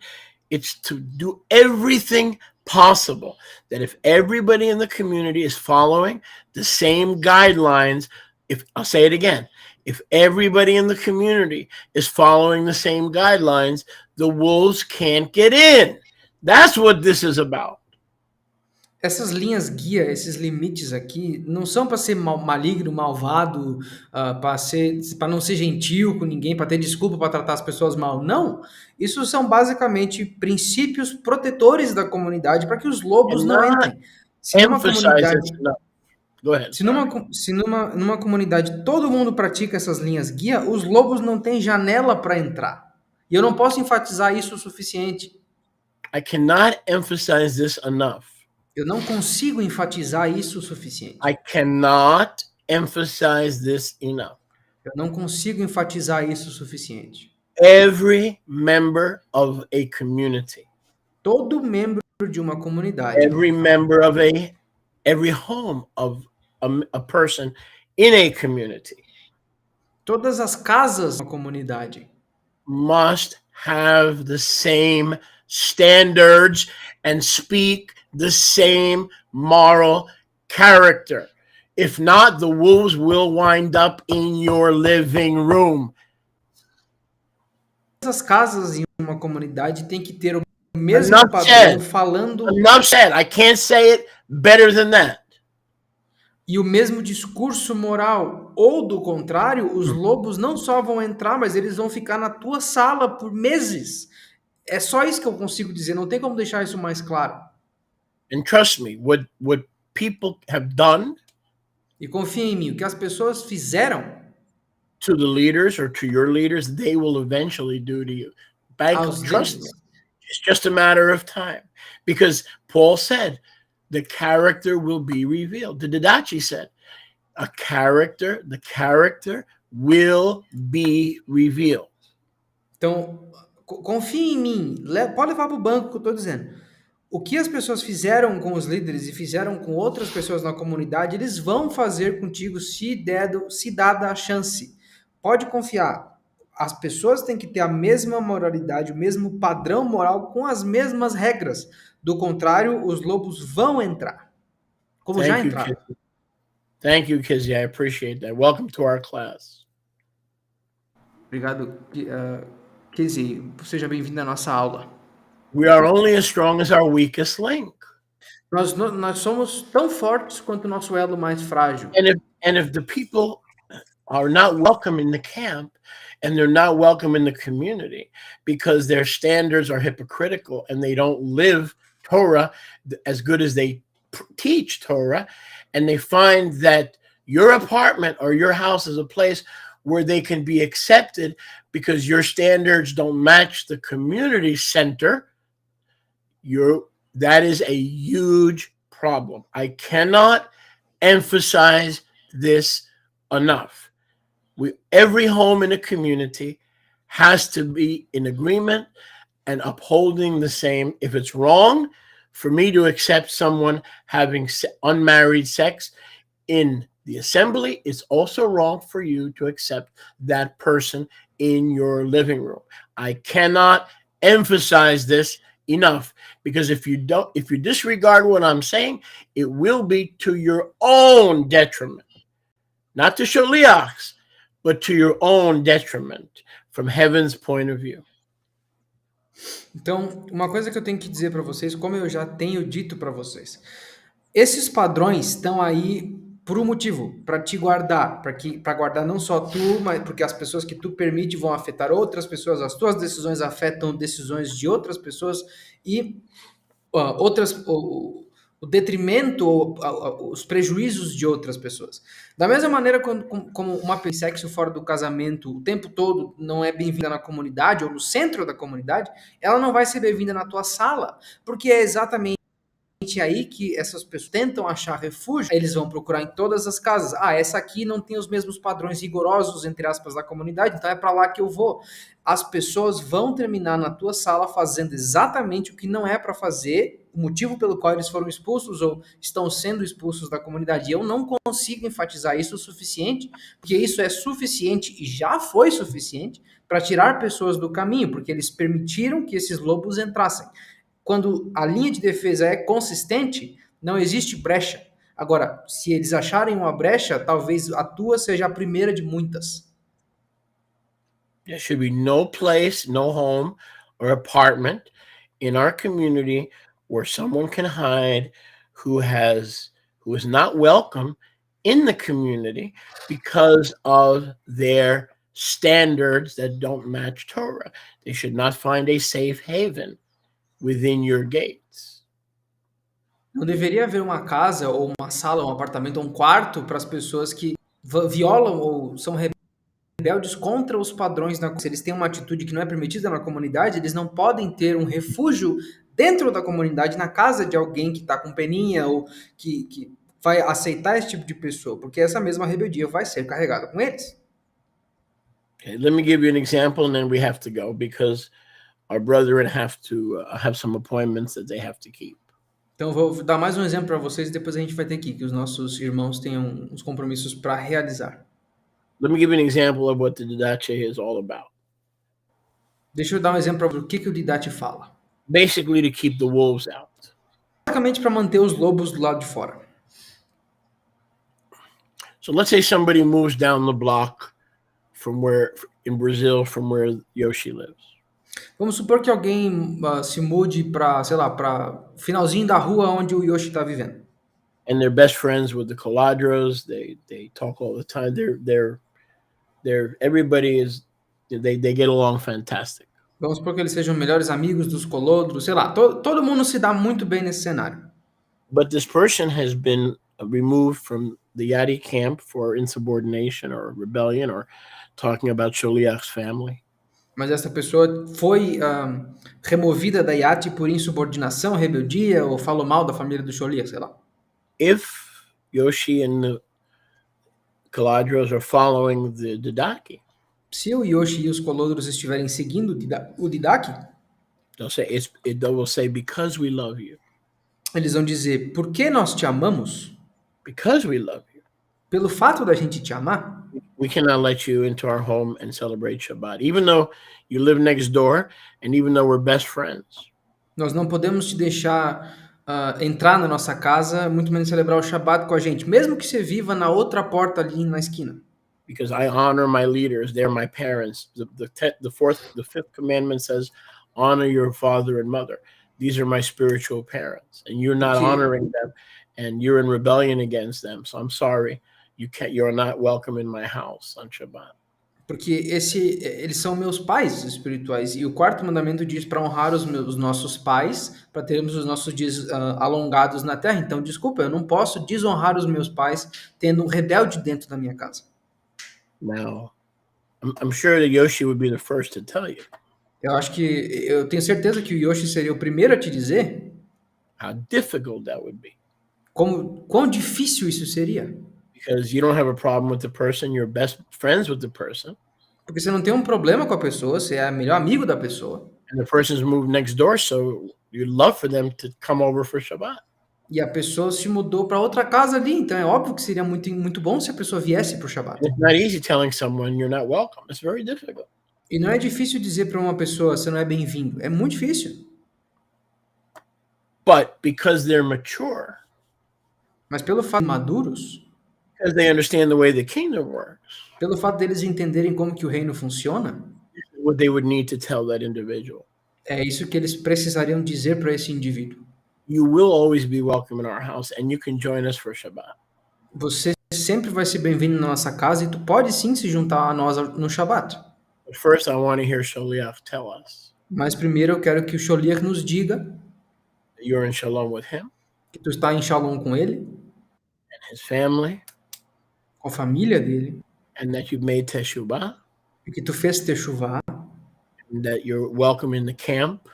It's to do everything possible that if everybody in the community is following the same guidelines, if I'll say it again, if everybody in the community is following the same guidelines, the wolves can't get in. That's what this is about. Essas linhas guia, esses limites aqui, não são para ser maligno, malvado, para não ser gentil com ninguém, para ter desculpa para tratar as pessoas mal. Não. Isso são basicamente princípios protetores da comunidade para que os lobos não Cannot entrem. Se numa emphasize this comunidade, enough. Go ahead. se numa comunidade todo mundo pratica essas linhas guia, os lobos não têm janela para entrar. E eu não posso enfatizar isso o suficiente. I cannot emphasize this enough. Eu não consigo enfatizar isso o suficiente. I cannot emphasize this enough. Eu não consigo enfatizar isso o suficiente. Every member of a community, Todo membro de uma comunidade, every member of every home of a person in a community todas as casas da comunidade must have the same standards and speak the same moral character. If not, the wolves will wind up in your living room. Todas as casas em uma comunidade têm que ter o mesmo Enough padrão said. falando Enough said. I can't say it better than that. e o mesmo discurso moral. Ou do contrário, os lobos não só vão entrar, mas eles vão ficar na tua sala por meses. É só isso que eu consigo dizer, não tem como deixar isso mais claro. And trust me, what people have done E confia em mim, o que as pessoas fizeram to the leaders or to your leaders, they will eventually do to you. aos Trust me. líderes, It's just a matter of time. Because Paul said, the character will be revealed. The Didachi said, the character will be revealed. Então, confie em mim, pode levar para o banco que eu estou dizendo. O que as pessoas fizeram com os líderes e fizeram com outras pessoas na comunidade, eles vão fazer contigo se dada a chance. Pode confiar. As pessoas têm que ter a mesma moralidade, o mesmo padrão moral, com as mesmas regras. Do contrário, os lobos vão entrar. Como já entraram. Thank you, Kizzy. I appreciate that. Welcome to our class. Obrigado, Kizzy. Seja bem-vindo à nossa aula. We are only as strong as our weakest link. Nós somos tão fortes quanto o nosso elo mais frágil. And if the people are not welcome in the camp and they're not welcome in the community because their standards are hypocritical and they don't live Torah as good as they teach Torah, and they find that your apartment or your house is a place where they can be accepted because your standards don't match the community center, that is a huge problem. I cannot emphasize this enough. Every home in a community has to be in agreement and upholding the same. If it's wrong for me to accept someone having unmarried sex in the assembly, it's also wrong for you to accept that person in your living room. I cannot emphasize this enough, because if you disregard what I'm saying, it will be to your own detriment, not to Shaliach's, but to your own detriment from heaven's point of view. Então, uma coisa que eu tenho que dizer para vocês, como eu já tenho dito para vocês, esses padrões estão aí por um motivo, para te guardar, para guardar não só tu, mas porque as pessoas que tu permite vão afetar outras pessoas, as tuas decisões afetam decisões de outras pessoas e o detrimento, os prejuízos de outras pessoas. Da mesma maneira, como uma sexo fora do casamento o tempo todo não é bem-vinda na comunidade ou no centro da comunidade, ela não vai ser bem-vinda na tua sala, porque é exatamente aí que essas pessoas tentam achar refúgio. Eles vão procurar em todas as casas. Essa aqui não tem os mesmos padrões rigorosos, entre aspas, da comunidade, então é para lá que eu vou. As pessoas vão terminar na tua sala fazendo exatamente o que não é para fazer, o motivo pelo qual eles foram expulsos ou estão sendo expulsos da comunidade. E eu não consigo enfatizar isso o suficiente, porque isso é suficiente e já foi suficiente para tirar pessoas do caminho, porque eles permitiram que esses lobos entrassem. Quando a linha de defesa é consistente, não existe brecha. Agora, se eles acharem uma brecha, talvez a tua seja a primeira de muitas. There should be no place, no home or apartment in our community where someone can hide who is not welcome in the community because of their standards that don't match Torah. They should not find a safe haven within your gates. Não deveria haver uma casa, ou uma sala, um apartamento, ou um quarto para as pessoas que violam ou são rebeldes contra os padrões da. Se eles têm uma atitude que não é permitida na comunidade, eles não podem ter um refúgio dentro da comunidade, na casa de alguém que está com peninha ou que vai aceitar esse tipo de pessoa, porque essa mesma rebeldia vai ser carregada com eles. Okay, let me give you an example, and then we have to go because our brethren have to have some appointments that they have to keep. Então, vou dar mais um exemplo para vocês e depois a gente vai ter que os nossos irmãos tenham uns compromissos para realizar. Let me give you an example of what the Didache is all about. Deixa eu dar um exemplo para o que o Didache fala. Basically, to keep the wolves out. Basicamente para manter os lobos do lado de fora. So let's say somebody moves down the block from where in Brazil from where Yoshi lives. Vamos supor que alguém se mude para, sei lá, para finalzinho da rua onde o Yoshi está vivendo. And they're best friends with the Coladros. They talk all the time. They're everybody is they get along fantastic. Vamos supor que eles sejam melhores amigos dos colodros, sei lá. Todo mundo se dá muito bem nesse cenário. But this person has been removed from the YATI camp for insubordination or rebellion or talking about Sholiach's family. Mas essa pessoa foi removida da YATI por insubordinação, rebeldia, ou falou mal da família do Sholiach, sei lá. If Yoshi and the Coladros are following the Didaki, Se o Yoshi e os colodros estiverem seguindo o Didache, they will say, because we love you. eles vão dizer, por que nós te amamos? Because we love you. Pelo fato da gente te amar, we cannot let you into our home and celebrate Shabbat, even though you live next door and even though we're best friends. nós não podemos te deixar entrar na nossa casa, muito menos celebrar o Shabbat com a gente, mesmo que você viva na outra porta ali na esquina. Because I honor my leaders, they're my parents. The fifth commandment says, honor your father and mother. These are my spiritual parents, and you're not honoring them, and you're in rebellion against them. So I'm sorry, you're not welcome in my house on Shabbat. Porque eles são meus pais espirituais. E o quarto mandamento diz para honrar os nossos pais, para termos os nossos dias alongados na terra. Então, desculpa, eu não posso desonrar os meus pais tendo um rebelde dentro da minha casa. Now, I'm sure that Yoshi would be the first to tell you. Eu tenho certeza que o Yoshi seria o primeiro a te dizer how difficult that would be. Quão difícil isso seria. Because you don't have a problem with the person, you're best friends with the person. Porque você não tem um problema com a pessoa, você é melhor amigo da pessoa. And the person's moved next door, so you'd love for them to come over for Shabbat. E a pessoa se mudou para outra casa ali, então é óbvio que seria muito bom se a pessoa viesse para o Shabbat. It's not easy telling someone you're not welcome. It's very difficult. E não é difícil dizer para uma pessoa você não é bem-vindo. É muito difícil. But because they're mature, mas pelo fato de maduros, because they understand the way the kingdom works, pelo fato deles entenderem como que o reino funciona, what they would need to tell that individual. É isso que eles precisariam dizer para esse indivíduo. You will always be welcome in our house, and you can join us for Shabbat. Você sempre vai ser bem-vindo na nossa casa e tu pode sim se juntar a nós no Shabbat. But first, I want to hear Sholiach tell us. Mas primeiro eu quero que o Sholiach nos diga that you're in shalom with him, que tu está em shalom com ele, and his family, com a família dele, and that you've made teshuvah, e que tu fez teshuvah, and that you're welcome in the camp.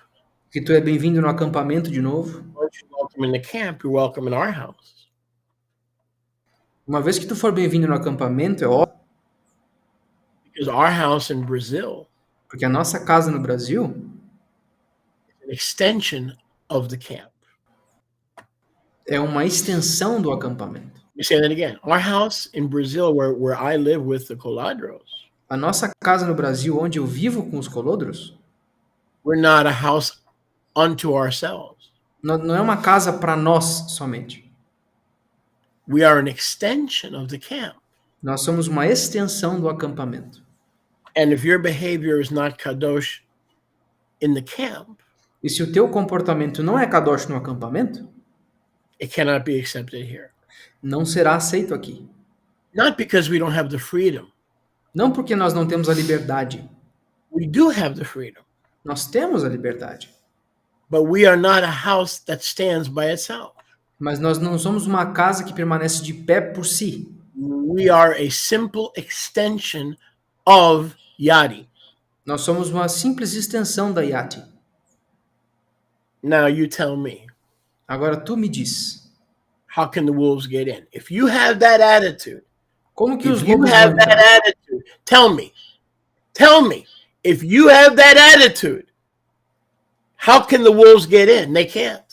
Que tu é bem-vindo no acampamento de novo. Once you're welcome in the camp, you're welcome in our house. Uma vez que tu for bem-vindo no acampamento, é óbvio. Because our house in Brazil, porque a nossa casa no Brasil is an extension of the camp. É uma extensão do acampamento. Let me say that again. Our house in Brazil, where I live with the Coladros, a nossa casa no Brasil, onde eu vivo com os colodros, we're not a house unto ourselves. Não é uma casa para nós somente. We are an extension of the camp. Nós somos uma extensão do acampamento. And if your behavior is not kadosh in the camp, E se o teu comportamento não é kadosh no acampamento, it cannot be accepted here. não será aceito aqui. Not because we don't have the freedom. Não porque nós não temos a liberdade. We do have the freedom. Nós temos a liberdade. But we are not a house that stands by itself. Mas nós não somos uma casa que permanece de pé por si. We are a simple extension of YATI. Nós somos uma simples extensão da YATI. Now you tell me, Agora tu me diz, how can the wolves get in? If you have that attitude, como que os if you lobos have vão that entrar? attitude, tell me, if you have that attitude, how can the wolves get in? They can't.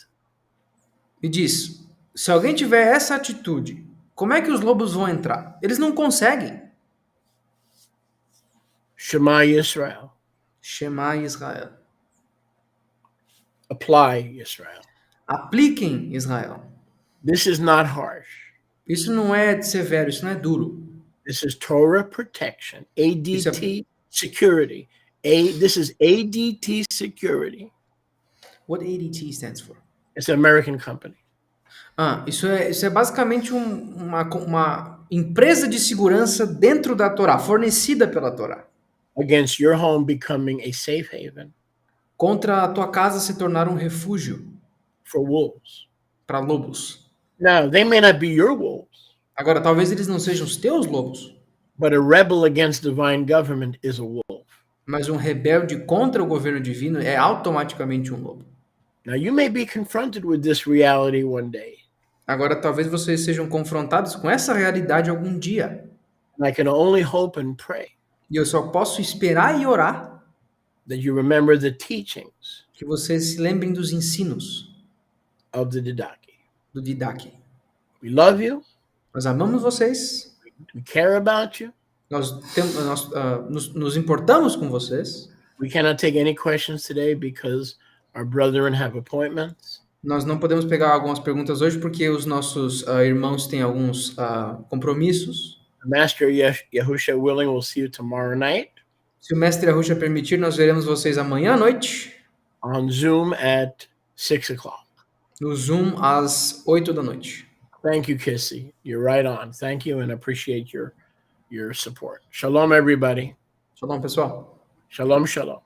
Me diz, se alguém tiver essa atitude, como é que os lobos vão entrar? Eles não conseguem. Shema Yisrael. Shema Israel. Apply Yisrael. Apliquem Israel. This is not harsh. Isso não é severo, isso não é duro. This is Torah protection, Isso ADT security. This is ADT security. What ADT stands for? It's an American company. Isso é basicamente uma empresa de segurança dentro da Torá, fornecida pela Torá. Against your home becoming a safe haven Contra a tua casa se tornar um refúgio for wolves. para lobos. Now, they may not be your wolves, Agora, talvez eles não sejam os teus lobos, but a rebel against divine government is a wolf. mas um rebelde contra o governo divino é automaticamente um lobo. Now, you may be confronted with this reality one day. Agora, talvez vocês sejam confrontados com essa realidade algum dia. And I can only hope and pray E eu só posso esperar e orar that you remember the teachings que vocês se lembrem dos ensinos of the Didache. do Didache. We love you. Nós amamos vocês, We care about you. nós nos importamos com vocês. We cannot take any questions today because our brethren have appointments. Nós não podemos pegar algumas perguntas hoje porque os nossos irmãos têm alguns compromissos. The Master Yahusha willing, we'll see you tomorrow night Se o mestre Arusha permitir, nós veremos vocês amanhã à noite on Zoom at 6 o'clock. no Zoom às 8 da noite. Thank you, Kissy. You're right on. Thank you and appreciate your support. Shalom, everybody. Shalom, pessoal. Shalom, shalom.